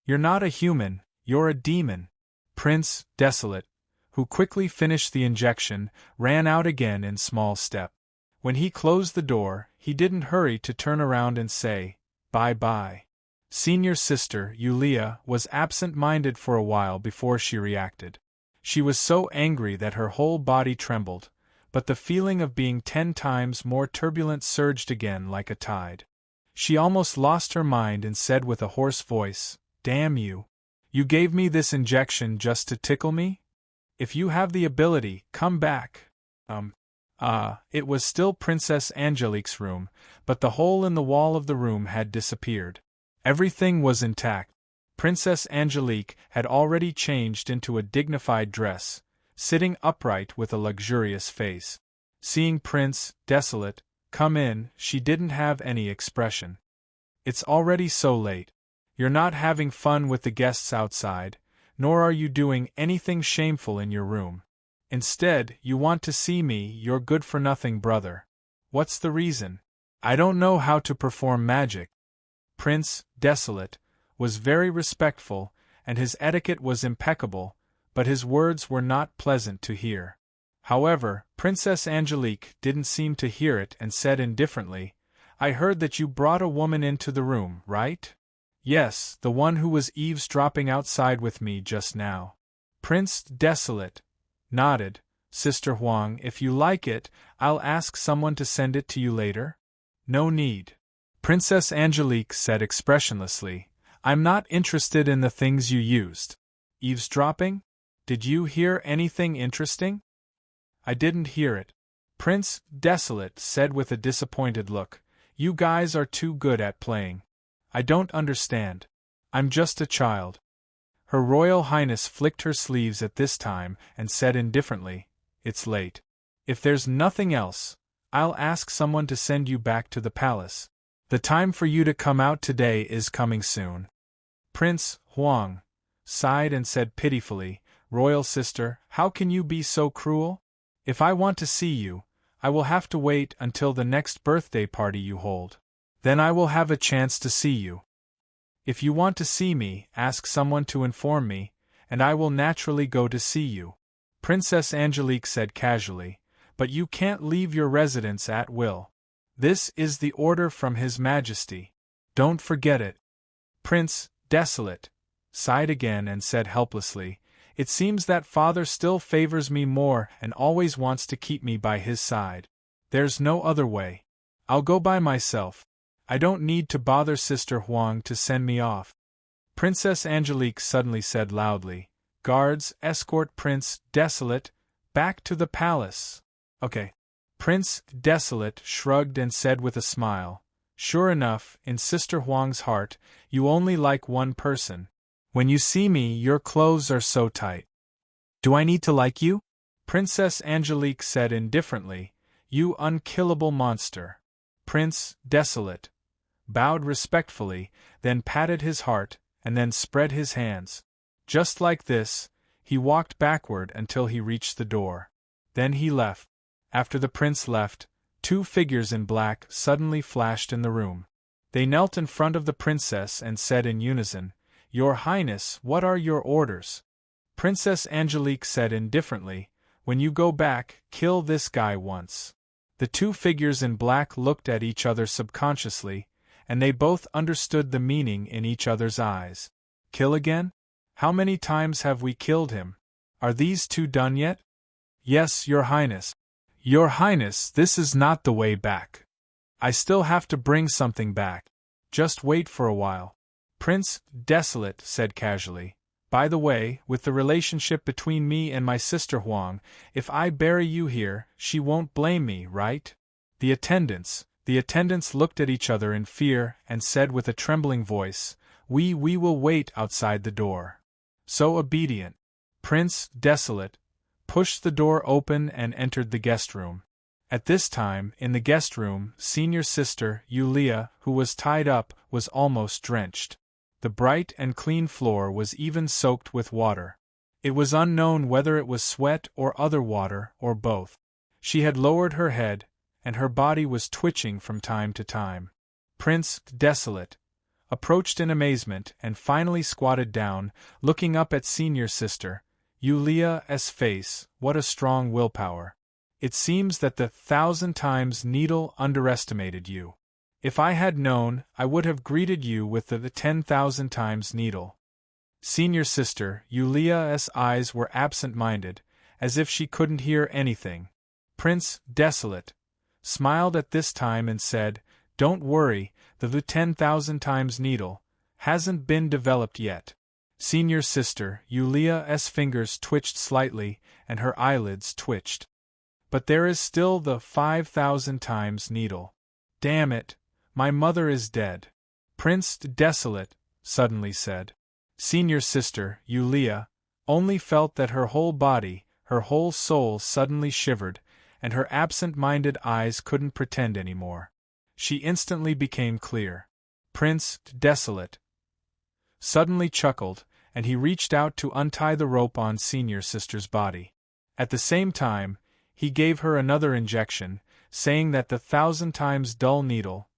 "You're not a human, you're a demon." Prince, desolate, who quickly finished the injection, ran out again in small step. When he closed the door, he didn't hurry to turn around and say, "Bye-bye." Senior sister Yulia was absent-minded for a while before she reacted. She was so angry that her whole body trembled, but the feeling of being 10 times more turbulent surged again like a tide. She almost lost her mind and said with a hoarse voice, "Damn you! You gave me this injection just to tickle me? If you have the ability, come back." It was still Princess Angelique's room, but the hole in the wall of the room had disappeared. Everything was intact. Princess Angelique had already changed into a dignified dress, sitting upright with a luxurious face. Seeing Prince, desolate, come in, she didn't have any expression. "It's already so late. You're not having fun with the guests outside, nor are you doing anything shameful in your room. Instead, you want to see me, your good-for-nothing brother. What's the reason?" "I don't know how to perform magic." Prince, desolate, was very respectful, and his etiquette was impeccable, but his words were not pleasant to hear. However, Princess Angelique didn't seem to hear it and said indifferently, "I heard that you brought a woman into the room, right?" "Yes, the one who was eavesdropping outside with me just now." Prince, desolate, nodded. "Sister Huang, if you like it, I'll ask someone to send it to you later." "No need." Princess Angelique said expressionlessly, "I'm not interested in the things you used." "Eavesdropping? Did you hear anything interesting?" "I didn't hear it." Prince, desolate, said with a disappointed look, "You guys are too good at playing. I don't understand. I'm just a child." Her Royal Highness flicked her sleeves at this time and said indifferently, "It's late. If there's nothing else, I'll ask someone to send you back to the palace. The time for you to come out today is coming soon." Prince Huang sighed and said pitifully, "Royal sister, how can you be so cruel? If I want to see you, I will have to wait until the next birthday party you hold. Then I will have a chance to see you. If you want to see me, ask someone to inform me, and I will naturally go to see you." Princess Angelique said casually, "But you can't leave your residence at will. This is the order from His Majesty." Don't forget it. Prince, desolate, sighed again and said helplessly, It seems that father still favors me more and always wants to keep me by his side. There's no other way. I'll go by myself. I don't need to bother Sister Huang to send me off. Princess Angelique suddenly said loudly, Guards, escort Prince Desolate back to the palace. Okay. Prince Desolate shrugged and said with a smile, Sure enough, in Sister Huang's heart, you only like one person. When you see me, your clothes are so tight. Do I need to like you? Princess Angelique said indifferently, You unkillable monster. Prince Desolate bowed respectfully, then patted his heart, and then spread his hands. Just like this, he walked backward until he reached the door. Then he left. After the prince left, two figures in black suddenly flashed in the room. They knelt in front of the princess and said in unison, Your Highness, what are your orders? Princess Angelique said indifferently, When you go back, kill this guy once. The two figures in black looked at each other subconsciously, and they both understood the meaning in each other's eyes. Kill again? How many times have we killed him? Are these two done yet? Yes, Your Highness. Your Highness, this is not the way back. I still have to bring something back. Just wait for a while. Prince Desolate said casually, By the way, with the relationship between me and my sister Huang, if I bury you here, she won't blame me, right? The attendants looked at each other in fear and said with a trembling voice, We will wait outside the door. So obedient. Prince Desolate pushed the door open and entered the guest room. At this time, in the guest room, senior sister Yulia, who was tied up, was almost drenched. The bright and clean floor was even soaked with water. It was unknown whether it was sweat or other water, or both. She had lowered her head, and her body was twitching from time to time. Prince Desolate approached in amazement and finally squatted down, looking up at senior sister Yulia's face. What a strong willpower. It seems that the 1,000 times needle underestimated you. If I had known, I would have greeted you with the 10,000 times needle. Senior sister Yulia's eyes were absent-minded, as if she couldn't hear anything. Prince Desolate smiled at this time and said, Don't worry, the 10,000 times needle hasn't been developed yet. Senior sister Yulia's fingers twitched slightly, and her eyelids twitched. But there is still the 5,000 times needle. Damn it, my mother is dead. Prince Desolate suddenly said. Senior sister Yulia only felt that her whole body, her whole soul suddenly shivered, and her absent-minded eyes couldn't pretend anymore. She instantly became clear. Prince Desolate suddenly chuckled, and he reached out to untie the rope on senior sister's body. At the same time, he gave her another injection, saying that the 1,000 times dull needle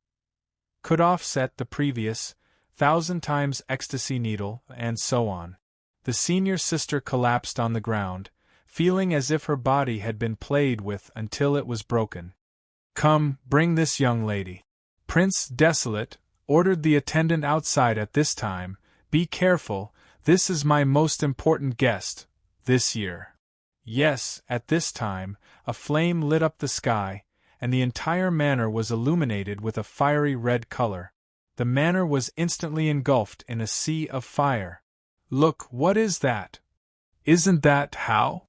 could offset the previous 1,000 times ecstasy needle, and so on. The senior sister collapsed on the ground, feeling as if her body had been played with until it was broken. Come, bring this young lady. Prince Desolate ordered the attendant outside at this time. Be careful, this is my most important guest, this year. Yes, at this time, a flame lit up the sky, and the entire manor was illuminated with a fiery red color. The manor was instantly engulfed in a sea of fire. Look, what is that? Isn't that how?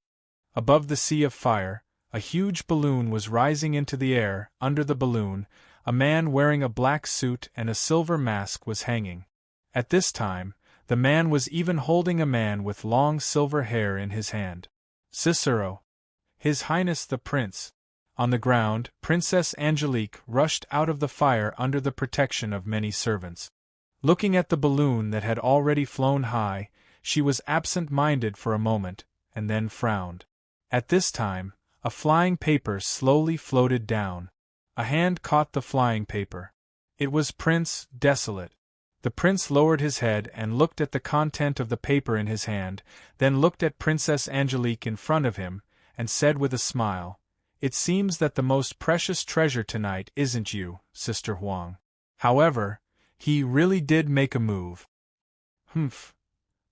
Above the sea of fire, a huge balloon was rising into the air. Under the balloon, a man wearing a black suit and a silver mask was hanging. At this time, the man was even holding a man with long silver hair in his hand. Cicero. His Highness the Prince. On the ground, Princess Angelique rushed out of the fire under the protection of many servants. Looking at the balloon that had already flown high, she was absent-minded for a moment, and then frowned. At this time, a flying paper slowly floated down. A hand caught the flying paper. It was Prince Desolate. The prince lowered his head and looked at the content of the paper in his hand, then looked at Princess Angelique in front of him, and said with a smile, It seems that the most precious treasure tonight isn't you, Sister Huang. However, He really did make a move. Humph.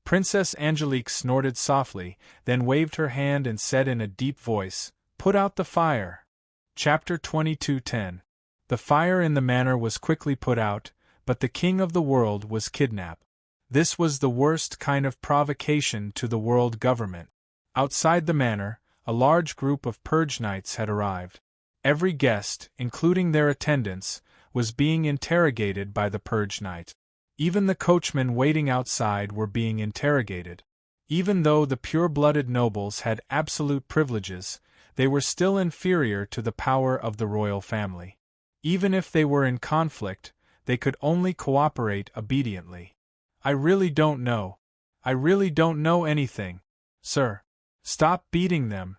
Princess Angelique snorted softly, then waved her hand and said in a deep voice, "Put out the fire." Chapter 22:10. The fire in the manor was quickly put out, but the king of the world was kidnapped. This was the worst kind of provocation to the world government. Outside the manor, a large group of purge knights had arrived. Every guest, including their attendants, was being interrogated by the purge knight. Even the coachmen waiting outside were being interrogated. Even though the pure-blooded nobles had absolute privileges, they were still inferior to the power of the royal family. Even if they were in conflict, they could only cooperate obediently. "I really don't know. I really don't know anything, sir. Stop beating them."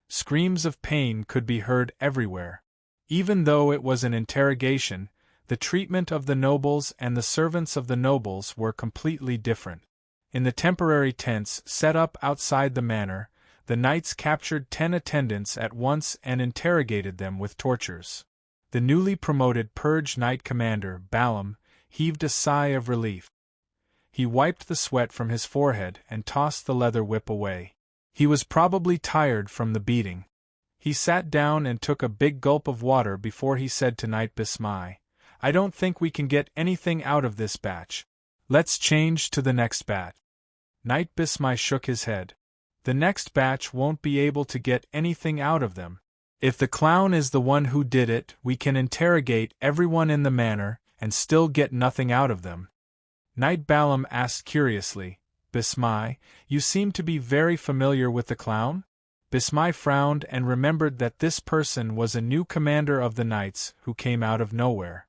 Screams of pain could be heard everywhere. Even though it was an interrogation, the treatment of the nobles and the servants of the nobles were completely different. In the temporary tents set up outside the manor, the knights captured 10 attendants at once and interrogated them with tortures. The newly promoted purge knight commander, Balaam, heaved a sigh of relief. He wiped the sweat from his forehead and tossed the leather whip away. He was probably tired from the beating. He sat down and took a big gulp of water before he said to Knight Bismay, "I don't think we can get anything out of this batch. Let's change to the next batch." Knight Bismay shook his head. "The next batch won't be able to get anything out of them. If the clown is the one who did it, we can interrogate everyone in the manor and still get nothing out of them." Knight Balaam asked curiously, "Bismay, you seem to be very familiar with the clown?" Bismay frowned and remembered that this person was a new commander of the knights who came out of nowhere.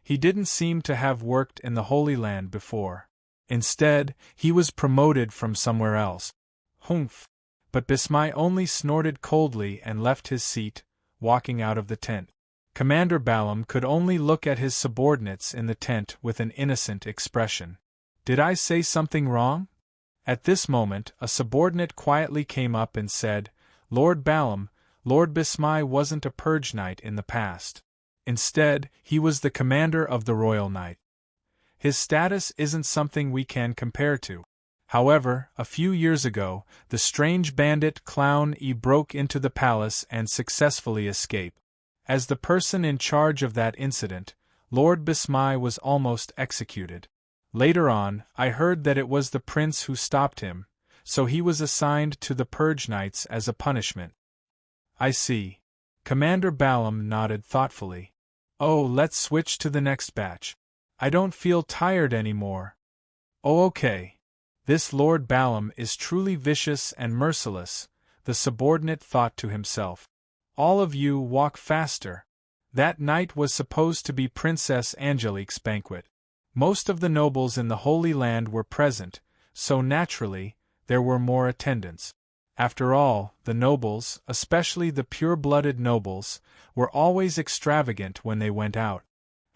He didn't seem to have worked in the Holy Land before. Instead, he was promoted from somewhere else. Humph! But Bismay only snorted coldly and left his seat, walking out of the tent. Commander Balaam could only look at his subordinates in the tent with an innocent expression. "Did I say something wrong?" At this moment, a subordinate quietly came up and said, "Lord Balaam, Lord Bismay wasn't a purge knight in the past. Instead, he was the commander of the Royal Knight. His status isn't something we can compare to. However, a few years ago, the strange bandit clown broke into the palace and successfully escaped. As the person in charge of that incident, Lord Bismay was almost executed. Later on, I heard that it was the prince who stopped him, so he was assigned to the purge knights as a punishment." "I see." Commander Balaam nodded thoughtfully. "Oh, let's switch to the next batch. I don't feel tired anymore." "Oh, okay. This Lord Balaam is truly vicious and merciless," the subordinate thought to himself. "All of you walk faster." That night was supposed to be Princess Angelique's banquet. Most of the nobles in the Holy Land were present, so naturally, there were more attendants. After all, the nobles, especially the pure-blooded nobles, were always extravagant when they went out.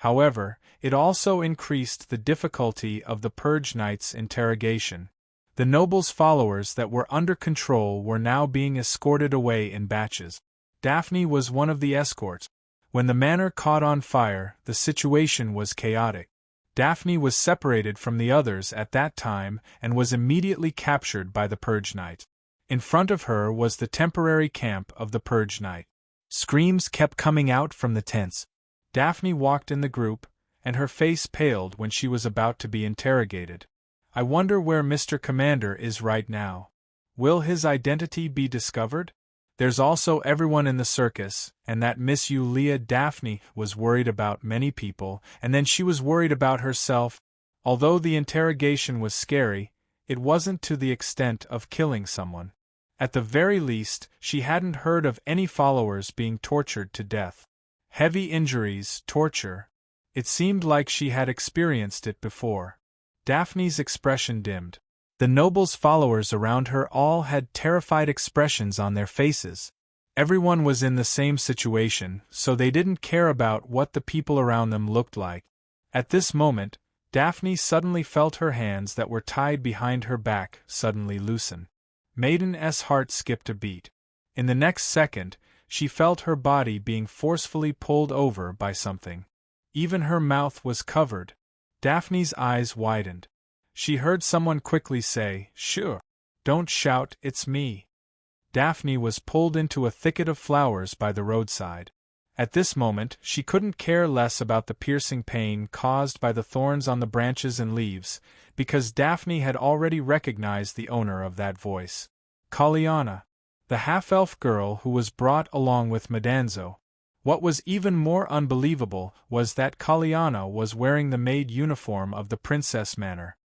However, it also increased the difficulty of the purge knight's interrogation. The nobles' followers that were under control were now being escorted away in batches. Daphne was one of the escorts. When the manor caught on fire, the situation was chaotic. Daphne was separated from the others at that time and was immediately captured by the purge knight. In front of her was the temporary camp of the purge knight. Screams kept coming out from the tents. Daphne walked in the group, and her face paled when she was about to be interrogated. "I wonder where Mr. Commander is right now. Will his identity be discovered? There's also everyone in the circus, and that Miss Yulia." Daphne was worried about many people, and then she was worried about herself. Although the interrogation was scary, it wasn't to the extent of killing someone. At the very least, she hadn't heard of any followers being tortured to death. Heavy injuries, torture. It seemed like she had experienced it before. Daphne's expression dimmed. The noble's followers around her all had terrified expressions on their faces. Everyone was in the same situation, so they didn't care about what the people around them looked like. At this moment, Daphne suddenly felt her hands that were tied behind her back suddenly loosen. Maiden's heart skipped a beat. In the next second, she felt her body being forcefully pulled over by something. Even her mouth was covered, Daphne's eyes widened. She heard someone quickly say, "Sure. Don't shout, it's me." Daphne was pulled into a thicket of flowers by the roadside. At this moment, she couldn't care less about the piercing pain caused by the thorns on the branches and leaves, because Daphne had already recognized the owner of that voice. Kaliana, the half-elf girl who was brought along with Madanzo. What was even more unbelievable was that Kaliana was wearing the maid uniform of the Princess Manor.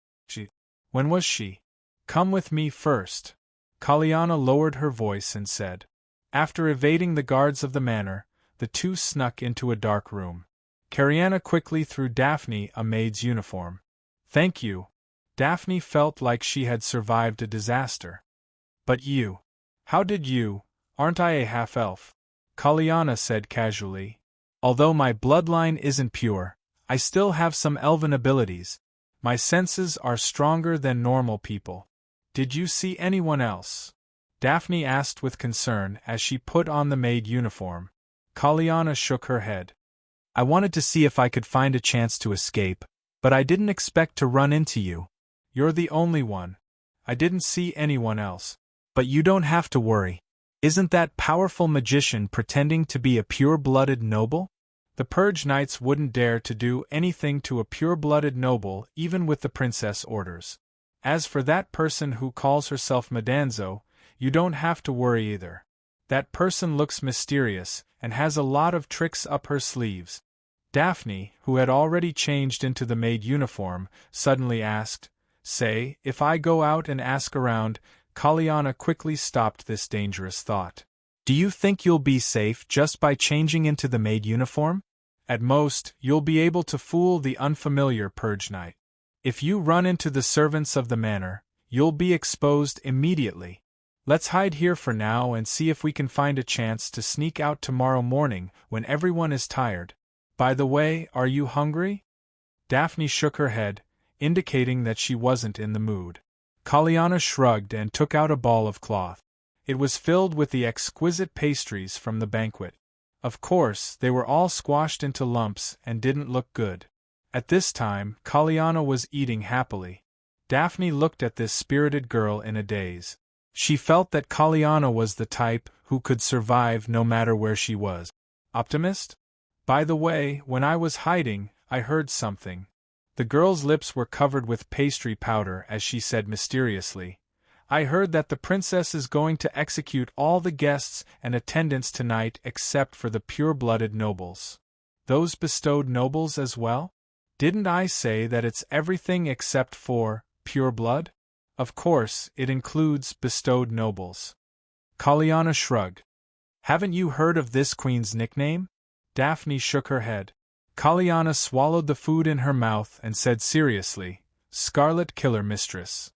When was she? "Come with me first." Kaliana lowered her voice and said. After evading the guards of the manor, the two snuck into a dark room. Kariana quickly threw Daphne a maid's uniform. "Thank you." Daphne felt like she had survived a disaster. "But you. How did you? Aren't I a half-elf?" Kaliana said casually. "Although my bloodline isn't pure, I still have some elven abilities. My senses are stronger than normal people." "Did you see anyone else?" Daphne asked with concern as she put on the maid uniform. Kaliana shook her head. "I wanted to see if I could find a chance to escape, but I didn't expect to run into you. You're the only one. I didn't see anyone else. But you don't have to worry. Isn't that powerful magician pretending to be a pure-blooded noble?" The Purge Knights wouldn't dare to do anything to a pure-blooded noble even with the princess orders. As for that person who calls herself Madanzo, you don't have to worry either. That person looks mysterious and has a lot of tricks up her sleeves. Daphne, who had already changed into the maid uniform, suddenly asked, "Say, if I go out and ask around," Kaliana quickly stopped this dangerous thought. "Do you think you'll be safe just by changing into the maid uniform? At most, you'll be able to fool the unfamiliar Purge Knight. If you run into the servants of the manor, you'll be exposed immediately. Let's hide here for now and see if we can find a chance to sneak out tomorrow morning when everyone is tired. By the way, are you hungry?" Daphne shook her head, indicating that she wasn't in the mood. Kaliana shrugged and took out a ball of cloth. It was filled with the exquisite pastries from the banquet. Of course, they were all squashed into lumps and didn't look good. At this time, Kaliana was eating happily. Daphne looked at this spirited girl in a daze. She felt that Kaliana was the type who could survive no matter where she was. Optimist? "By the way, when I was hiding, I heard something." The girl's lips were covered with pastry powder as she said mysteriously, "I heard that the princess is going to execute all the guests and attendants tonight except for the pure-blooded nobles." "Those bestowed nobles as well? Didn't I say that it's everything except for pure blood? Of course, it includes bestowed nobles." Kaliana shrugged. "Haven't you heard of this queen's nickname?" Daphne shook her head. Kaliana swallowed the food in her mouth and said seriously, "Scarlet Killer Mistress."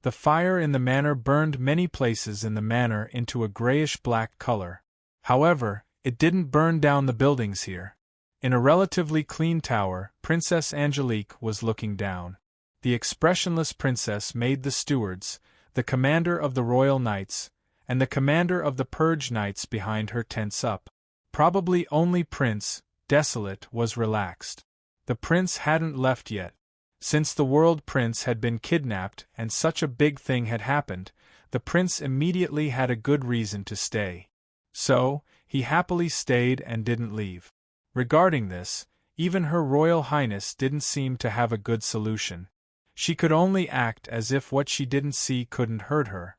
The fire in the manor burned many places in the manor into a grayish-black color. However, it didn't burn down the buildings here. In a relatively clean tower, Princess Angelique was looking down. The expressionless princess made the stewards, the commander of the royal knights, and the commander of the Purge Knights behind her tense up. Probably only Prince Desolate was relaxed. The prince hadn't left yet. Since the world prince had been kidnapped and such a big thing had happened, the prince immediately had a good reason to stay. So, he happily stayed and didn't leave. Regarding this, even Her Royal Highness didn't seem to have a good solution. She could only act as if what she didn't see couldn't hurt her.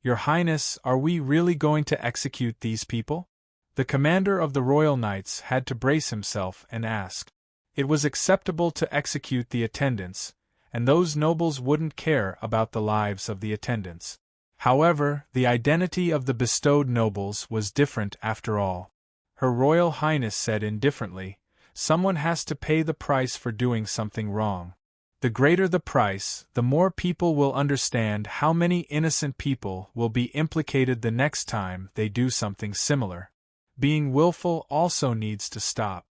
"Your Highness, are we really going to execute these people?" The commander of the Royal Knights had to brace himself and ask. It was acceptable to execute the attendants, and those nobles wouldn't care about the lives of the attendants. However, the identity of the bestowed nobles was different after all. Her Royal Highness said indifferently, "Someone has to pay the price for doing something wrong. The greater the price, the more people will understand how many innocent people will be implicated the next time they do something similar. Being willful also needs to stop."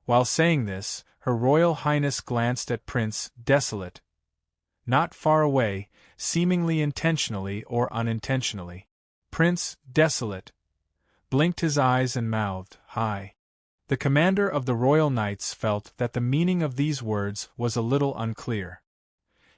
While saying this, Her Royal Highness glanced at Prince Desolate. Not far away, seemingly intentionally or unintentionally. Prince Desolate blinked his eyes and mouthed, "Hi." The commander of the Royal Knights felt that the meaning of these words was a little unclear.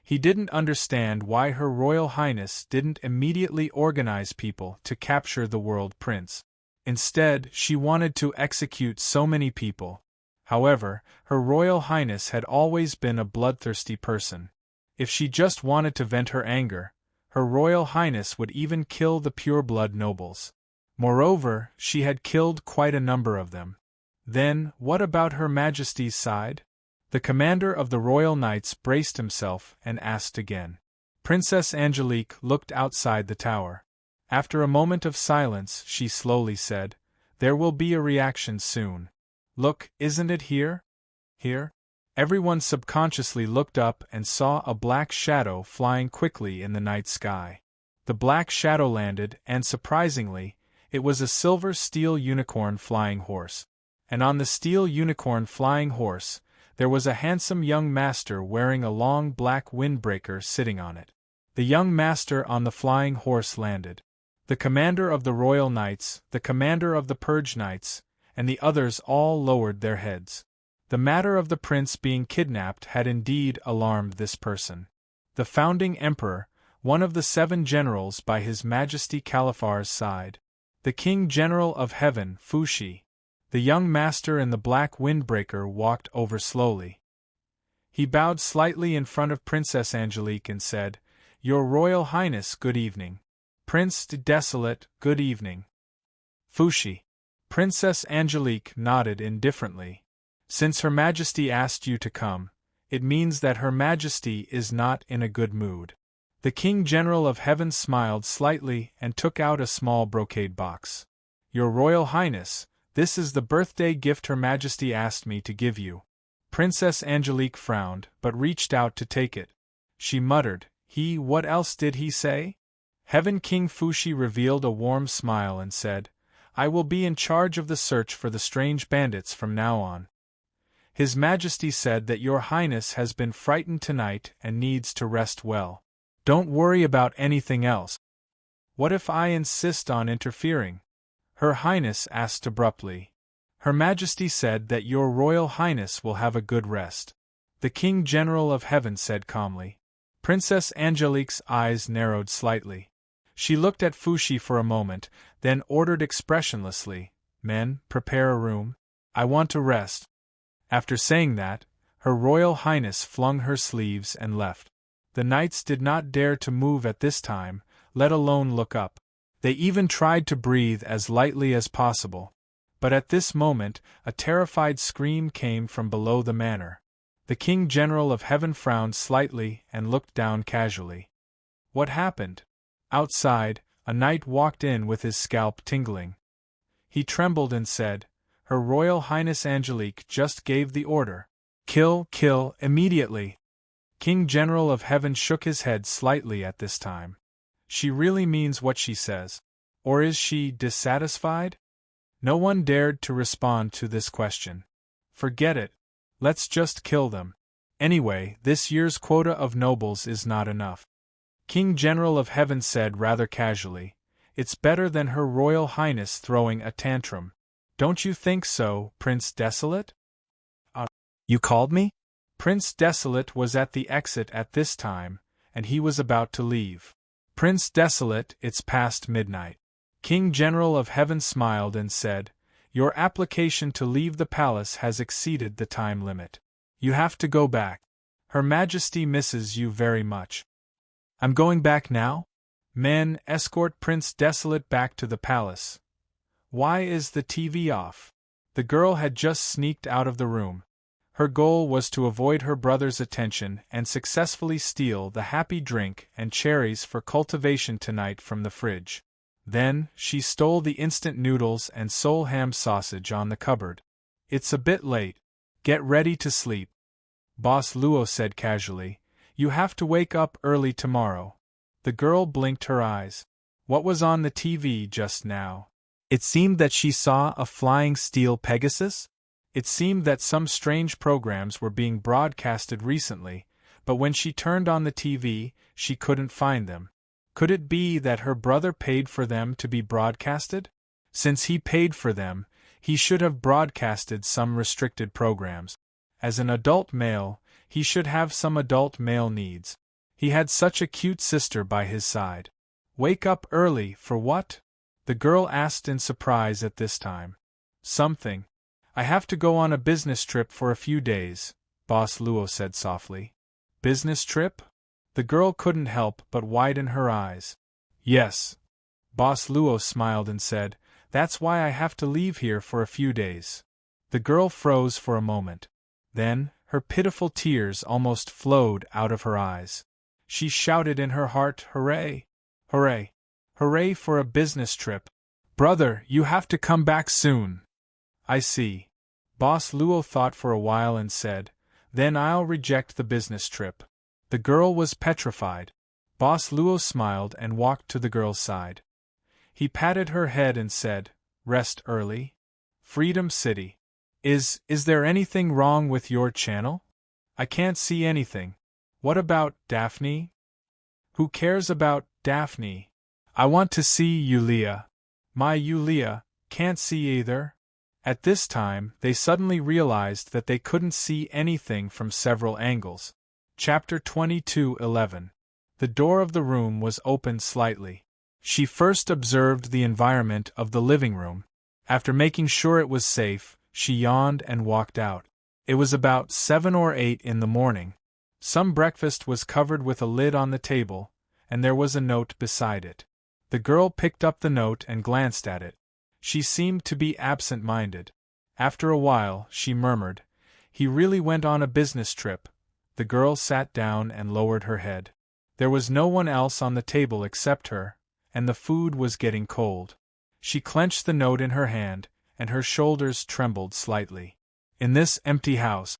He didn't understand why Her Royal Highness didn't immediately organize people to capture the world prince. Instead, she wanted to execute so many people. However, Her Royal Highness had always been a bloodthirsty person. If she just wanted to vent her anger, Her Royal Highness would even kill the pureblood nobles. Moreover, she had killed quite a number of them. Then, what about Her Majesty's side? The commander of the Royal Knights braced himself and asked again. Princess Angelique looked outside the tower. After a moment of silence, she slowly said, "There will be a reaction soon. Look, isn't it here? Here?" Everyone subconsciously looked up and saw a black shadow flying quickly in the night sky. The black shadow landed, and surprisingly, it was a silver steel unicorn flying horse. And on the steel unicorn flying horse, there was a handsome young master wearing a long black windbreaker sitting on it. The young master on the flying horse landed. The commander of the Royal Knights, the commander of the Purge Knights, and the others all lowered their heads. The matter of the prince being kidnapped had indeed alarmed this person. The founding emperor, one of the 7 generals by His Majesty Califar's side. The King General of Heaven, Fushi. The young master in the black windbreaker walked over slowly. He bowed slightly in front of Princess Angelique and said, "Your Royal Highness, good evening." Prince Desolate, good evening. Fushi. Princess Angelique nodded indifferently. "Since Her Majesty asked you to come, it means that Her Majesty is not in a good mood." The King General of Heaven smiled slightly and took out a small brocade box. "Your Royal Highness, this is the birthday gift Her Majesty asked me to give you." Princess Angelique frowned, but reached out to take it. She muttered, What else did he say?" Heaven King Fushi revealed a warm smile and said, "I will be in charge of the search for the strange bandits from now on. His Majesty said that your Highness has been frightened tonight and needs to rest well. Don't worry about anything else." "What if I insist on interfering?" Her Highness asked abruptly. "Her Majesty said that your Royal Highness will have a good rest," the King General of Heaven said calmly. Princess Angelique's eyes narrowed slightly. She looked at Fushi for a moment, then ordered expressionlessly, "Men, prepare a room. I want to rest." After saying that, Her Royal Highness flung her sleeves and left. The knights did not dare to move at this time, let alone look up. They even tried to breathe as lightly as possible. But at this moment, a terrified scream came from below the manor. The King General of Heaven frowned slightly and looked down casually. What happened? Outside, a knight walked in with his scalp tingling. He trembled and said, "Her Royal Highness Angelique just gave the order. Kill, immediately." King General of Heaven shook his head slightly at this time. She really means what she says. Or is she dissatisfied? No one dared to respond to this question. Forget it. Let's just kill them. Anyway, this year's quota of nobles is not enough. King General of Heaven said rather casually, "It's better than Her Royal Highness throwing a tantrum. Don't you think so, Prince Desolate?" You called me?" Prince Desolate was at the exit at this time, and he was about to leave. "Prince Desolate, it's past midnight." King General of Heaven smiled and said, "Your application to leave the palace has exceeded the time limit. You have to go back. Her Majesty misses you very much." "I'm going back now?" "Men, escort Prince Desolate back to the palace." "Why is the TV off?" The girl had just sneaked out of the room. Her goal was to avoid her brother's attention and successfully steal the happy drink and cherries for cultivation tonight from the fridge. Then, she stole the instant noodles and sole ham sausage on the cupboard. "It's a bit late. Get ready to sleep." Boss Luo said casually, "You have to wake up early tomorrow." The girl blinked her eyes. What was on the TV just now? It seemed that she saw a flying steel Pegasus? It seemed that some strange programs were being broadcasted recently, but when she turned on the TV, she couldn't find them. Could it be that her brother paid for them to be broadcasted? Since he paid for them, He should have broadcasted some restricted programs. As an adult male, he should have some adult male needs. He had such a cute sister by his side. Wake up early for what? The girl asked in surprise at this time. Something. I have to go on a business trip for a few days, Boss Luo said softly. Business trip? The girl couldn't help but widen her eyes. Yes. Boss Luo smiled and said, that's why I have to leave here for a few days. The girl froze for a moment. Then, her pitiful tears almost flowed out of her eyes. She shouted in her heart, hooray! Hooray! Hooray for a business trip! Brother, you have to come back soon. I see. Boss Luo thought for a while and said, then I'll reject the business trip. The girl was petrified. Boss Luo smiled and walked to the girl's side. He patted her head and said, rest early? Freedom City. Is there anything wrong with your channel? I can't see anything. What about Daphne? Who cares about Daphne? I want to see Yulia. My Yulia can't see either. At this time, they suddenly realized that they couldn't see anything from several angles. Chapter 22:11. The door of the room was opened slightly. She first observed the environment of the living room. After making sure it was safe, she yawned and walked out. It was about 7 or 8 in the morning. Some breakfast was covered with a lid on the table, and there was a note beside it. The girl picked up the note and glanced at it. She seemed to be absent-minded. After a while, she murmured, he really went on a business trip. The girl sat down and lowered her head. There was no one else on the table except her, and the food was getting cold. She clenched the note in her hand, and her shoulders trembled slightly. In this empty house,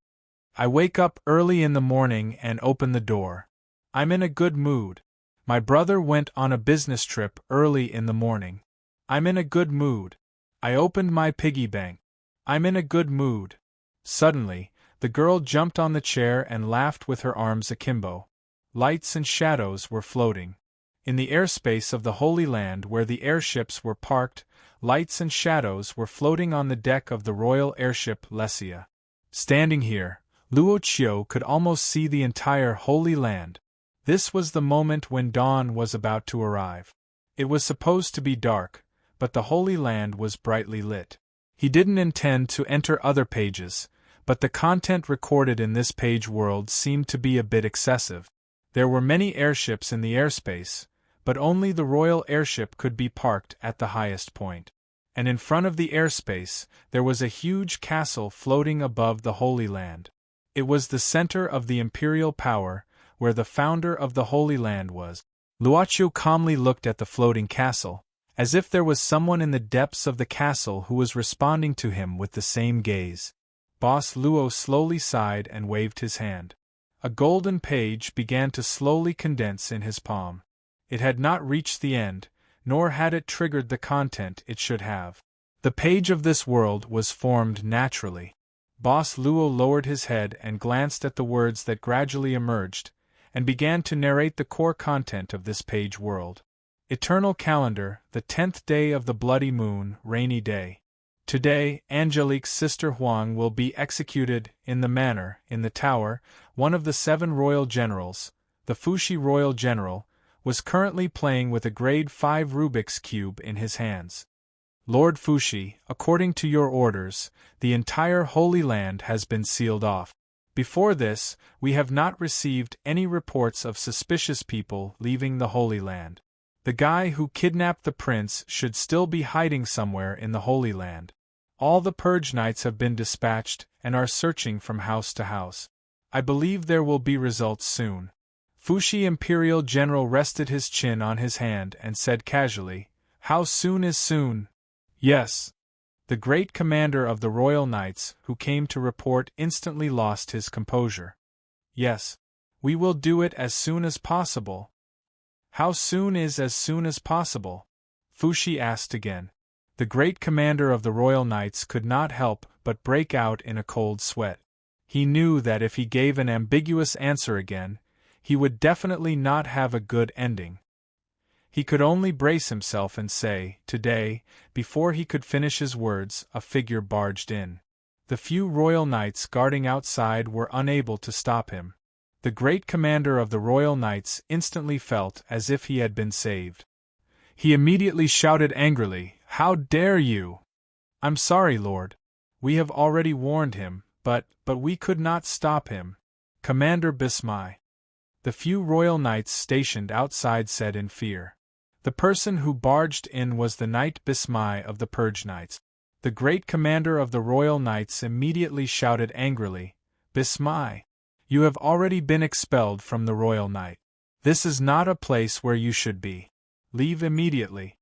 I wake up early in the morning and open the door. I'm in a good mood. My brother went on a business trip early in the morning. I'm in a good mood. I opened my piggy bank. I'm in a good mood. Suddenly, the girl jumped on the chair and laughed with her arms akimbo. Lights and shadows were floating. In the airspace of the Holy Land where the airships were parked, lights and shadows were floating on the deck of the royal airship Lesia. Standing here, Luo Qiu could almost see the entire Holy Land. This was the moment when dawn was about to arrive. It was supposed to be dark, but the Holy Land was brightly lit. He didn't intend to enter other pages, but the content recorded in this page world seemed to be a bit excessive. There were many airships in the airspace, but only the royal airship could be parked at the highest point. And in front of the airspace, there was a huge castle floating above the Holy Land. It was the center of the imperial power, where the founder of the Holy Land was. Luo Qiu calmly looked at the floating castle, as if there was someone in the depths of the castle who was responding to him with the same gaze. Boss Luo slowly sighed and waved his hand. A golden page began to slowly condense in his palm. It had not reached the end, nor had it triggered the content it should have. The page of this world was formed naturally. Boss Luo lowered his head and glanced at the words that gradually emerged, and began to narrate the core content of this page world. Eternal calendar, the 10th day of the bloody moon, rainy day. Today, Angelique's sister Huang will be executed in the manor, in the tower. One of the 7 royal generals, the Fushi royal general, was currently playing with a grade 5 Rubik's Cube in his hands. Lord Fushi, according to your orders, the entire Holy Land has been sealed off. Before this, we have not received any reports of suspicious people leaving the Holy Land. The guy who kidnapped the prince should still be hiding somewhere in the Holy Land. All the purge knights have been dispatched and are searching from house to house. I believe there will be results soon. Fushi Imperial General rested his chin on his hand and said casually, how soon is soon? Yes. The great commander of the Royal Knights, who came to report, instantly lost his composure. Yes. We will do it as soon as possible. How soon is as soon as possible? Fushi asked again. The great commander of the Royal Knights could not help but break out in a cold sweat. He knew that if he gave an ambiguous answer again, he would definitely not have a good ending. He could only brace himself and say, "Today." Before he could finish his words, a figure barged in. The few royal knights guarding outside were unable to stop him. The great commander of the royal knights instantly felt as if he had been saved. He immediately shouted angrily, "How dare you!" "I'm sorry, Lord. We have already warned him, but we could not stop him. Commander Bismay." The few royal knights stationed outside said in fear. The person who barged in was the knight Bismay of the Purge Knights. The great commander of the royal knights immediately shouted angrily, "Bismay, you have already been expelled from the royal knight. This is not a place where you should be. Leave immediately."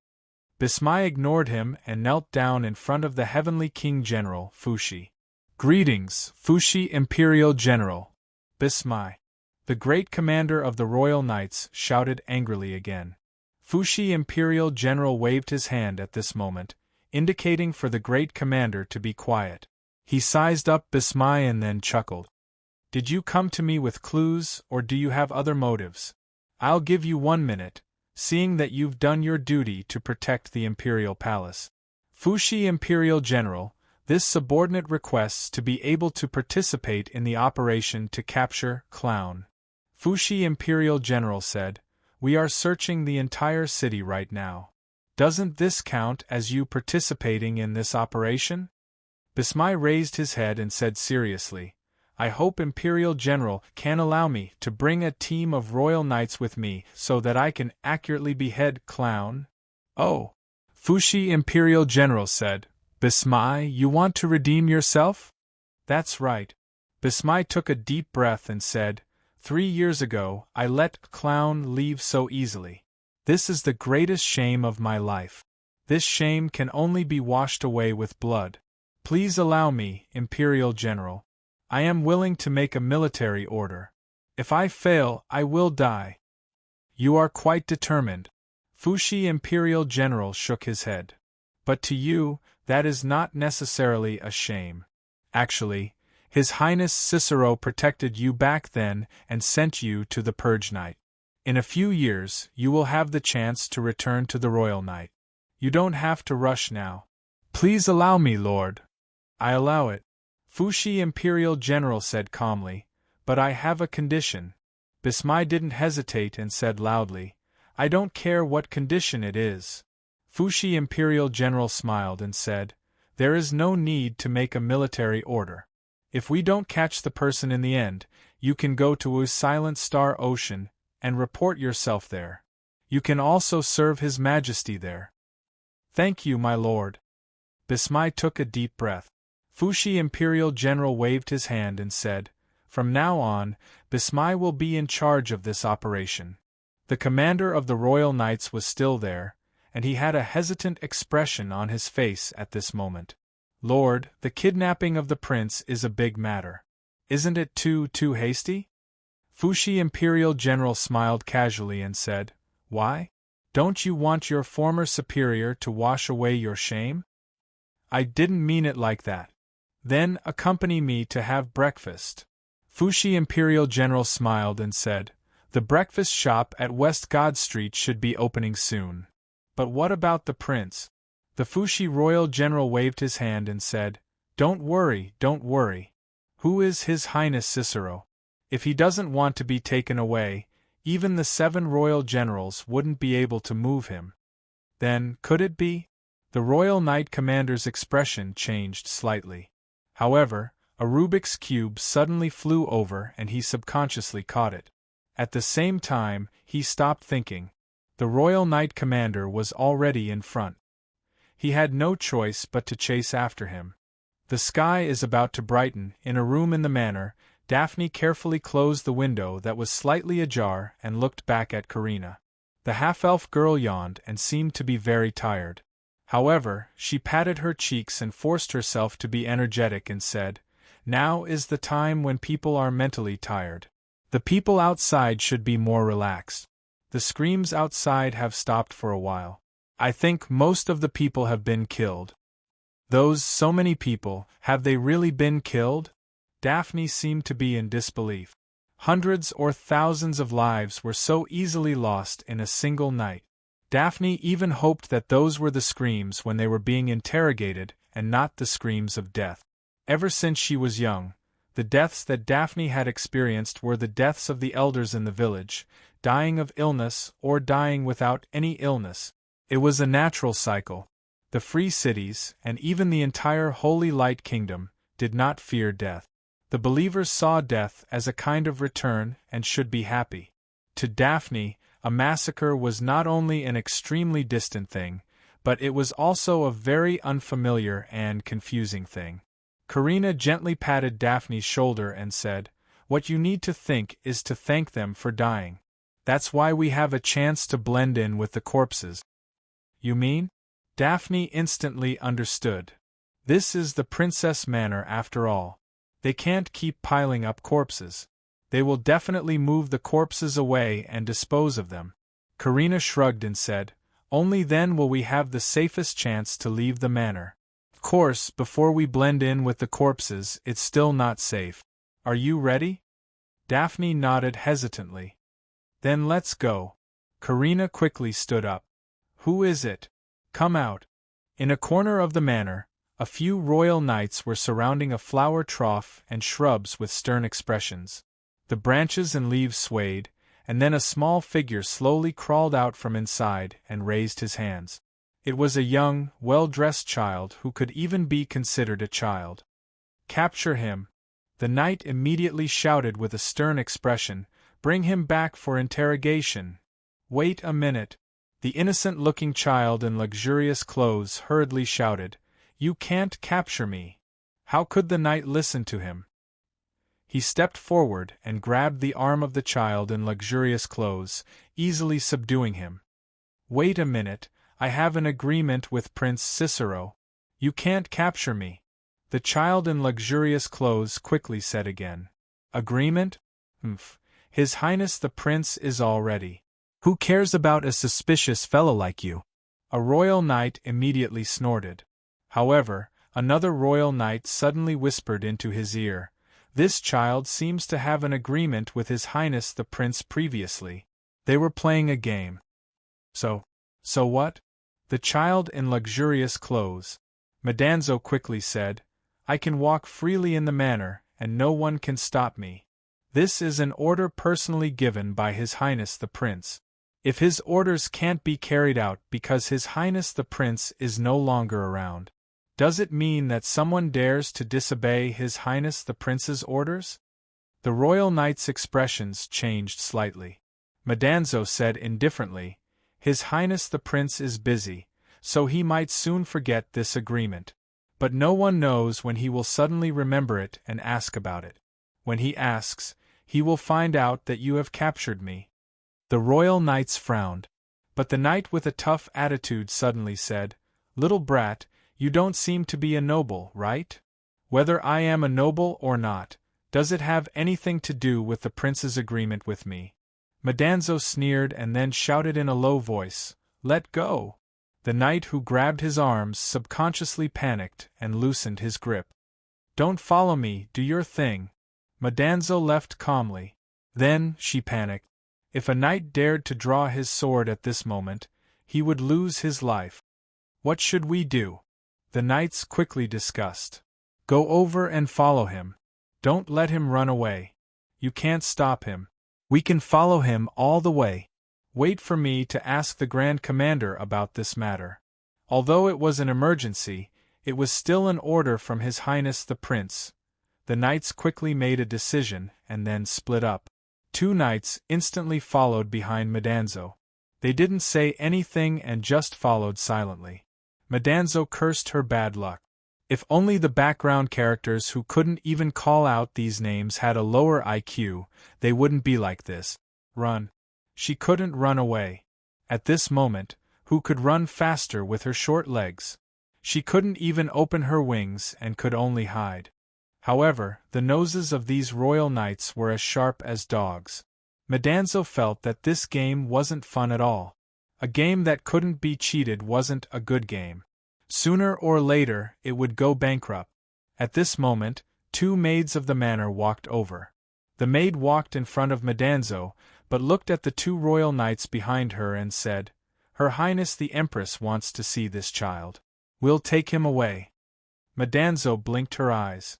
Bismay ignored him and knelt down in front of the heavenly King General, Fushi. "Greetings, Fushi Imperial General." Bismay, the great commander of the royal knights, shouted angrily again. Fushi Imperial General waved his hand at this moment, indicating for the great commander to be quiet. He sized up Bismay and then chuckled. "Did you come to me with clues, or do you have other motives? I'll give you 1 minute, seeing that you've done your duty to protect the Imperial Palace." Fushi Imperial General, this subordinate requests to be able to participate in the operation to capture Clown. Fushi Imperial General said, "We are searching the entire city right now. Doesn't this count as you participating in this operation?" Bismay raised his head and said seriously, "I hope Imperial General can allow me to bring a team of royal knights with me so that I can accurately behead Clown." "Oh," Fushi Imperial General said, "Bismay, you want to redeem yourself?" "That's right." Bismay took a deep breath and said, 3 years ago, I let Clown leave so easily. This is the greatest shame of my life. This shame can only be washed away with blood. Please allow me, Imperial General. I am willing to make a military order. If I fail, I will die." "You are quite determined." Fushi Imperial General shook his head. "But to you, that is not necessarily a shame. Actually, His Highness Cicero protected you back then and sent you to the Purge Knight. In a few years, you will have the chance to return to the Royal Knight. You don't have to rush now." "Please allow me, Lord." "I allow it," Fushi Imperial General said calmly, "but I have a condition." Bismay didn't hesitate and said loudly, "I don't care what condition it is." Fushi Imperial General smiled and said, "There is no need to make a military order. If we don't catch the person in the end, you can go to Silent Star Ocean and report yourself there. You can also serve His Majesty there." "Thank you, my lord." Bismay took a deep breath. Fushi Imperial General waved his hand and said, "From now on, Bismay will be in charge of this operation." The commander of the Royal Knights was still there, and he had a hesitant expression on his face at this moment. "Lord, the kidnapping of the prince is a big matter. Isn't it too hasty?" Fushi Imperial General smiled casually and said, "Why? Don't you want your former superior to wash away your shame?" "I didn't mean it like that." "Then accompany me to have breakfast." Fushi Imperial General smiled and said, "The breakfast shop at West God Street should be opening soon." "But what about the prince?" The Fushi Royal General waved his hand and said, don't worry. Who is His Highness Cicero? If he doesn't want to be taken away, even the 7 royal generals wouldn't be able to move him." "Then, could it be?" The Royal Knight Commander's expression changed slightly. However, a Rubik's Cube suddenly flew over and he subconsciously caught it. At the same time, he stopped thinking. The Royal Knight Commander was already in front. He had no choice but to chase after him. The sky is about to brighten. In a room in the manor, Daphne carefully closed the window that was slightly ajar and looked back at Karina. The half-elf girl yawned and seemed to be very tired. However, she patted her cheeks and forced herself to be energetic and said, "Now is the time when people are mentally tired. The people outside should be more relaxed. The screams outside have stopped for a while. I think most of the people have been killed." "Those so many people, have they really been killed?" Daphne seemed to be in disbelief. Hundreds or thousands of lives were so easily lost in a single night. Daphne even hoped that those were the screams when they were being interrogated, and not the screams of death. Ever since she was young, the deaths that Daphne had experienced were the deaths of the elders in the village, dying of illness or dying without any illness. It was a natural cycle. The free cities, and even the entire Holy Light Kingdom, did not fear death. The believers saw death as a kind of return and should be happy. To Daphne, a massacre was not only an extremely distant thing, but it was also a very unfamiliar and confusing thing. Karina gently patted Daphne's shoulder and said, "What you need to think is to thank them for dying. That's why we have a chance to blend in with the corpses." "You mean?" Daphne instantly understood. This is the Princess Manor after all. They can't keep piling up corpses. They will definitely move the corpses away and dispose of them. Karina shrugged and said, "Only then will we have the safest chance to leave the manor. Of course, before we blend in with the corpses, it's still not safe. Are you ready?" Daphne nodded hesitantly. "Then let's go." Karina quickly stood up. "Who is it? Come out." In a corner of the manor, a few royal knights were surrounding a flower trough and shrubs with stern expressions. The branches and leaves swayed, and then a small figure slowly crawled out from inside and raised his hands. It was a young, well-dressed child who could even be considered a child. "Capture him!" The knight immediately shouted with a stern expression, "Bring him back for interrogation." "Wait a minute!" The innocent-looking child in luxurious clothes hurriedly shouted, "You can't capture me." How could the knight listen to him? He stepped forward and grabbed the arm of the child in luxurious clothes, easily subduing him. "Wait a minute, I have an agreement with Prince Cicero. You can't capture me." The child in luxurious clothes quickly said again. "Agreement? His Highness the Prince is all ready. Who cares about a suspicious fellow like you?" A royal knight immediately snorted. However, another royal knight suddenly whispered into his ear, "This child seems to have an agreement with His Highness the Prince previously. They were playing a game." So what?" The child in luxurious clothes. Madanzo quickly said, "I can walk freely in the manor, and no one can stop me. This is an order personally given by His Highness the Prince. If his orders can't be carried out because His Highness the Prince is no longer around, does it mean that someone dares to disobey His Highness the Prince's orders?" The royal knight's expressions changed slightly. Madanzo said indifferently, "His Highness the Prince is busy, so he might soon forget this agreement. But no one knows when he will suddenly remember it and ask about it. When he asks, he will find out that you have captured me." The royal knights frowned. But the knight with a tough attitude suddenly said, "Little brat, you don't seem to be a noble, right? Whether I am a noble or not, does it have anything to do with the prince's agreement with me?" Madanzo sneered and then shouted in a low voice, "Let go!" The knight who grabbed his arms subconsciously panicked and loosened his grip. "Don't follow me, do your thing." Madanzo left calmly. Then, she panicked. If a knight dared to draw his sword at this moment, he would lose his life. "What should we do?" The knights quickly discussed. "Go over and follow him. Don't let him run away. You can't stop him. We can follow him all the way. Wait for me to ask the Grand Commander about this matter." Although it was an emergency, it was still an order from His Highness the Prince. The knights quickly made a decision and then split up. 2 knights instantly followed behind Madanzo. They didn't say anything and just followed silently. Madanzo cursed her bad luck. If only the background characters who couldn't even call out these names had a lower IQ, they wouldn't be like this. Run. She couldn't run away. At this moment, who could run faster with her short legs? She couldn't even open her wings and could only hide. However, the noses of these royal knights were as sharp as dogs. Madanzo felt that this game wasn't fun at all. A game that couldn't be cheated wasn't a good game. Sooner or later, it would go bankrupt. At this moment, 2 maids of the manor walked over. The maid walked in front of Madanzo, but looked at the 2 royal knights behind her and said, Her Highness the Empress wants to see this child. We'll take him away. Madanzo blinked her eyes.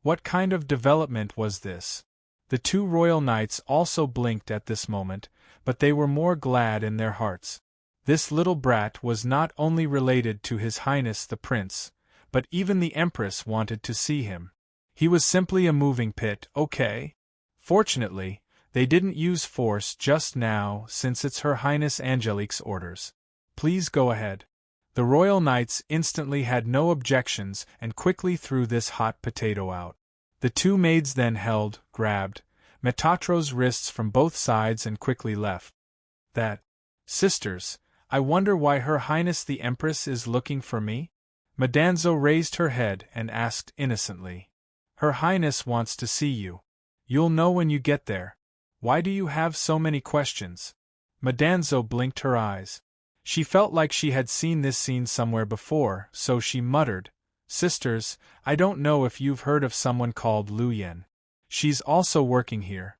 What kind of development was this? The two royal knights also blinked at this moment, but they were more glad in their hearts. This little brat was not only related to His Highness the Prince, but even the Empress wanted to see him. He was simply a moving pit, okay? Fortunately, they didn't use force just now since it's Her Highness Angelique's orders. Please go ahead. The royal knights instantly had no objections and quickly threw this hot potato out. The two maids then grabbed Metatro's wrists from both sides and quickly left. Sisters, I wonder why Her Highness the Empress is looking for me? Madanzo raised her head and asked innocently. Her Highness wants to see you. You'll know when you get there. Why do you have so many questions? Madanzo blinked her eyes. She felt like she had seen this scene somewhere before, so she muttered, Sisters, I don't know if you've heard of someone called Lu Yen. She's also working here.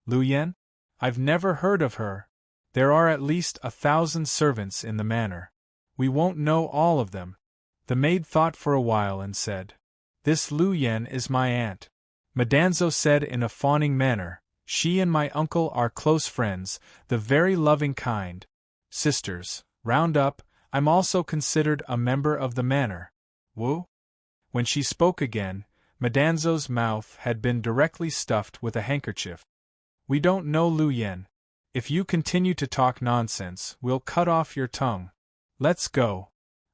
Lu Yen? I've never heard of her. There are at least 1,000 servants in the manor. We won't know all of them. The maid thought for a while and said, This Lu Yen is my aunt. Madanzo said in a fawning manner, She and my uncle are close friends, the very loving kind. Sisters, round up, I'm also considered a member of the manor. Woo? When she spoke again, Madanzo's mouth had been directly stuffed with a handkerchief. We don't know Lu Yen. If you continue to talk nonsense, we'll cut off your tongue. Let's go.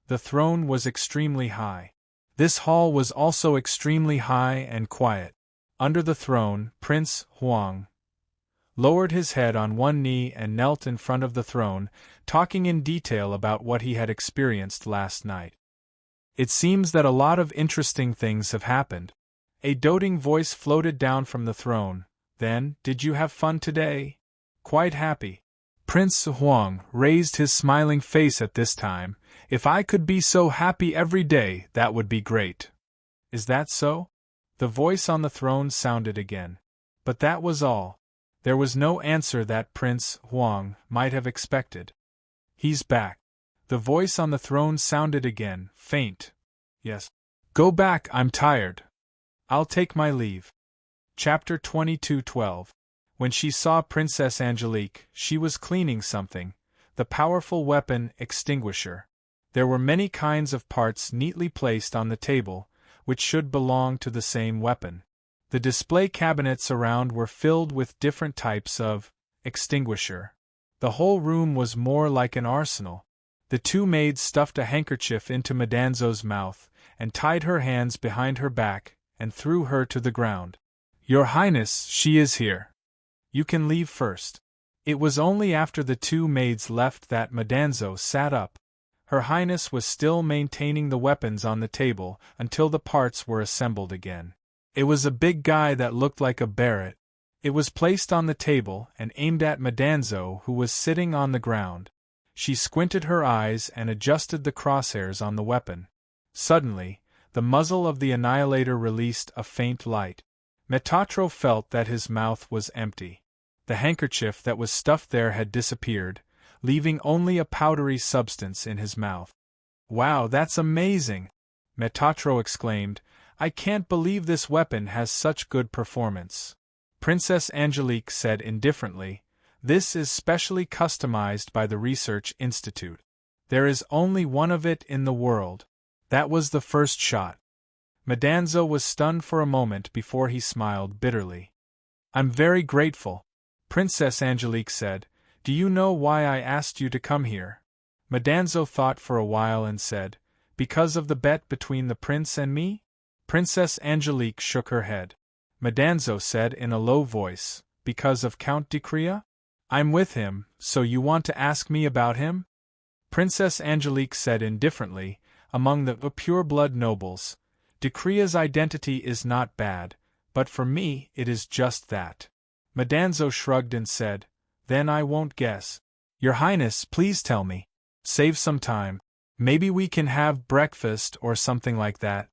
The throne was extremely high. This hall was also extremely high and quiet. Under the throne, Prince Huang lowered his head on one knee and knelt in front of the throne, talking in detail about what he had experienced last night. It seems that a lot of interesting things have happened. A doting voice floated down from the throne. Then, did you have fun today? Quite happy. Prince Huang raised his smiling face at this time. If I could be so happy every day, that would be great. Is that so? The voice on the throne sounded again. But that was all. There was no answer that Prince Huang might have expected. He's back. The voice on the throne sounded again, faint. Yes. Go back, I'm tired. I'll take my leave. Chapter 22:12. When she saw Princess Angelique, she was cleaning something, the powerful weapon extinguisher. There were many kinds of parts neatly placed on the table, which should belong to the same weapon. The display cabinets around were filled with different types of extinguisher. The whole room was more like an arsenal. The two maids stuffed a handkerchief into Madanzo's mouth, and tied her hands behind her back, and threw her to the ground. Your Highness, she is here. You can leave first. It was only after the two maids left that Madanzo sat up. Her Highness was still maintaining the weapons on the table until the parts were assembled again. It was a big guy that looked like a barret. It was placed on the table and aimed at Madanzo, who was sitting on the ground. She squinted her eyes and adjusted the crosshairs on the weapon. Suddenly, the muzzle of the annihilator released a faint light. Metatro felt that his mouth was empty. The handkerchief that was stuffed there had disappeared, leaving only a powdery substance in his mouth. Wow, that's amazing! Metatro exclaimed, I can't believe this weapon has such good performance. Princess Angelique said indifferently, This is specially customized by the Research Institute. There is only one of it in the world. That was the first shot. Madanzo was stunned for a moment before he smiled bitterly. I'm very grateful. Princess Angelique said, Do you know why I asked you to come here? Madanzo thought for a while and said, Because of the bet between the prince and me? Princess Angelique shook her head. Madanzo said in a low voice, Because of Count Decrea? I'm with him, so you want to ask me about him? Princess Angelique said indifferently, Among the pure-blood nobles, Decrea's identity is not bad, but for me it is just that. Madanzo shrugged and said, Then I won't guess. Your Highness, please tell me. Save some time. Maybe we can have breakfast or something like that.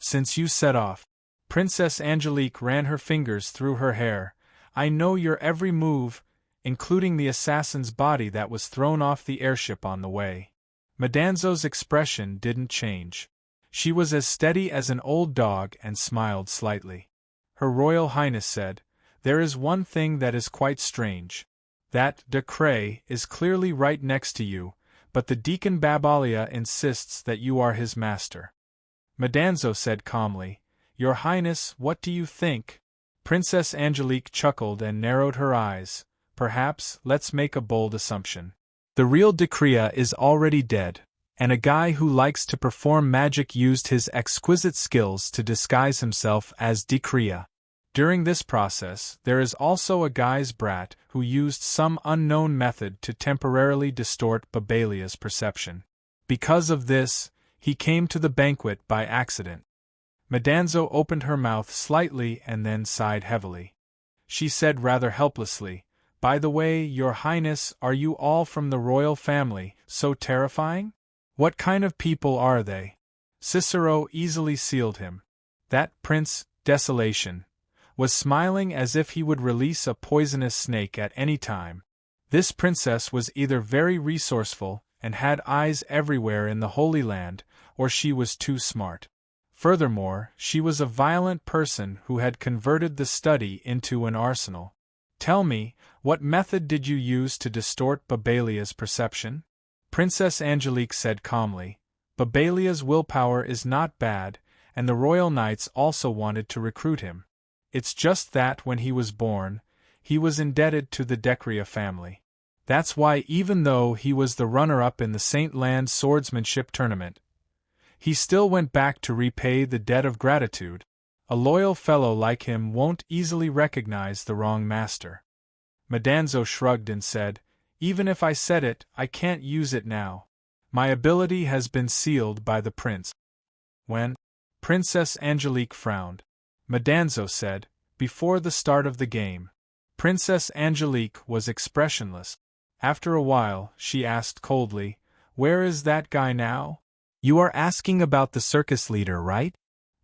Since you set off. Princess Angelique ran her fingers through her hair. I know your every move. including the assassin's body that was thrown off the airship on the way. Madanzo's expression didn't change. She was as steady as an old dog and smiled slightly. Her Royal Highness said, "There is one thing that is quite strange. That de Cray is clearly right next to you, but the Deacon Babalia insists that you are his master." Madanzo said calmly, "Your Highness, what do you think?" Princess Angelique chuckled and narrowed her eyes. "Perhaps, let's make a bold assumption. The real Decrea is already dead, and a guy who likes to perform magic used his exquisite skills to disguise himself as Decrea. During this process, there is also a guy's brat who used some unknown method to temporarily distort Babalia's perception. Because of this, he came to the banquet by accident." Madanzo opened her mouth slightly and then sighed heavily. She said rather helplessly, "By the way, Your Highness, are you all from the royal family, so terrifying? What kind of people are they?" Cicero easily sealed him. That Prince, Desolation, was smiling as if he would release a poisonous snake at any time. This princess was either very resourceful and had eyes everywhere in the Holy Land, or she was too smart. Furthermore, she was a violent person who had converted the study into an arsenal. "Tell me, what method did you use to distort Babalia's perception?" Princess Angelique said calmly, "Babalia's willpower is not bad, and the royal knights also wanted to recruit him. It's just that when he was born, he was indebted to the Decrea family. That's why even though he was the runner-up in the St. Land swordsmanship tournament, he still went back to repay the debt of gratitude. A loyal fellow like him won't easily recognize the wrong master." Madanzo shrugged and said, "Even if I said it, I can't use it now. My ability has been sealed by the prince." "When?" Princess Angelique frowned. Madanzo said, "Before the start of the game." Princess Angelique was expressionless. After a while, she asked coldly, "Where is that guy now?" "You are asking about the circus leader, right?"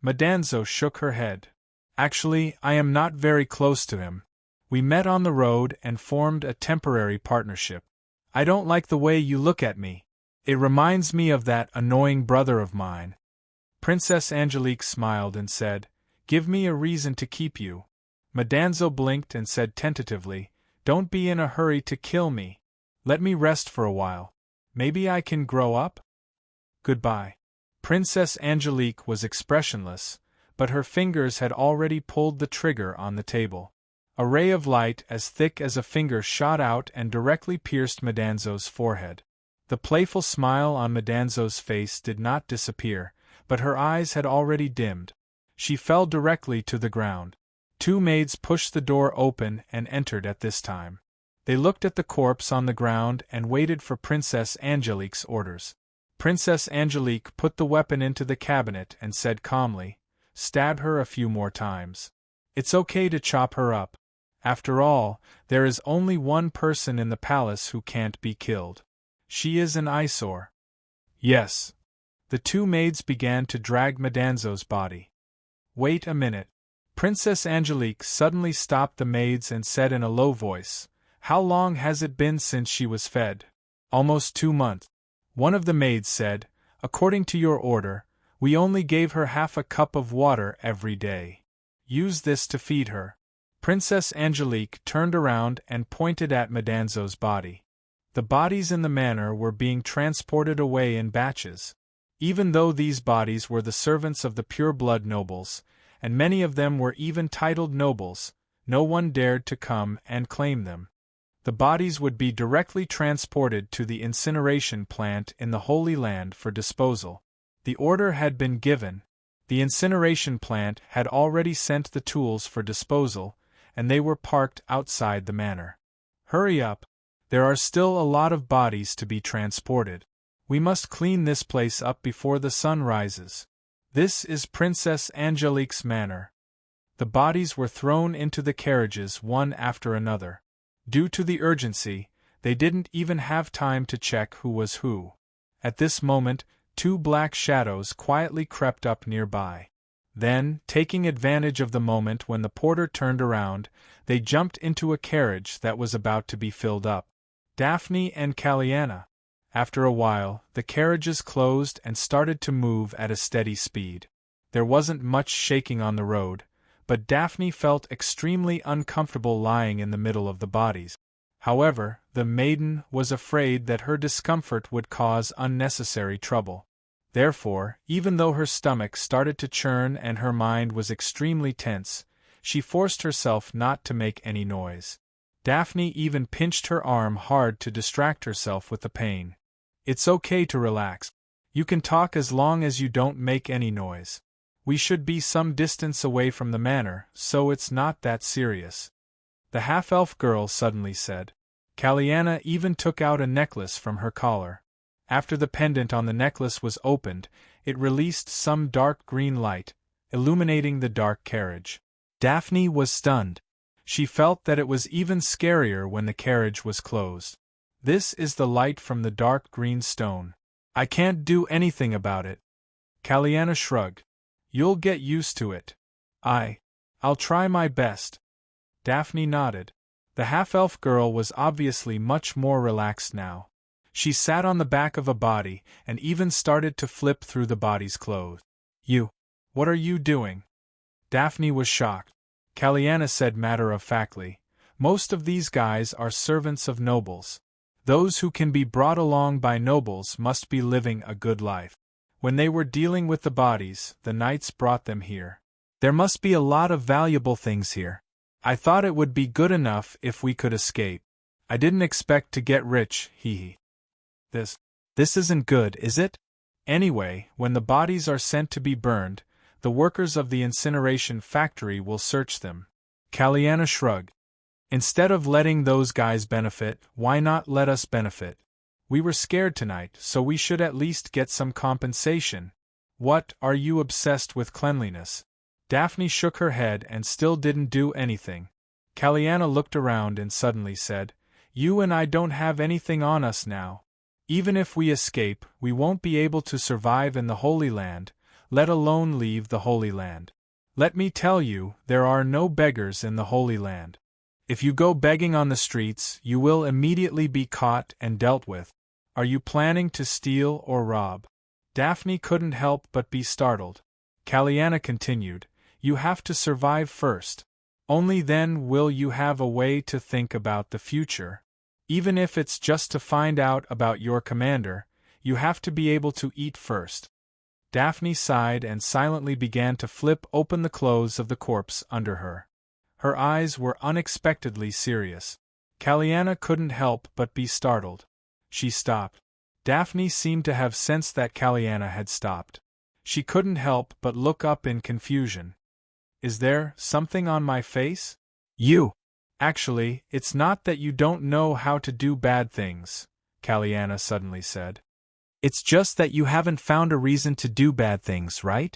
Madanzo shook her head. "Actually, I am not very close to him. We met on the road and formed a temporary partnership. I don't like the way you look at me. It reminds me of that annoying brother of mine." Princess Angelique smiled and said, "Give me a reason to keep you." Madanzo blinked and said tentatively, "Don't be in a hurry to kill me. Let me rest for a while. Maybe I can grow up? Goodbye." Princess Angelique was expressionless, but her fingers had already pulled the trigger on the table. A ray of light as thick as a finger shot out and directly pierced Madanzo's forehead. The playful smile on Madanzo's face did not disappear, but her eyes had already dimmed. She fell directly to the ground. Two maids pushed the door open and entered at this time. They looked at the corpse on the ground and waited for Princess Angelique's orders. Princess Angelique put the weapon into the cabinet and said calmly, "Stab her a few more times. It's okay to chop her up. After all, there is only one person in the palace who can't be killed. She is an eyesore." "Yes." The two maids began to drag Madanzo's body. "Wait a minute." Princess Angelique suddenly stopped the maids and said in a low voice, "How long has it been since she was fed?" "Almost 2 months. One of the maids said, "According to your order, we only gave her half a cup of water every day. Use this to feed her." Princess Angelique turned around and pointed at Madanzo's body. The bodies in the manor were being transported away in batches. Even though these bodies were the servants of the pure-blood nobles, and many of them were even titled nobles, no one dared to come and claim them. The bodies would be directly transported to the incineration plant in the Holy Land for disposal. The order had been given. The incineration plant had already sent the tools for disposal, and they were parked outside the manor. "Hurry up. There are still a lot of bodies to be transported. We must clean this place up before the sun rises. This is Princess Angelique's manor." The bodies were thrown into the carriages one after another. Due to the urgency, they didn't even have time to check who was who. At this moment, 2 black shadows quietly crept up nearby. Then, taking advantage of the moment when the porter turned around, they jumped into a carriage that was about to be filled up. Daphne and Caliana. After a while, the carriages closed and started to move at a steady speed. There wasn't much shaking on the road, but Daphne felt extremely uncomfortable lying in the middle of the bodies. However, the maiden was afraid that her discomfort would cause unnecessary trouble. Therefore, even though her stomach started to churn and her mind was extremely tense, she forced herself not to make any noise. Daphne even pinched her arm hard to distract herself with the pain. It's okay to relax. You can talk as long as you don't make any noise. We should be some distance away from the manor, so it's not that serious. The half-elf girl suddenly said. Caliana even took out a necklace from her collar. After the pendant on the necklace was opened, it released some dark green light, illuminating the dark carriage. Daphne was stunned. She felt that it was even scarier when the carriage was closed. This is the light from the dark green stone. I can't do anything about it. Caliana shrugged. You'll get used to it. I'll try my best. Daphne nodded. The half-elf girl was obviously much more relaxed now. She sat on the back of a body and even started to flip through the body's clothes. What are you doing? Daphne was shocked. Caliana said matter-of-factly, most of these guys are servants of nobles. Those who can be brought along by nobles must be living a good life. When they were dealing with the bodies, the knights brought them here. There must be a lot of valuable things here. I thought it would be good enough if we could escape. I didn't expect to get rich, hee. This isn't good, is it? Anyway, when the bodies are sent to be burned, the workers of the incineration factory will search them. Caliana shrugged. Instead of letting those guys benefit, why not let us benefit? We were scared tonight, so we should at least get some compensation. What, are you obsessed with cleanliness? Daphne shook her head and still didn't do anything. Caliana looked around and suddenly said, You and I don't have anything on us now. Even if we escape, we won't be able to survive in the Holy Land, let alone leave the Holy Land. Let me tell you, there are no beggars in the Holy Land. If you go begging on the streets, you will immediately be caught and dealt with. Are you planning to steal or rob? Daphne couldn't help but be startled. Caliana continued, You have to survive first. Only then will you have a way to think about the future. Even if it's just to find out about your commander, you have to be able to eat first. Daphne sighed and silently began to flip open the clothes of the corpse under her. Her eyes were unexpectedly serious. Caliana couldn't help but be startled. She stopped. Daphne seemed to have sensed that Caliana had stopped. She couldn't help but look up in confusion. Is there something on my face? Actually, it's not that you don't know how to do bad things, Caliana suddenly said. It's just that you haven't found a reason to do bad things, right?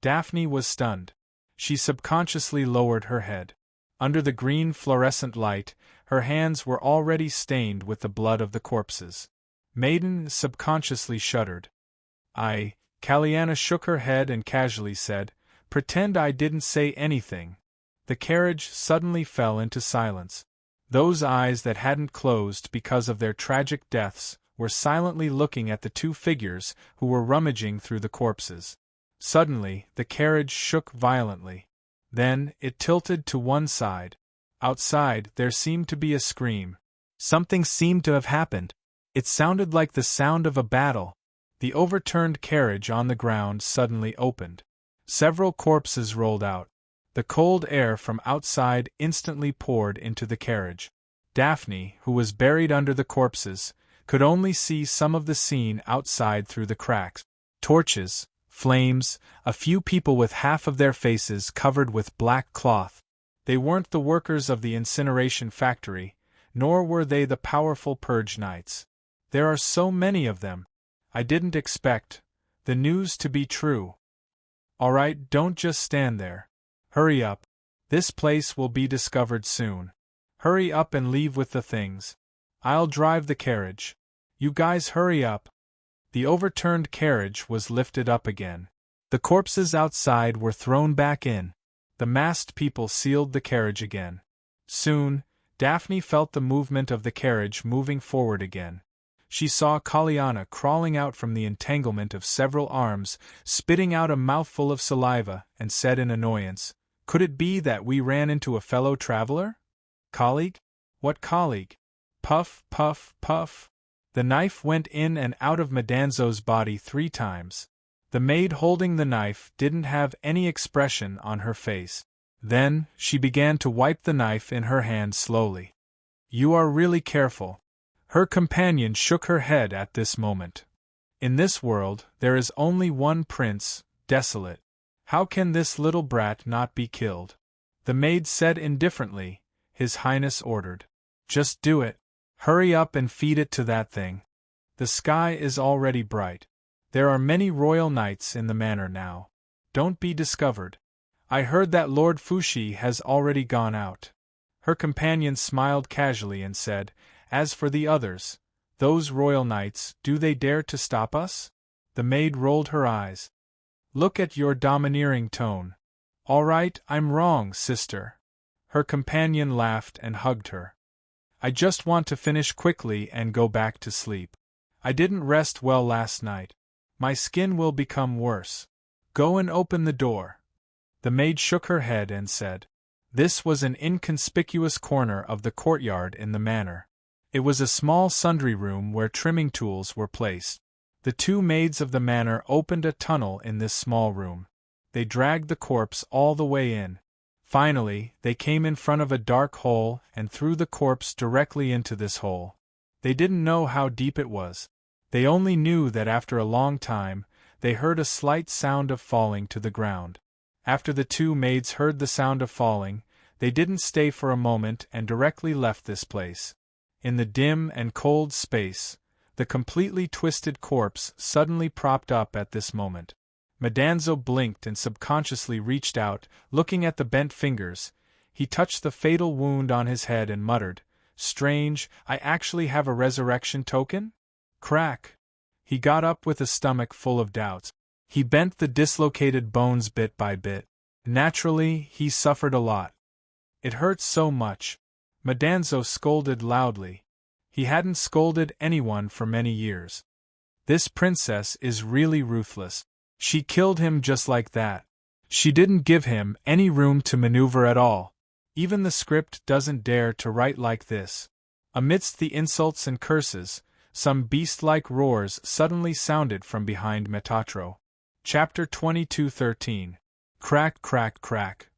Daphne was stunned. She subconsciously lowered her head. Under the green fluorescent light, her hands were already stained with the blood of the corpses. Maiden subconsciously shuddered. Caliana shook her head and casually said, Pretend I didn't say anything. The carriage suddenly fell into silence. Those eyes that hadn't closed because of their tragic deaths were silently looking at the two figures who were rummaging through the corpses. Suddenly, the carriage shook violently. Then, it tilted to one side. Outside, there seemed to be a scream. Something seemed to have happened. It sounded like the sound of a battle. The overturned carriage on the ground suddenly opened. Several corpses rolled out. The cold air from outside instantly poured into the carriage. Daphne, who was buried under the corpses, could only see some of the scene outside through the cracks. Torches, flames, a few people with half of their faces covered with black cloth. They weren't the workers of the incineration factory, nor were they the powerful purge knights. There are so many of them. I didn't expect the news to be true. All right, don't just stand there. Hurry up. This place will be discovered soon. Hurry up and leave with the things. I'll drive the carriage. You guys hurry up. The overturned carriage was lifted up again. The corpses outside were thrown back in. The masked people sealed the carriage again. Soon, Daphne felt the movement of the carriage moving forward again. She saw Kaliana crawling out from the entanglement of several arms, spitting out a mouthful of saliva, and said in annoyance, "Could it be that we ran into a fellow traveler? Colleague? What colleague?" Puff, puff, puff. The knife went in and out of Madanzo's body 3 times. The maid holding the knife didn't have any expression on her face. Then, she began to wipe the knife in her hand slowly. "You are really careful." Her companion shook her head at this moment. "In this world, there is only one prince, desolate. How can this little brat not be killed?" The maid said indifferently, "His Highness ordered." "Just do it. Hurry up and feed it to that thing. The sky is already bright. There are many royal knights in the manor now. Don't be discovered. I heard that Lord Fushi has already gone out." Her companion smiled casually and said, "As for the others, those royal knights, do they dare to stop us?" The maid rolled her eyes. "Look at your domineering tone." "All right, I'm wrong, sister." Her companion laughed and hugged her. "I just want to finish quickly and go back to sleep. I didn't rest well last night. My skin will become worse. Go and open the door." The maid shook her head and said. This was an inconspicuous corner of the courtyard in the manor. It was a small sundry room where trimming tools were placed. The 2 maids of the manor opened a tunnel in this small room. They dragged the corpse all the way in. Finally, they came in front of a dark hole and threw the corpse directly into this hole. They didn't know how deep it was. They only knew that after a long time, they heard a slight sound of falling to the ground. After the 2 maids heard the sound of falling, they didn't stay for a moment and directly left this place. In the dim and cold space, the completely twisted corpse suddenly propped up at this moment. Madanzo blinked and subconsciously reached out, looking at the bent fingers. He touched the fatal wound on his head and muttered, "Strange, I actually have a resurrection token?" Crack! He got up with a stomach full of doubts. He bent the dislocated bones bit by bit. Naturally, he suffered a lot. It hurt so much. Madanzo scolded loudly. He hadn't scolded anyone for many years. This princess is really ruthless. She killed him just like that. She didn't give him any room to maneuver at all. Even the script doesn't dare to write like this. Amidst the insults and curses, some beast-like roars suddenly sounded from behind Metatro. Chapter 22:13. Crack, crack, crack.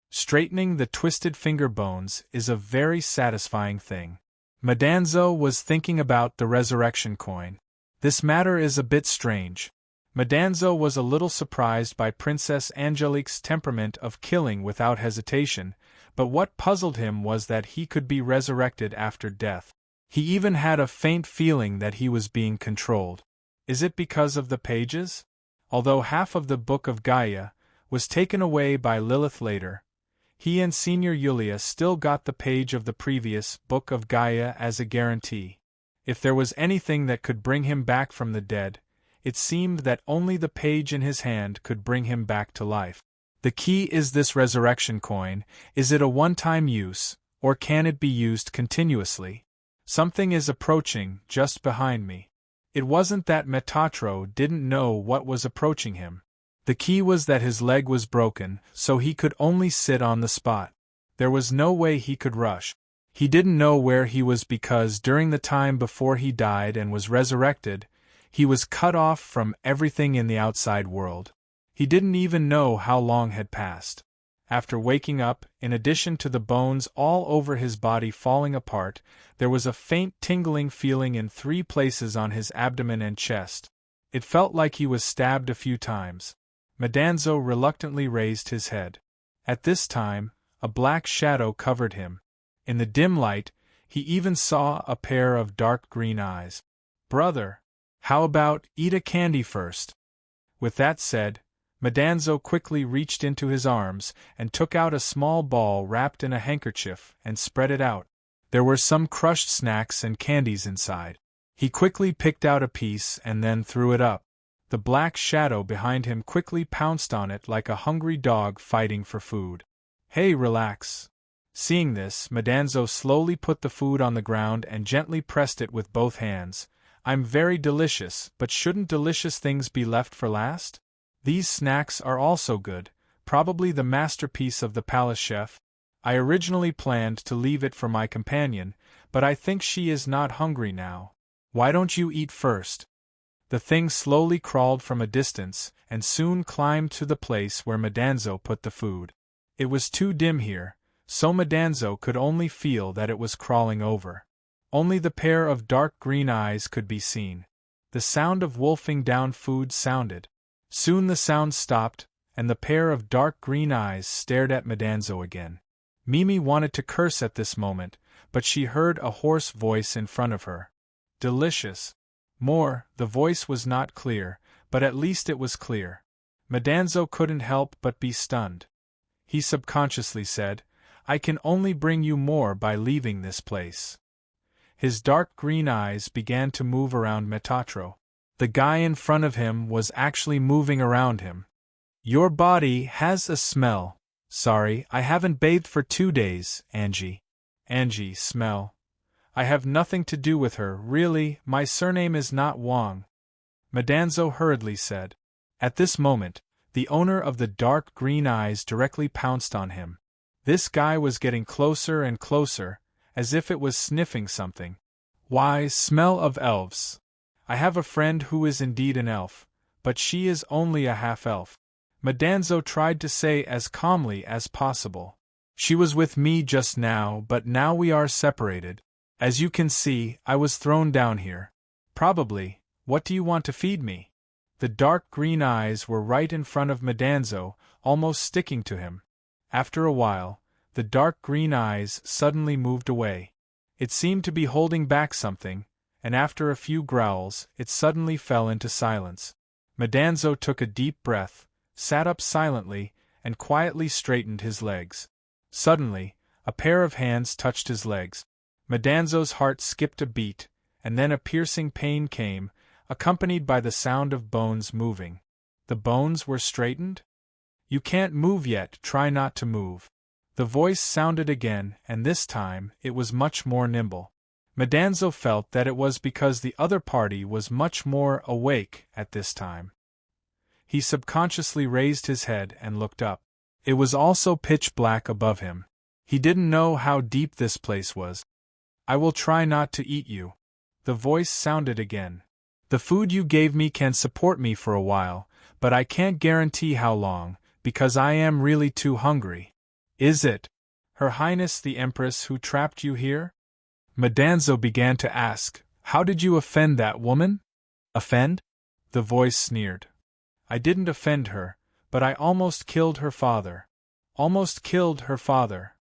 Straightening the twisted finger bones is a very satisfying thing. Madanzo was thinking about the resurrection coin. This matter is a bit strange. Madanzo was a little surprised by Princess Angelique's temperament of killing without hesitation, but what puzzled him was that he could be resurrected after death. He even had a faint feeling that he was being controlled. Is it because of the pages? Although half of the Book of Gaia was taken away by Lilith later, he and Senior Yulia still got the page of the previous Book of Gaia as a guarantee. If there was anything that could bring him back from the dead, it seemed that only the page in his hand could bring him back to life. The key is this resurrection coin. Is it a one-time use, or can it be used continuously? Something is approaching just behind me. It wasn't that Metatro didn't know what was approaching him. The key was that his leg was broken, so he could only sit on the spot. There was no way he could rush. He didn't know where he was because during the time before he died and was resurrected, he was cut off from everything in the outside world. He didn't even know how long had passed. After waking up, in addition to the bones all over his body falling apart, there was a faint tingling feeling in 3 places on his abdomen and chest. It felt like he was stabbed a few times. Madanzo reluctantly raised his head. At this time, a black shadow covered him. In the dim light, he even saw a pair of dark green eyes. "Brother, how about eat a candy first?" With that said, Madanzo quickly reached into his arms and took out a small ball wrapped in a handkerchief and spread it out. There were some crushed snacks and candies inside. He quickly picked out a piece and then threw it up. The black shadow behind him quickly pounced on it like a hungry dog fighting for food. Hey, relax. Seeing this, Madanzo slowly put the food on the ground and gently pressed it with both hands. I'm very delicious, but shouldn't delicious things be left for last? These snacks are also good, probably the masterpiece of the palace chef. I originally planned to leave it for my companion, but I think she is not hungry now. Why don't you eat first? The thing slowly crawled from a distance, and soon climbed to the place where Madanzo put the food. It was too dim here, so Madanzo could only feel that it was crawling over. Only the pair of dark green eyes could be seen. The sound of wolfing down food sounded. Soon the sound stopped, and the pair of dark green eyes stared at Madanzo again. Mimi wanted to curse at this moment, but she heard a hoarse voice in front of her. Delicious. More, the voice was not clear, but at least it was clear. Madanzo couldn't help but be stunned. He subconsciously said, I can only bring you more by leaving this place. His dark green eyes began to move around Metatro. The guy in front of him was actually moving around him. Your body has a smell. Sorry, I haven't bathed for 2 days, Angie. Angie, smell. I have nothing to do with her, really, my surname is not Wang. Madanzo hurriedly said. At this moment, the owner of the dark green eyes directly pounced on him. This guy was getting closer and closer, as if it was sniffing something. Why, smell of elves. I have a friend who is indeed an elf, but she is only a half-elf. Madanzo tried to say as calmly as possible. She was with me just now, but now we are separated. As you can see, I was thrown down here. Probably. What do you want to feed me? The dark green eyes were right in front of Madanzo, almost sticking to him. After a while, the dark green eyes suddenly moved away. It seemed to be holding back something, and after a few growls, it suddenly fell into silence. Madanzo took a deep breath, sat up silently, and quietly straightened his legs. Suddenly, a pair of hands touched his legs. Madanzo's heart skipped a beat, and then a piercing pain came, accompanied by the sound of bones moving. The bones were straightened? You can't move yet, try not to move. The voice sounded again, and this time, it was much more nimble. Madanzo felt that it was because the other party was much more awake at this time. He subconsciously raised his head and looked up. It was also pitch black above him. He didn't know how deep this place was. I will try not to eat you. The voice sounded again. The food you gave me can support me for a while, but I can't guarantee how long, because I am really too hungry. Is it Her Highness the Empress who trapped you here? Madanzo began to ask, How did you offend that woman? Offend? The voice sneered. I didn't offend her, but I almost killed her father. Almost killed her father.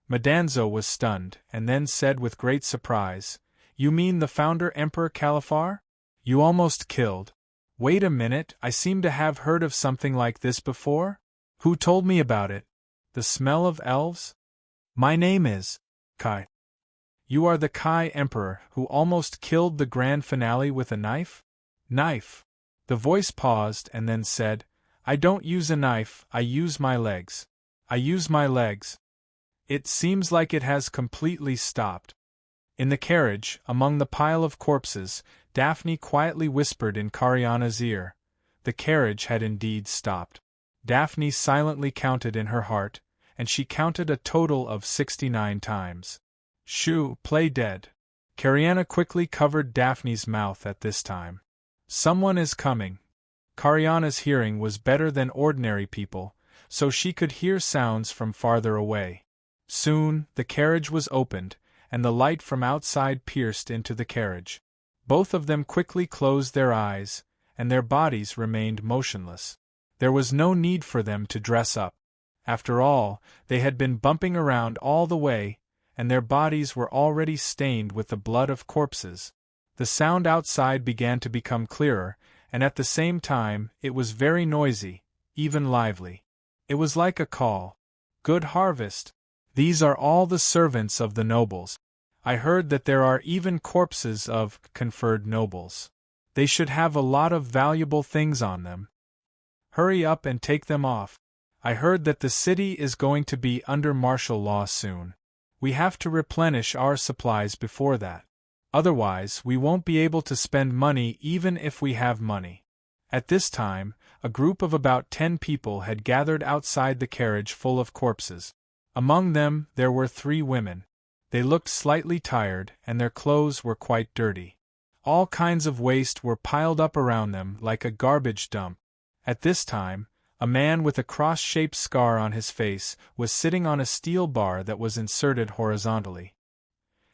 Madanzo was stunned, and then said with great surprise, You mean the founder Emperor Califar? You almost killed. Wait a minute, I seem to have heard of something like this before? Who told me about it? The smell of elves? My name is Kai. You are the Kai Emperor who almost killed the grand finale with a knife? Knife. The voice paused and then said, I don't use a knife, I use my legs. I use my legs. It seems like it has completely stopped. In the carriage, among the pile of corpses, Daphne quietly whispered in Cariana's ear. The carriage had indeed stopped. Daphne silently counted in her heart, and she counted a total of 69 times. Shoo, play dead. Cariana quickly covered Daphne's mouth at this time. Someone is coming. Cariana's hearing was better than ordinary people, so she could hear sounds from farther away. Soon, the carriage was opened, and the light from outside pierced into the carriage. Both of them quickly closed their eyes, and their bodies remained motionless. There was no need for them to dress up. After all, they had been bumping around all the way, and their bodies were already stained with the blood of corpses. The sound outside began to become clearer, and at the same time, it was very noisy, even lively. It was like a call. Good harvest. These are all the servants of the nobles. I heard that there are even corpses of conferred nobles. They should have a lot of valuable things on them. Hurry up and take them off. I heard that the city is going to be under martial law soon. We have to replenish our supplies before that. Otherwise, we won't be able to spend money even if we have money. At this time, a group of about 10 people had gathered outside the carriage full of corpses. Among them, there were 3 women. They looked slightly tired, and their clothes were quite dirty. All kinds of waste were piled up around them like a garbage dump. At this time, a man with a cross-shaped scar on his face was sitting on a steel bar that was inserted horizontally.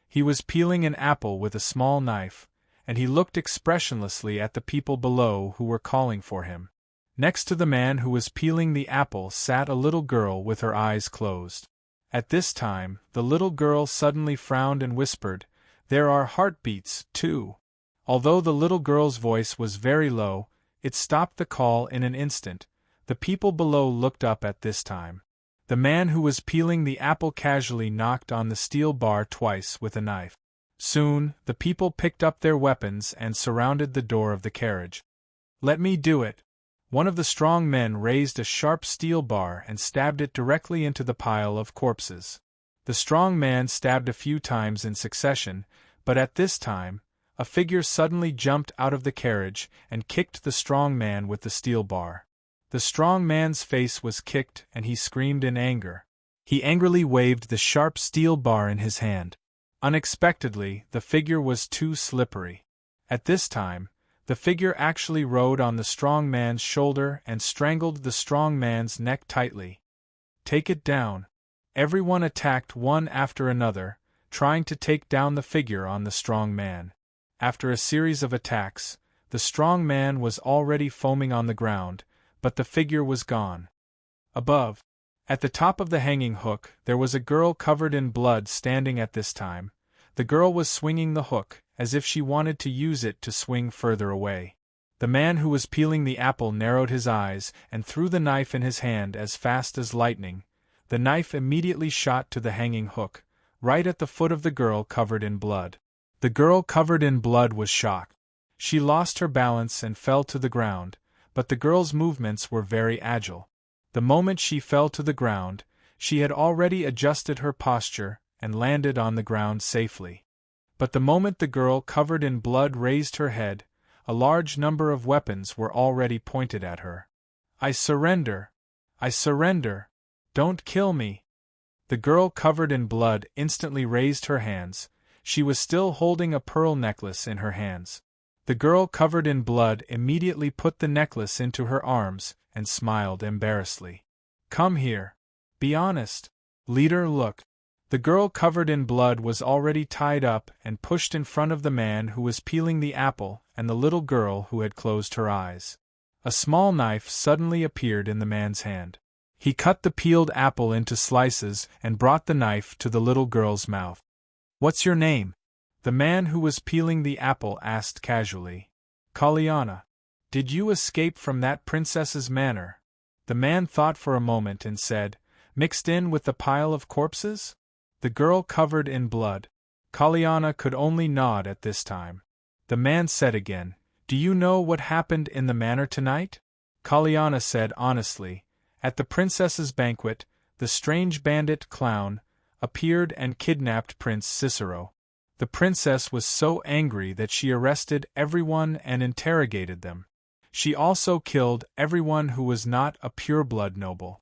He was peeling an apple with a small knife, and he looked expressionlessly at the people below who were calling for him. Next to the man who was peeling the apple sat a little girl with her eyes closed. At this time, the little girl suddenly frowned and whispered, "There are heartbeats, too." Although the little girl's voice was very low, it stopped the call in an instant. The people below looked up at this time. The man who was peeling the apple casually knocked on the steel bar twice with a knife. Soon, the people picked up their weapons and surrounded the door of the carriage. "Let me do it." One of the strong men raised a sharp steel bar and stabbed it directly into the pile of corpses. The strong man stabbed a few times in succession, but at this time, a figure suddenly jumped out of the carriage and kicked the strong man with the steel bar. The strong man's face was kicked and he screamed in anger. He angrily waved the sharp steel bar in his hand. Unexpectedly, the figure was too slippery. At this time, the figure actually rode on the strong man's shoulder and strangled the strong man's neck tightly. "Take it down." Everyone attacked one after another, trying to take down the figure on the strong man. After a series of attacks, the strong man was already foaming on the ground, but the figure was gone. Above, at the top of the hanging hook, there was a girl covered in blood standing at this time. The girl was swinging the hook, as if she wanted to use it to swing further away. The man who was peeling the apple narrowed his eyes and threw the knife in his hand as fast as lightning. The knife immediately shot to the hanging hook, right at the foot of the girl covered in blood. The girl covered in blood was shocked. She lost her balance and fell to the ground, but the girl's movements were very agile. The moment she fell to the ground, she had already adjusted her posture and landed on the ground safely. But the moment the girl covered in blood raised her head, a large number of weapons were already pointed at her. "I surrender! I surrender! Don't kill me!" The girl covered in blood instantly raised her hands. She was still holding a pearl necklace in her hands. The girl covered in blood immediately put the necklace into her arms and smiled embarrassedly. "Come here. Be honest. Leader, look." The girl covered in blood was already tied up and pushed in front of the man who was peeling the apple and the little girl who had closed her eyes. A small knife suddenly appeared in the man's hand. He cut the peeled apple into slices and brought the knife to the little girl's mouth. "What's your name?" the man who was peeling the apple asked casually. "Kalyana. Did you escape from that princess's manor?" The man thought for a moment and said, "Mixed in with the pile of corpses?" The girl covered in blood. Kalyana could only nod at this time. The man said again, "Do you know what happened in the manor tonight?" Kalyana said honestly, "At the princess's banquet, the strange bandit clown appeared and kidnapped Prince Cicero. The princess was so angry that she arrested everyone and interrogated them. She also killed everyone who was not a pureblood noble."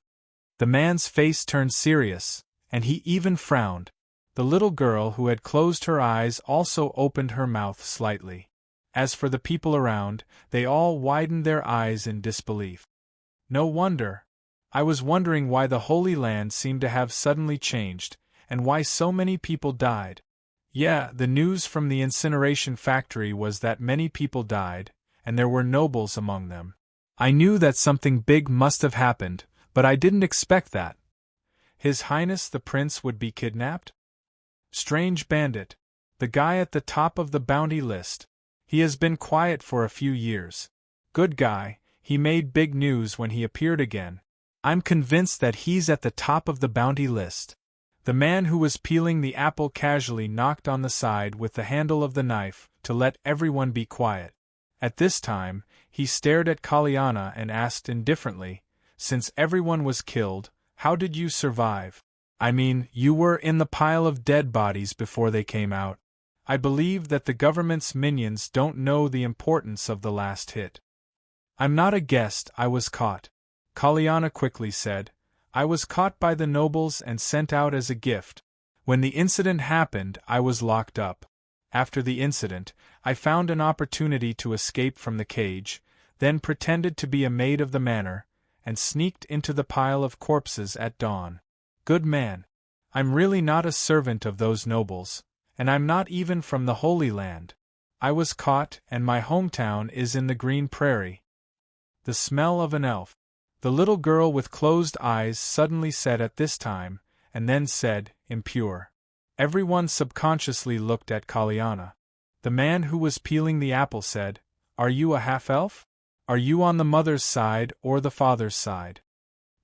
The man's face turned serious, and he even frowned. The little girl who had closed her eyes also opened her mouth slightly. As for the people around, they all widened their eyes in disbelief. "No wonder. I was wondering why the Holy Land seemed to have suddenly changed, and why so many people died. Yeah, the news from the incineration factory was that many people died, and there were nobles among them. I knew that something big must have happened, but I didn't expect that. His Highness the Prince would be kidnapped? Strange bandit. The guy at the top of the bounty list. He has been quiet for a few years. Good guy, he made big news when he appeared again. I'm convinced that he's at the top of the bounty list." The man who was peeling the apple casually knocked on the side with the handle of the knife to let everyone be quiet. At this time, he stared at Kalyana and asked indifferently, "Since everyone was killed, how did you survive? I mean, you were in the pile of dead bodies before they came out. I believe that the government's minions don't know the importance of the last hit." "I'm not a guest, I was caught," Kalyana quickly said. "I was caught by the nobles and sent out as a gift. When the incident happened, I was locked up. After the incident, I found an opportunity to escape from the cage, then pretended to be a maid of the manor, and sneaked into the pile of corpses at dawn. Good man. I'm really not a servant of those nobles, and I'm not even from the Holy Land. I was caught, and my hometown is in the Green Prairie." The smell of an elf. The little girl with closed eyes suddenly said at this time, and then said, impure. Everyone subconsciously looked at Kalyana. The man who was peeling the apple said, "Are you a half-elf? Are you on the mother's side or the father's side?"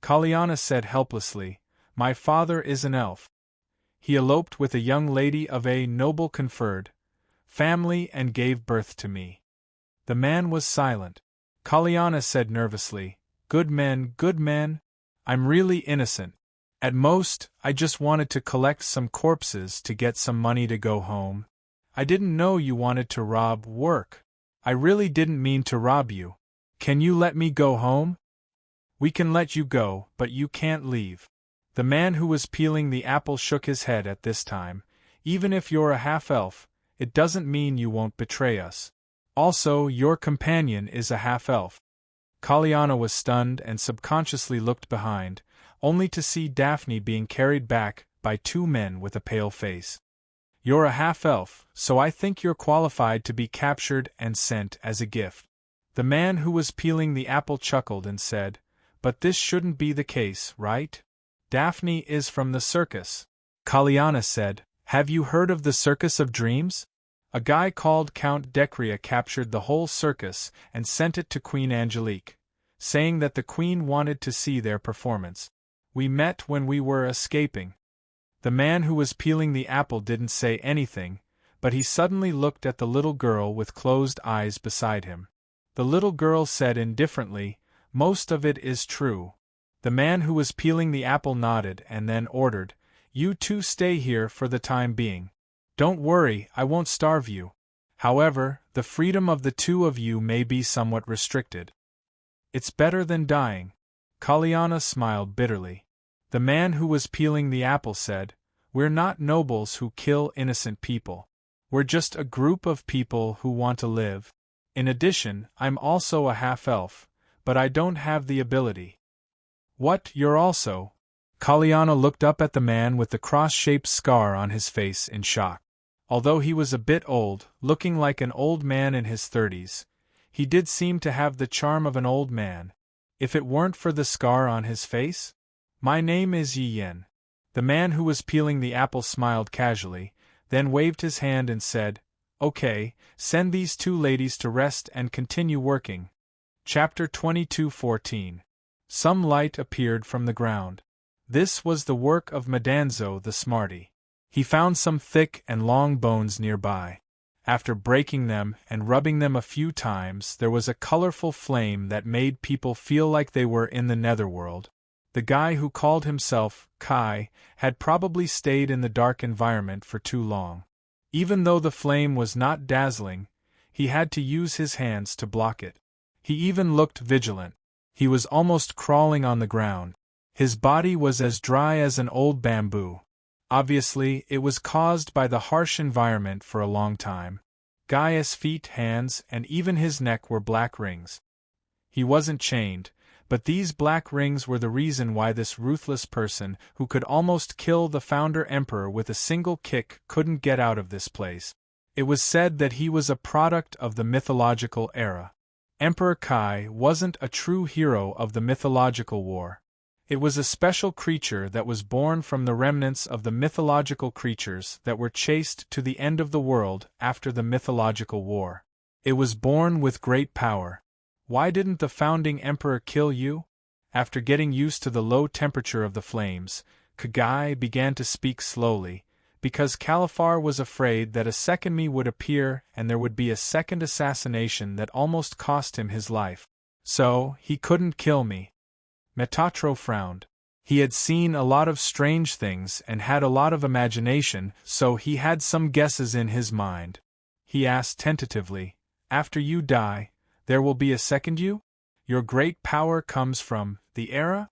Kalyana said helplessly, "My father is an elf. He eloped with a young lady of a noble conferred family and gave birth to me." The man was silent. Kalyana said nervously, good men, I'm really innocent. At most, I just wanted to collect some corpses to get some money to go home. I didn't know you wanted to rob work. I really didn't mean to rob you. Can you let me go home?" "We can let you go, but you can't leave." The man who was peeling the apple shook his head at this time. "Even if you're a half-elf, it doesn't mean you won't betray us. Also, your companion is a half-elf." Kalyana was stunned and subconsciously looked behind, only to see Daphne being carried back by two men with a pale face. "You're a half-elf, so I think you're qualified to be captured and sent as a gift." The man who was peeling the apple chuckled and said, "But this shouldn't be the case, right? Daphne is from the circus." Kalyana said, "Have you heard of the Circus of Dreams? A guy called Count Decria captured the whole circus and sent it to Queen Angelique, saying that the queen wanted to see their performance. We met when we were escaping." The man who was peeling the apple didn't say anything, but he suddenly looked at the little girl with closed eyes beside him. The little girl said indifferently, "Most of it is true." The man who was peeling the apple nodded and then ordered, "You two stay here for the time being. Don't worry, I won't starve you. However, the freedom of the two of you may be somewhat restricted." "It's better than dying." Kalyana smiled bitterly. The man who was peeling the apple said, "We're not nobles who kill innocent people. We're just a group of people who want to live. In addition, I'm also a half-elf, but I don't have the ability." "What, you're also?" Kalyana looked up at the man with the cross-shaped scar on his face in shock. Although he was a bit old, looking like an old man in his 30s, he did seem to have the charm of an old man, if it weren't for the scar on his face. "My name is Yi Yen." The man who was peeling the apple smiled casually, then waved his hand and said, "Okay, send these two ladies to rest and continue working." Chapter 22:14. Some light appeared from the ground. This was the work of Madanzo the Smarty. He found some thick and long bones nearby. After breaking them and rubbing them a few times, there was a colorful flame that made people feel like they were in the netherworld. The guy who called himself Kai had probably stayed in the dark environment for too long. Even though the flame was not dazzling, he had to use his hands to block it. He even looked vigilant. He was almost crawling on the ground. His body was as dry as an old bamboo. Obviously, it was caused by the harsh environment for a long time. Gaia's feet, hands, and even his neck were black rings. He wasn't chained, but these black rings were the reason why this ruthless person, who could almost kill the founder emperor with a single kick, couldn't get out of this place. It was said that he was a product of the mythological era. Emperor Kai wasn't a true hero of the mythological war. It was a special creature that was born from the remnants of the mythological creatures that were chased to the end of the world after the mythological war. It was born with great power. Why didn't the founding emperor kill you? After getting used to the low temperature of the flames, Kagai began to speak slowly, because Califar was afraid that a second me would appear and there would be a second assassination that almost cost him his life. So, he couldn't kill me. Metatro frowned. He had seen a lot of strange things and had a lot of imagination, so he had some guesses in his mind. He asked tentatively, "After you die, there will be a second you? Your great power comes from the era?"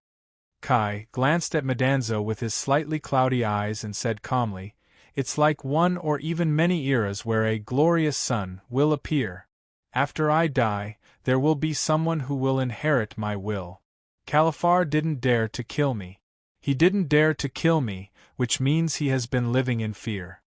Kai glanced at Madanzo with his slightly cloudy eyes and said calmly, "It's like one or even many eras where a glorious sun will appear. After I die, there will be someone who will inherit my will. Califar didn't dare to kill me. He didn't dare to kill me, which means he has been living in fear."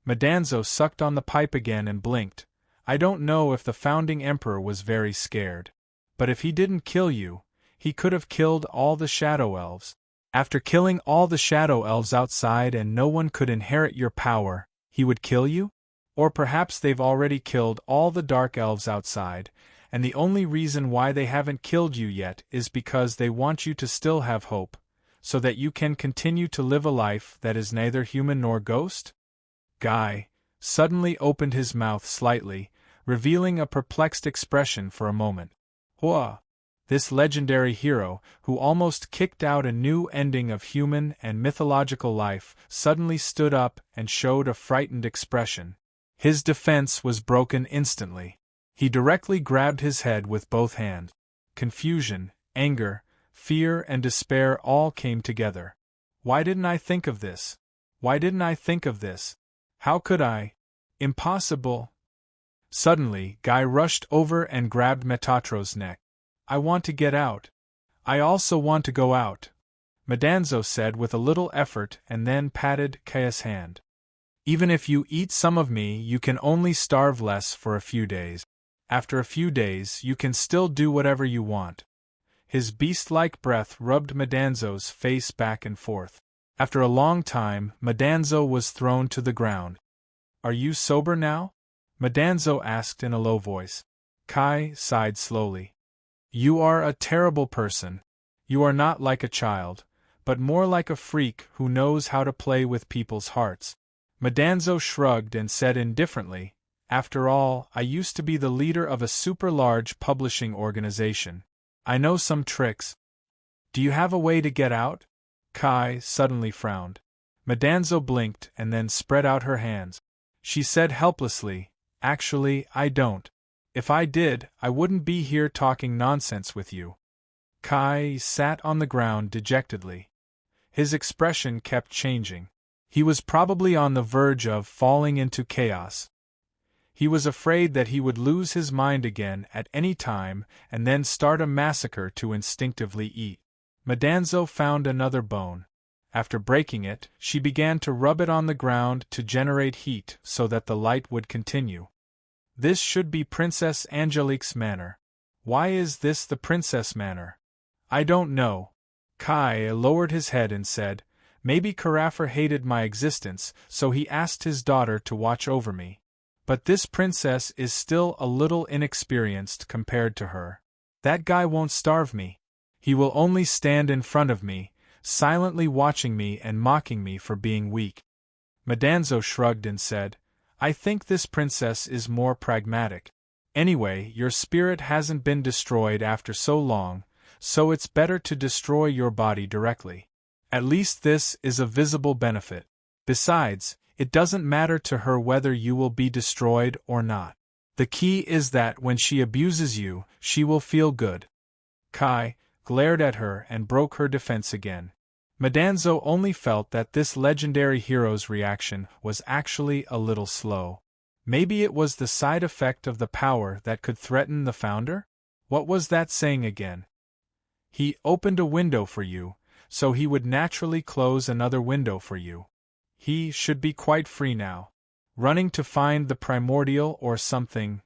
Madanzo sucked on the pipe again and blinked. "I don't know if the founding emperor was very scared. But if he didn't kill you, he could have killed all the shadow elves. After killing all the shadow elves outside and no one could inherit your power, he would kill you? Or perhaps they've already killed all the dark elves outside, and the only reason why they haven't killed you yet is because they want you to still have hope, so that you can continue to live a life that is neither human nor ghost?" Guy suddenly opened his mouth slightly, revealing a perplexed expression for a moment. Hua! This legendary hero, who almost kicked out a new ending of human and mythological life, suddenly stood up and showed a frightened expression. His defense was broken instantly. He directly grabbed his head with both hands. Confusion, anger, fear and despair all came together. Why didn't I think of this? Why didn't I think of this? How could I? Impossible! Suddenly, Guy rushed over and grabbed Metatro's neck. "I want to get out. I also want to go out," Madanzo said with a little effort and then patted Kai's hand. "Even if you eat some of me, you can only starve less for a few days. After a few days, you can still do whatever you want." His beast-like breath rubbed Madanzo's face back and forth. After a long time, Madanzo was thrown to the ground. "Are you sober now?" Madanzo asked in a low voice. Kai sighed slowly. "You are a terrible person. You are not like a child, but more like a freak who knows how to play with people's hearts." Madanzo shrugged and said indifferently, "After all, I used to be the leader of a super-large publishing organization. I know some tricks. Do you have a way to get out?" Kai suddenly frowned. Madanzo blinked and then spread out her hands. She said helplessly, "Actually, I don't. If I did, I wouldn't be here talking nonsense with you." Kai sat on the ground dejectedly. His expression kept changing. He was probably on the verge of falling into chaos. He was afraid that he would lose his mind again at any time and then start a massacre to instinctively eat. Madanzo found another bone. After breaking it, she began to rub it on the ground to generate heat so that the light would continue. This should be Princess Angelique's manor. Why is this the princess manor? I don't know. Kai lowered his head and said, "Maybe Carafer hated my existence, so he asked his daughter to watch over me. But this princess is still a little inexperienced compared to her. That guy won't starve me. He will only stand in front of me, silently watching me and mocking me for being weak." Madanzo shrugged and said, "I think this princess is more pragmatic. Anyway, your spirit hasn't been destroyed after so long, so it's better to destroy your body directly. At least this is a visible benefit. Besides, it doesn't matter to her whether you will be destroyed or not. The key is that when she abuses you, she will feel good." Kai glared at her and broke her defense again. Madanzo only felt that this legendary hero's reaction was actually a little slow. Maybe it was the side effect of the power that could threaten the founder? What was that saying again? He opened a window for you, so he would naturally close another window for you. He should be quite free now. Running to find the primordial or something.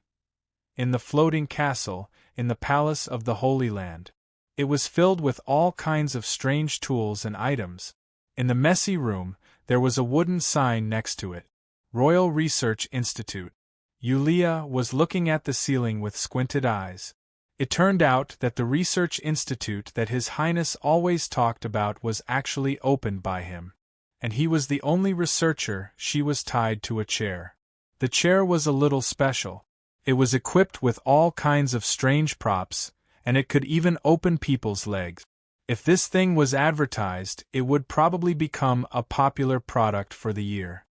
In the floating castle, in the palace of the Holy Land. It was filled with all kinds of strange tools and items. In the messy room, there was a wooden sign next to it. Royal Research Institute. Yulia was looking at the ceiling with squinted eyes. It turned out that the research institute that His Highness always talked about was actually opened by him. and he was the only researcher. She was tied to a chair. The chair was a little special. It was equipped with all kinds of strange props, and it could even open people's legs. If this thing was advertised, it would probably become a popular product for the year.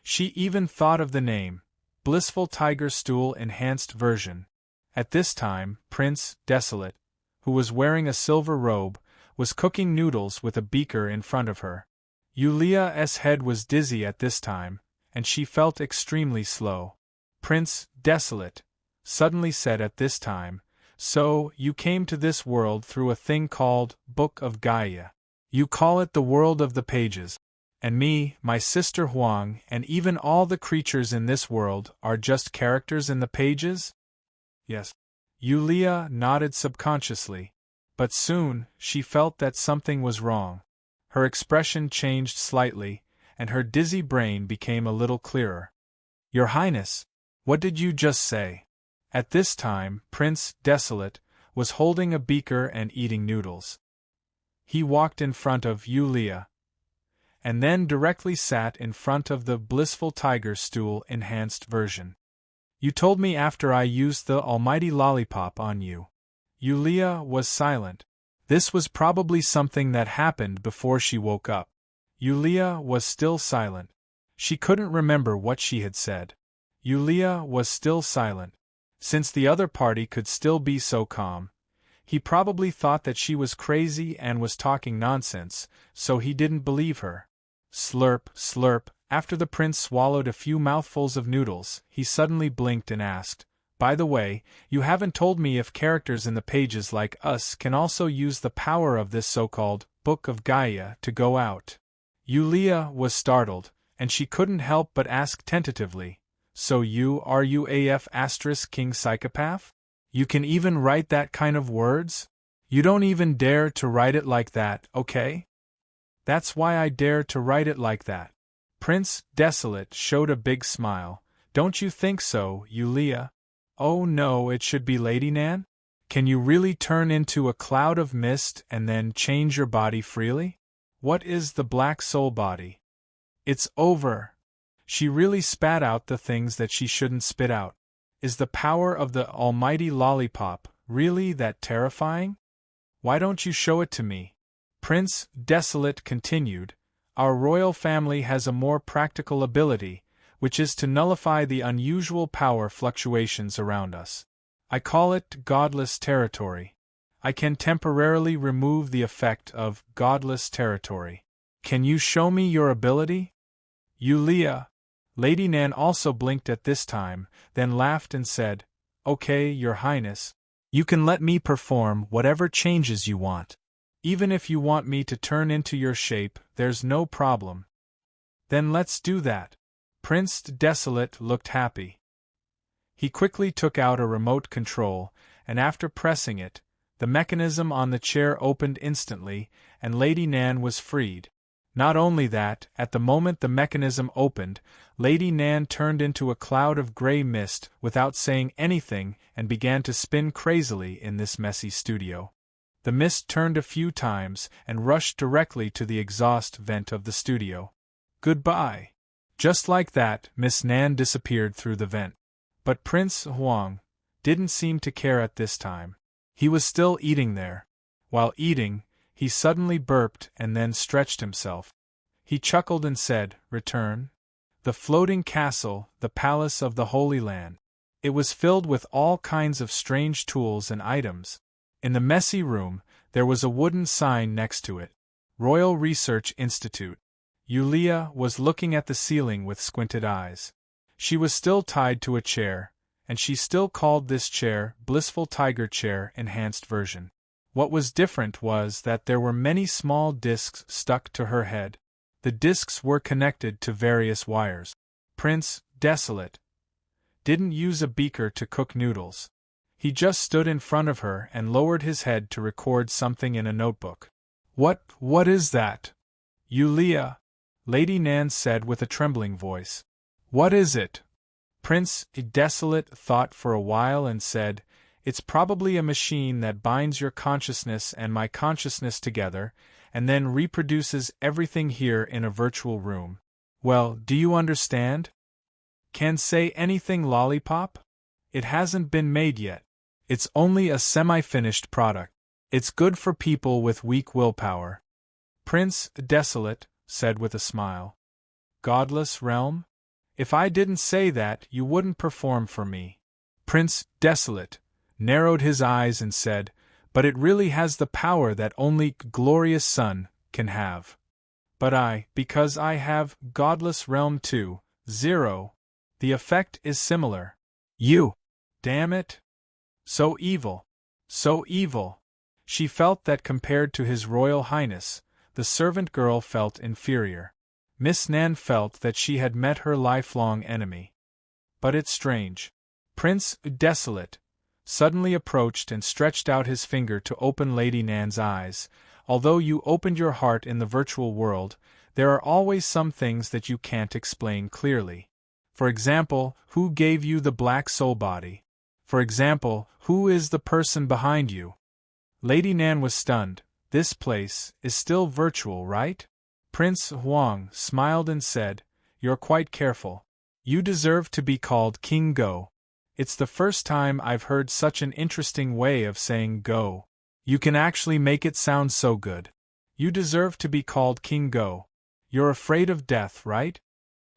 She even thought of the name, Blissful Tiger Stool Enhanced Version. At this time, Prince Desolate, who was wearing a silver robe, was cooking noodles with a beaker in front of her. Yulia's head was dizzy at this time, and she felt extremely slow. Prince Desolate suddenly said at this time, "So, you came to this world through a thing called Book of Gaia. You call it the world of the pages. And me, my sister Huang, and even all the creatures in this world are just characters in the pages?" Yes. Yulia nodded subconsciously. But soon, she felt that something was wrong. Her expression changed slightly, and her dizzy brain became a little clearer. "Your Highness, what did you just say?" At this time, Prince Desolate was holding a beaker and eating noodles. He walked in front of Yulia, and then directly sat in front of the Blissful Tiger Stool Enhanced Version. "You told me after I used the almighty lollipop on you." Yulia was silent. This was probably something that happened before she woke up. Yulia was still silent. She couldn't remember what she had said. Yulia was still silent. Since the other party could still be so calm, he probably thought that she was crazy and was talking nonsense, so he didn't believe her. Slurp, slurp. After the prince swallowed a few mouthfuls of noodles, he suddenly blinked and asked, "By the way, you haven't told me if characters in the pages like us can also use the power of this so-called Book of Gaia to go out." Yulia was startled, and she couldn't help but ask tentatively, "So are you AF * King Psychopath? You can even write that kind of words? You don't even dare to write it like that, okay?" "That's why I dare to write it like that." Prince Desolate showed a big smile. "Don't you think so, Yulia?" "Oh no, it should be Lady Nan? Can you really turn into a cloud of mist and then change your body freely? What is the Black Soul body? It's over." She really spat out the things that she shouldn't spit out. Is the power of the almighty lollipop really that terrifying? Why don't you show it to me? Prince Desolate continued, "Our royal family has a more practical ability, which is to nullify the unusual power fluctuations around us. I call it godless territory. I can temporarily remove the effect of godless territory. Can you show me your ability?" Yulia. Lady Nan also blinked at this time, then laughed and said, "Okay, Your Highness. You can let me perform whatever changes you want. Even if you want me to turn into your shape, there's no problem." "Then let's do that." Prince Desolate looked happy. He quickly took out a remote control, and after pressing it, the mechanism on the chair opened instantly, and Lady Nan was freed. Not only that, at the moment the mechanism opened, Lady Nan turned into a cloud of gray mist without saying anything and began to spin crazily in this messy studio. The mist turned a few times and rushed directly to the exhaust vent of the studio. "Goodbye." Just like that, Miss Nan disappeared through the vent. But Prince Huang didn't seem to care at this time. He was still eating there. While eating, he suddenly burped and then stretched himself. He chuckled and said, "Return." The floating castle, the palace of the Holy Land. It was filled with all kinds of strange tools and items. In the messy room, there was a wooden sign next to it. Royal Research Institute. Yulia was looking at the ceiling with squinted eyes. She was still tied to a chair, and she still called this chair Blissful Tiger Chair Enhanced Version. What was different was that there were many small discs stuck to her head. The discs were connected to various wires. Prince Desolate didn't use a beaker to cook noodles. He just stood in front of her and lowered his head to record something in a notebook. What is that?" "Yulia," Lady Nan said with a trembling voice. "What is it?" Prince Desolate thought for a while and said, It's probably a machine that binds your consciousness and my consciousness together, and then reproduces everything here in a virtual room. Well, do you understand? Can say anything, lollipop? It hasn't been made yet. It's only a semi-finished product. It's good for people with weak willpower. Prince Desolate said with a smile. Godless realm? If I didn't say that, you wouldn't perform for me. Prince Desolate narrowed his eyes and said, but it really has the power that only glorious sun can have. But because I have godless realm too, 0. The effect is similar. You! Damn it! So evil! So evil! She felt that compared to His Royal Highness, the servant girl felt inferior. Miss Nan felt that she had met her lifelong enemy. But it's strange. Prince Desolate suddenly approached and stretched out his finger to open Lady Nan's eyes. Although you opened your heart in the virtual world, there are always some things that you can't explain clearly. For example, who gave you the black soul body? For example, who is the person behind you? Lady Nan was stunned. This place is still virtual, right? Prince Huang smiled and said, You're quite careful. You deserve to be called King Go. It's the first time I've heard such an interesting way of saying go. You can actually make it sound so good. You deserve to be called King Go. You're afraid of death, right?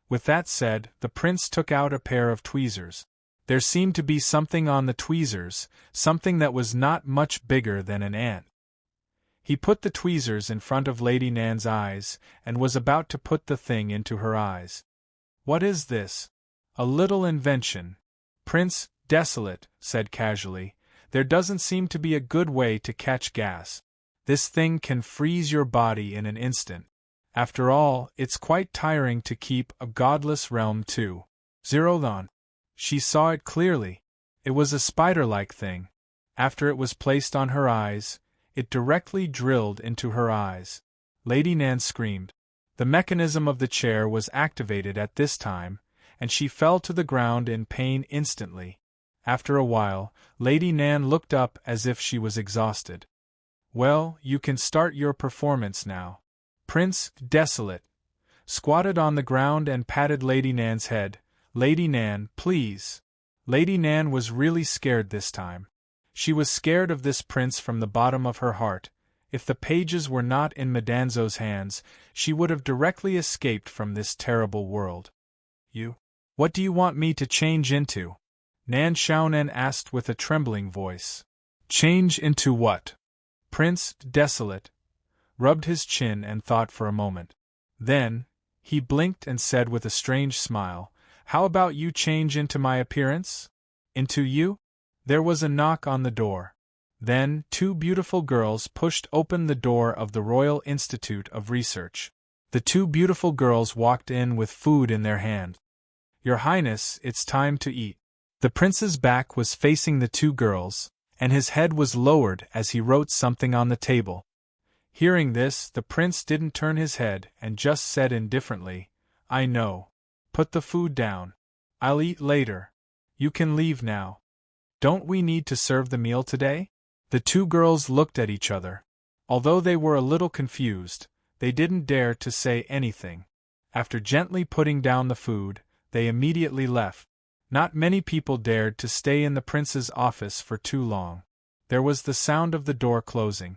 With that said, the prince took out a pair of tweezers. There seemed to be something on the tweezers, something that was not much bigger than an ant. He put the tweezers in front of Lady Nan's eyes, and was about to put the thing into her eyes. What is this? A little invention. Prince Desolate said casually, There doesn't seem to be a good way to catch gas. This thing can freeze your body in an instant. After all, it's quite tiring to keep a godless realm too. 0 on. She saw it clearly. It was a spider-like thing. After it was placed on her eyes, it directly drilled into her eyes. Lady Nan screamed. The mechanism of the chair was activated at this time, and she fell to the ground in pain instantly. After a while, Lady Nan looked up as if she was exhausted. Well, you can start your performance now. Prince Desolate squatted on the ground and patted Lady Nan's head. Lady Nan, please. Lady Nan was really scared this time. She was scared of this prince from the bottom of her heart. If the pages were not in Madanzo's hands, she would have directly escaped from this terrible world. What do you want me to change into? Nan Xiaonan asked with a trembling voice. Change into what? Prince Desolate rubbed his chin and thought for a moment. Then, he blinked and said with a strange smile, How about you change into my appearance? Into you? There was a knock on the door. Then, 2 beautiful girls pushed open the door of the Royal Institute of Research. The 2 beautiful girls walked in with food in their hand. Your Highness, it's time to eat. The prince's back was facing the 2 girls, and his head was lowered as he wrote something on the table. Hearing this, the prince didn't turn his head and just said indifferently, I know. Put the food down. I'll eat later. You can leave now. Don't we need to serve the meal today? The 2 girls looked at each other. Although they were a little confused, they didn't dare to say anything. After gently putting down the food, they immediately left. Not many people dared to stay in the prince's office for too long. There was the sound of the door closing.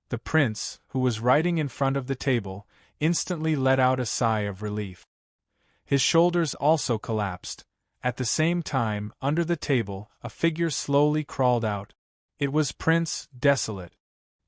The prince, who was writing in front of the table, instantly let out a sigh of relief. His shoulders also collapsed. At the same time, under the table, a figure slowly crawled out. It was Prince Desolate.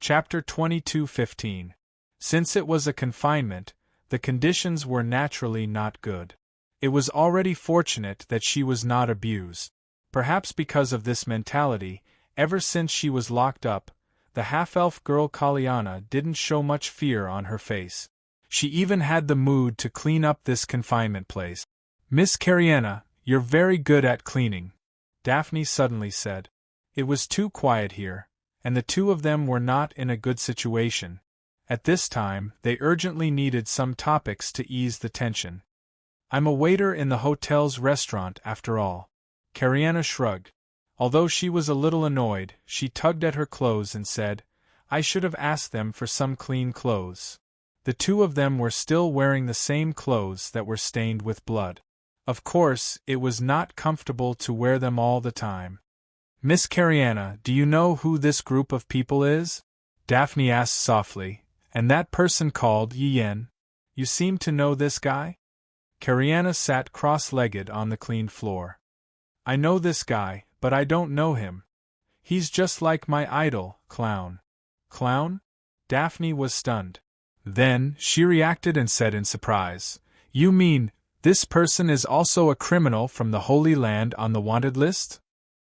Chapter 22:15. Since it was a confinement, the conditions were naturally not good. It was already fortunate that she was not abused. Perhaps because of this mentality, ever since she was locked up, the half-elf girl Kaliana didn't show much fear on her face. She even had the mood to clean up this confinement place. Miss Cariana, you're very good at cleaning, Daphne suddenly said. It was too quiet here, and the 2 of them were not in a good situation. At this time, they urgently needed some topics to ease the tension. I'm a waiter in the hotel's restaurant after all. Cariana shrugged. Although she was a little annoyed, she tugged at her clothes and said, "I should have asked them for some clean clothes." The two of them were still wearing the same clothes that were stained with blood. Of course, it was not comfortable to wear them all the time. "Miss Cariana, do you know who this group of people is?" Daphne asked softly. "And that person called Yen? You seem to know this guy?" Cariana sat cross-legged on the clean floor. "I know this guy, but I don't know him. He's just like my idol, Clown." "Clown?" Daphne was stunned. Then, she reacted and said in surprise, "You mean, this person is also a criminal from the Holy Land on the wanted list?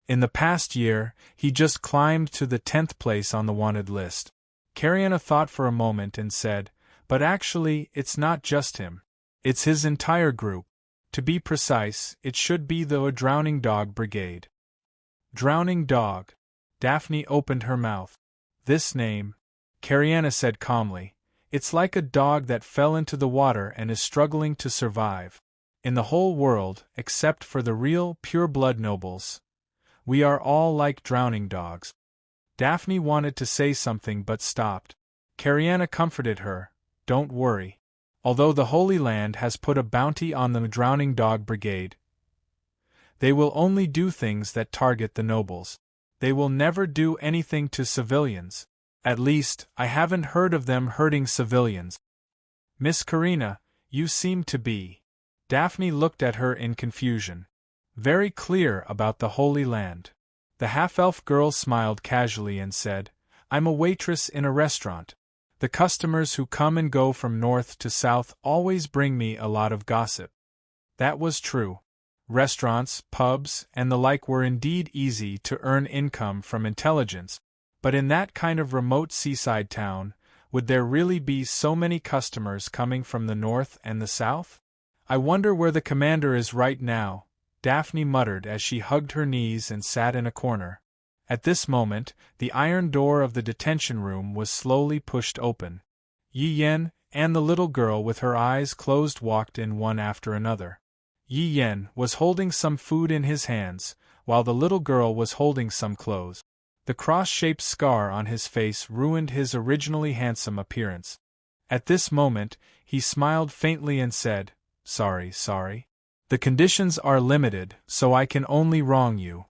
In the past year, he just climbed to the 10th place on the wanted list." Cariana thought for a moment and said, "But actually, it's not just him. It's his entire group. To be precise, it should be the Drowning Dog Brigade." Drowning Dog. Daphne opened her mouth. "This name," Cariana said calmly, "it's like a dog that fell into the water and is struggling to survive. In the whole world, except for the real, pure-blood nobles, we are all like drowning dogs." Daphne wanted to say something but stopped. Cariana comforted her, "Don't worry. Although the Holy Land has put a bounty on the Drowning Dog Brigade, they will only do things that target the nobles. They will never do anything to civilians. At least, I haven't heard of them hurting civilians." "Miss Cariana, you seem to be..." Daphne looked at her in confusion. "Very clear about the Holy Land." The half-elf girl smiled casually and said, "I'm a waitress in a restaurant. The customers who come and go from north to south always bring me a lot of gossip." That was true. Restaurants, pubs, and the like were indeed easy to earn income from intelligence, but in that kind of remote seaside town, would there really be so many customers coming from the north and the south? "I wonder where the commander is right now," Daphne muttered as she hugged her knees and sat in a corner. At this moment, the iron door of the detention room was slowly pushed open. Yen and the little girl with her eyes closed walked in one after another. Yen was holding some food in his hands, while the little girl was holding some clothes. The cross-shaped scar on his face ruined his originally handsome appearance. At this moment, he smiled faintly and said, Sorry. The conditions are limited, so I can only wrong you."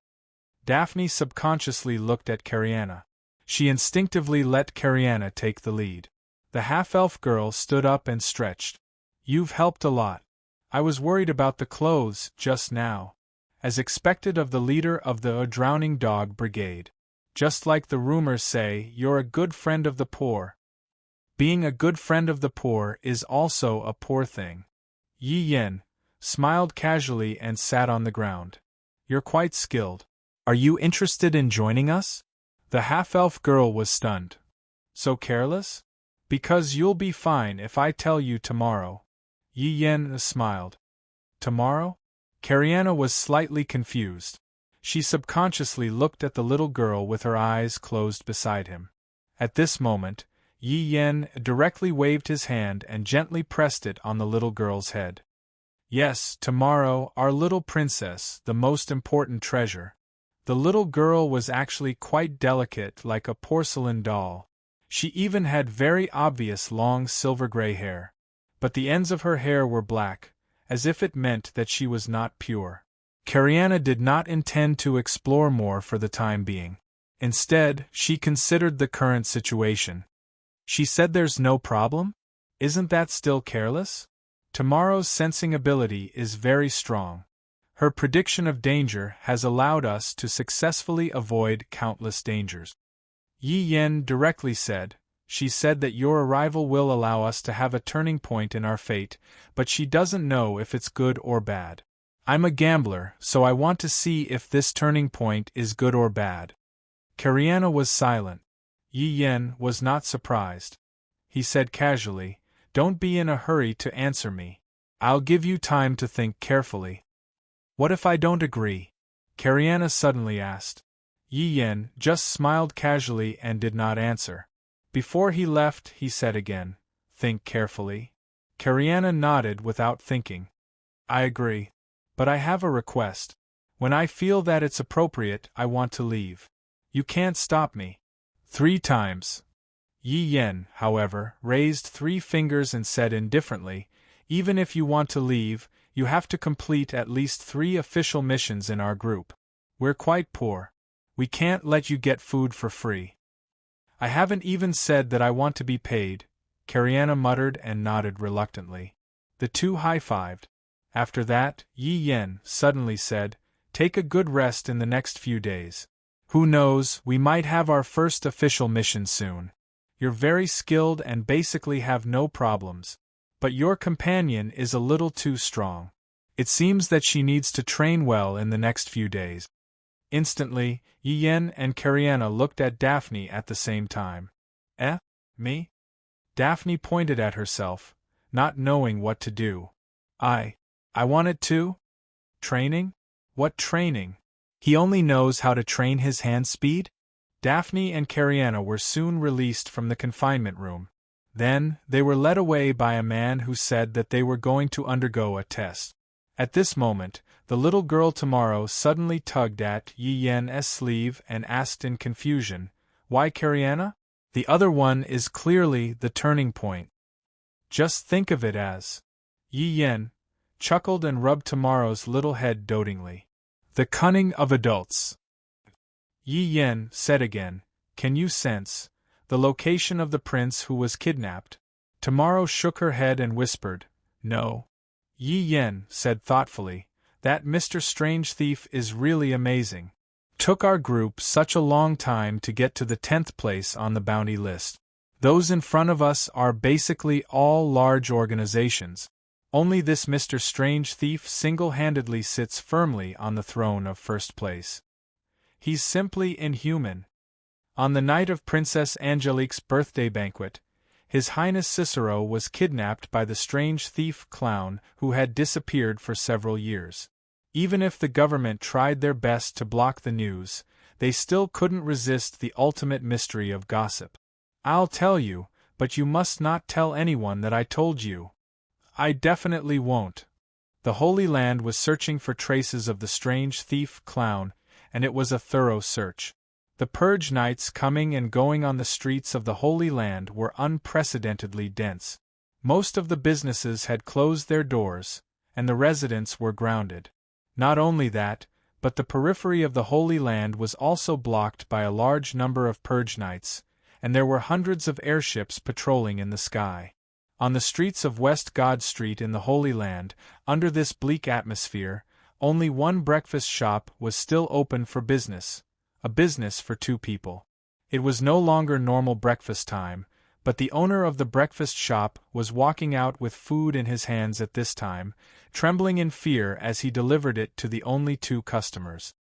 Daphne subconsciously looked at Cariana. She instinctively let Cariana take the lead. The half-elf girl stood up and stretched. "You've helped a lot. I was worried about the clothes just now. As expected of the leader of the Drowning Dog Brigade. Just like the rumors say, you're a good friend of the poor. Being a good friend of the poor is also a poor thing." Yen smiled casually and sat on the ground. "You're quite skilled. Are you interested in joining us?" The half-elf girl was stunned. "So careless?" "Because you'll be fine if I tell you tomorrow." Yen smiled. "Tomorrow?" Cariana was slightly confused. She subconsciously looked at the little girl with her eyes closed beside him. At this moment, Yen directly waved his hand and gently pressed it on the little girl's head. "Yes, tomorrow, our little princess, the most important treasure." The little girl was actually quite delicate, like a porcelain doll. She even had very obvious long silver-gray hair. But the ends of her hair were black, as if it meant that she was not pure. Cariana did not intend to explore more for the time being. Instead, she considered the current situation. She said, "There's no problem? Isn't that still careless? Tomorrow's sensing ability is very strong. Her prediction of danger has allowed us to successfully avoid countless dangers." Yen directly said, "She said that your arrival will allow us to have a turning point in our fate, but she doesn't know if it's good or bad. I'm a gambler, so I want to see if this turning point is good or bad." Cariana was silent. Yen was not surprised. He said casually, "Don't be in a hurry to answer me. I'll give you time to think carefully." "What if I don't agree?" Cariana suddenly asked. Yen just smiled casually and did not answer. Before he left, he said again, "Think carefully." Cariana nodded without thinking. "I agree. But I have a request. When I feel that it's appropriate, I want to leave. You can't stop me. 3 times. Yi Yen, however, raised 3 fingers and said indifferently, even if you want to leave, you have to complete at least 3 official missions in our group. We're quite poor. We can't let you get food for free. I haven't even said that I want to be paid, Kariana muttered and nodded reluctantly. The two high-fived. After that, Yi Yen suddenly said, take a good rest in the next few days. Who knows, we might have our first official mission soon. You're very skilled and basically have no problems. But your companion is a little too strong. It seems that she needs to train well in the next few days. Instantly, Yi Yen and Kariana looked at Daphne at the same time. Eh? Me? Daphne pointed at herself, not knowing what to do. I want it too? Training? What training? He only knows how to train his hand speed? Daphne and Kariana were soon released from the confinement room. Then, they were led away by a man who said that they were going to undergo a test. At this moment, the little girl tomorrow suddenly tugged at Yi Yen's sleeve and asked in confusion, why Kariana? The other one is clearly the turning point. Just think of it as. Yi Yen chuckled and rubbed tomorrow's little head dotingly. The cunning of adults. Yi Yen said again, can you sense the location of the prince who was kidnapped? Tomorrow shook her head and whispered, no. Yi Yen said thoughtfully, that Mr. Strange Thief is really amazing. Took our group such a long time to get to the 10th place on the bounty list. Those in front of us are basically all large organizations. Only this Mr. Strange Thief single-handedly sits firmly on the throne of first place. He's simply inhuman. On the night of Princess Angelique's birthday banquet, His Highness Cicero was kidnapped by the strange thief clown who had disappeared for several years. Even if the government tried their best to block the news, they still couldn't resist the ultimate mystery of gossip. I'll tell you, but you must not tell anyone that I told you. I definitely won't. The Holy Land was searching for traces of the strange thief clown, and it was a thorough search. The purge nights coming and going on the streets of the Holy Land were unprecedentedly dense. Most of the businesses had closed their doors, and the residents were grounded. Not only that, but the periphery of the Holy Land was also blocked by a large number of purge nights, and there were hundreds of airships patrolling in the sky. On the streets of West God Street in the Holy Land, under this bleak atmosphere, only one breakfast shop was still open for business, a business for 2 people. It was no longer normal breakfast time, but the owner of the breakfast shop was walking out with food in his hands at this time, trembling in fear as he delivered it to the only 2 customers.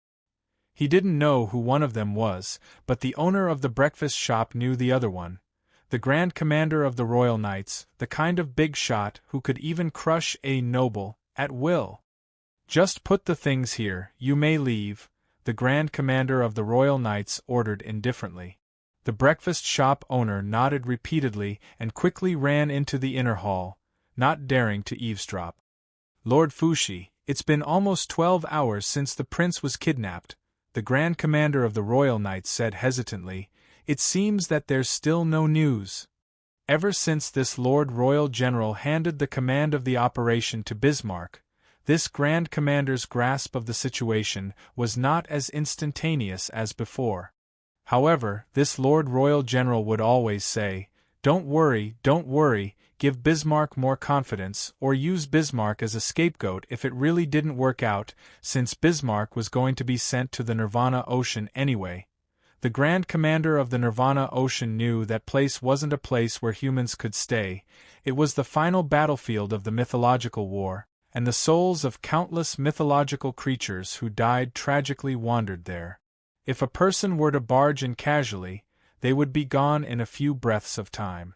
He didn't know who one of them was, but the owner of the breakfast shop knew the other one. The Grand Commander of the Royal Knights, the kind of big shot who could even crush a noble at will. Just put the things here, you may leave, the Grand Commander of the Royal Knights ordered indifferently. The breakfast shop owner nodded repeatedly and quickly ran into the inner hall, not daring to eavesdrop. Lord Fushi, it's been almost 12 hours since the prince was kidnapped, the Grand Commander of the Royal Knights said hesitantly. It seems that there's still no news. Ever since this Lord Royal General handed the command of the operation to Bismarck, this Grand Commander's grasp of the situation was not as instantaneous as before. However, this Lord Royal General would always say, don't worry, give Bismarck more confidence, or use Bismarck as a scapegoat if it really didn't work out, since Bismarck was going to be sent to the Nirvana Ocean anyway. The Grand Commander of the Nirvana Ocean knew that place wasn't a place where humans could stay. It was the final battlefield of the mythological war, and the souls of countless mythological creatures who died tragically wandered there. If a person were to barge in casually, they would be gone in a few breaths of time.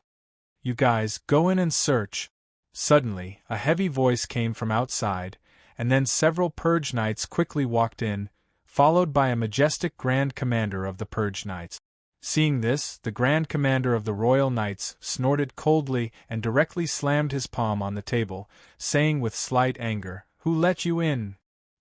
You guys, go in and search. Suddenly, a heavy voice came from outside, and then several purge knights quickly walked in, followed by a majestic Grand Commander of the Purge Knights. Seeing this, the Grand Commander of the Royal Knights snorted coldly and directly slammed his palm on the table, saying with slight anger, "Who let you in?"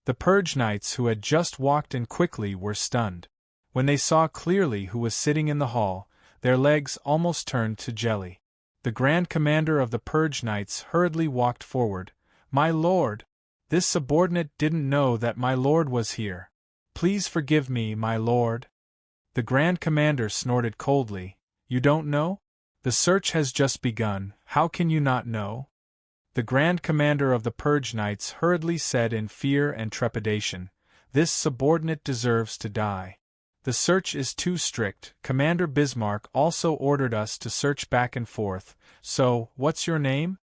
The Purge Knights who had just walked in quickly were stunned. When they saw clearly who was sitting in the hall, their legs almost turned to jelly. The Grand Commander of the Purge Knights hurriedly walked forward. "My lord! This subordinate didn't know that my lord was here. Please forgive me, my lord." The Grand Commander snorted coldly. "You don't know? The search has just begun, how can you not know?" The Grand Commander of the Purge Knights hurriedly said in fear and trepidation, "This subordinate deserves to die. The search is too strict. Commander Bismarck also ordered us to search back and forth, so, what's your name?"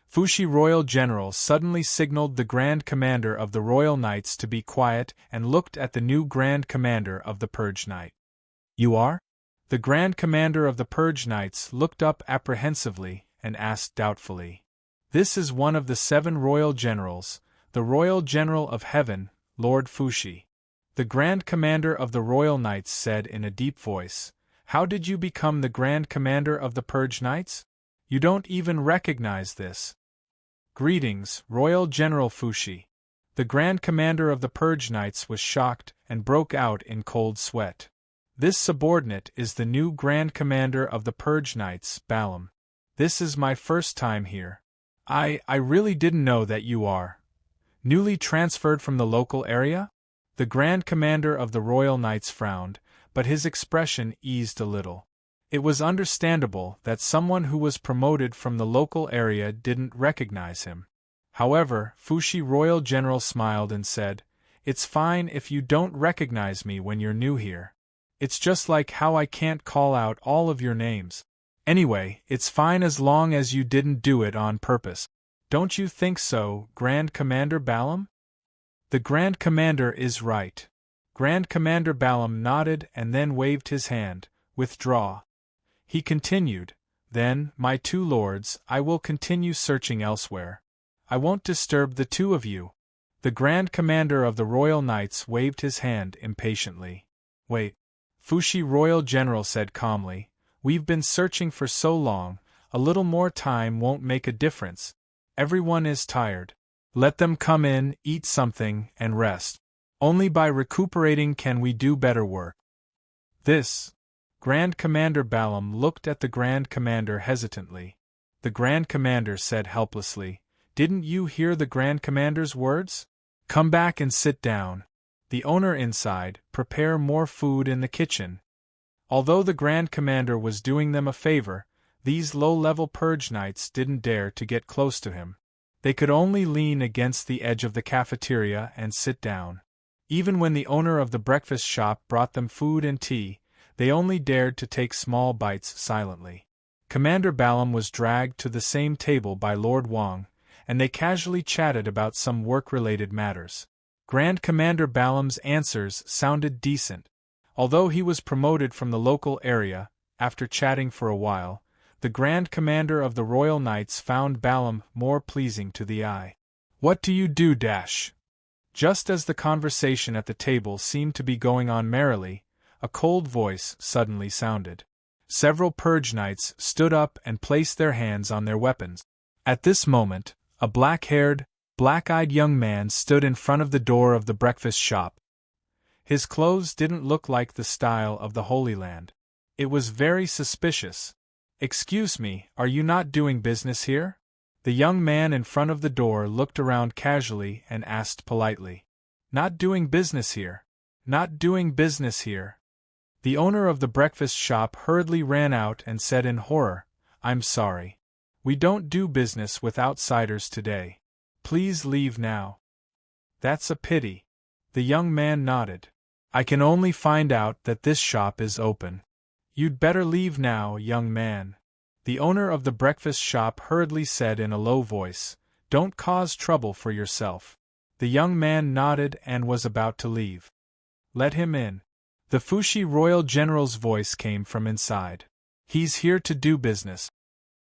Fushi Royal General suddenly signaled the Grand Commander of the Royal Knights to be quiet and looked at the new Grand Commander of the Purge Knight. "You are?" The Grand Commander of the Purge Knights looked up apprehensively and asked doubtfully. "This is one of the 7 Royal Generals, the Royal General of Heaven, Lord Fushi." The Grand Commander of the Royal Knights said in a deep voice, "How did you become the Grand Commander of the Purge Knights? You don't even recognize this." "Greetings, Royal General Fushi." The Grand Commander of the Purge Knights was shocked and broke out in cold sweat. "This subordinate is the new Grand Commander of the Purge Knights, Balam. This is my first time here. I really didn't know that you are newly transferred from the local area?" The Grand Commander of the Royal Knights frowned, but his expression eased a little. It was understandable that someone who was promoted from the local area didn't recognize him. However, Fushi Royal General smiled and said, "It's fine if you don't recognize me when you're new here. It's just like how I can't call out all of your names. Anyway, it's fine as long as you didn't do it on purpose. Don't you think so, Grand Commander Balam?" "The Grand Commander is right." Grand Commander Balam nodded and then waved his hand. "Withdraw." He continued, "Then, my 2 lords, I will continue searching elsewhere. I won't disturb the 2 of you." The Grand Commander of the Royal Knights waved his hand impatiently. "Wait," Fushi Royal General said calmly, "we've been searching for so long, a little more time won't make a difference. Everyone is tired. Let them come in, eat something, and rest. Only by recuperating can we do better work." "This..." Grand Commander Balam looked at the Grand Commander hesitantly. The Grand Commander said helplessly, "Didn't you hear the Grand Commander's words? Come back and sit down. The owner inside, prepare more food in the kitchen." Although the Grand Commander was doing them a favor, these low-level Purge Knights didn't dare to get close to him. They could only lean against the edge of the cafeteria and sit down. Even when the owner of the breakfast shop brought them food and tea, they only dared to take small bites silently. Commander Balam was dragged to the same table by Lord Wang, and they casually chatted about some work-related matters. Grand Commander Balam's answers sounded decent. Although he was promoted from the local area, after chatting for a while, the Grand Commander of the Royal Knights found Balam more pleasing to the eye. "What do you do, Dash?" Just as the conversation at the table seemed to be going on merrily, a cold voice suddenly sounded. Several Purge Knights stood up and placed their hands on their weapons. At this moment, a black-haired, black-eyed young man stood in front of the door of the breakfast shop. His clothes didn't look like the style of the Holy Land. It was very suspicious. "Excuse me, are you not doing business here?" The young man in front of the door looked around casually and asked politely. "Not doing business here. Not doing business here." The owner of the breakfast shop hurriedly ran out and said in horror, "I'm sorry. We don't do business with outsiders today. Please leave now." "That's a pity." The young man nodded. "I can only find out that this shop is open. You'd better leave now, young man." The owner of the breakfast shop hurriedly said in a low voice, "Don't cause trouble for yourself." The young man nodded and was about to leave. "Let him in." The Fushi Royal General's voice came from inside. "He's here to do business."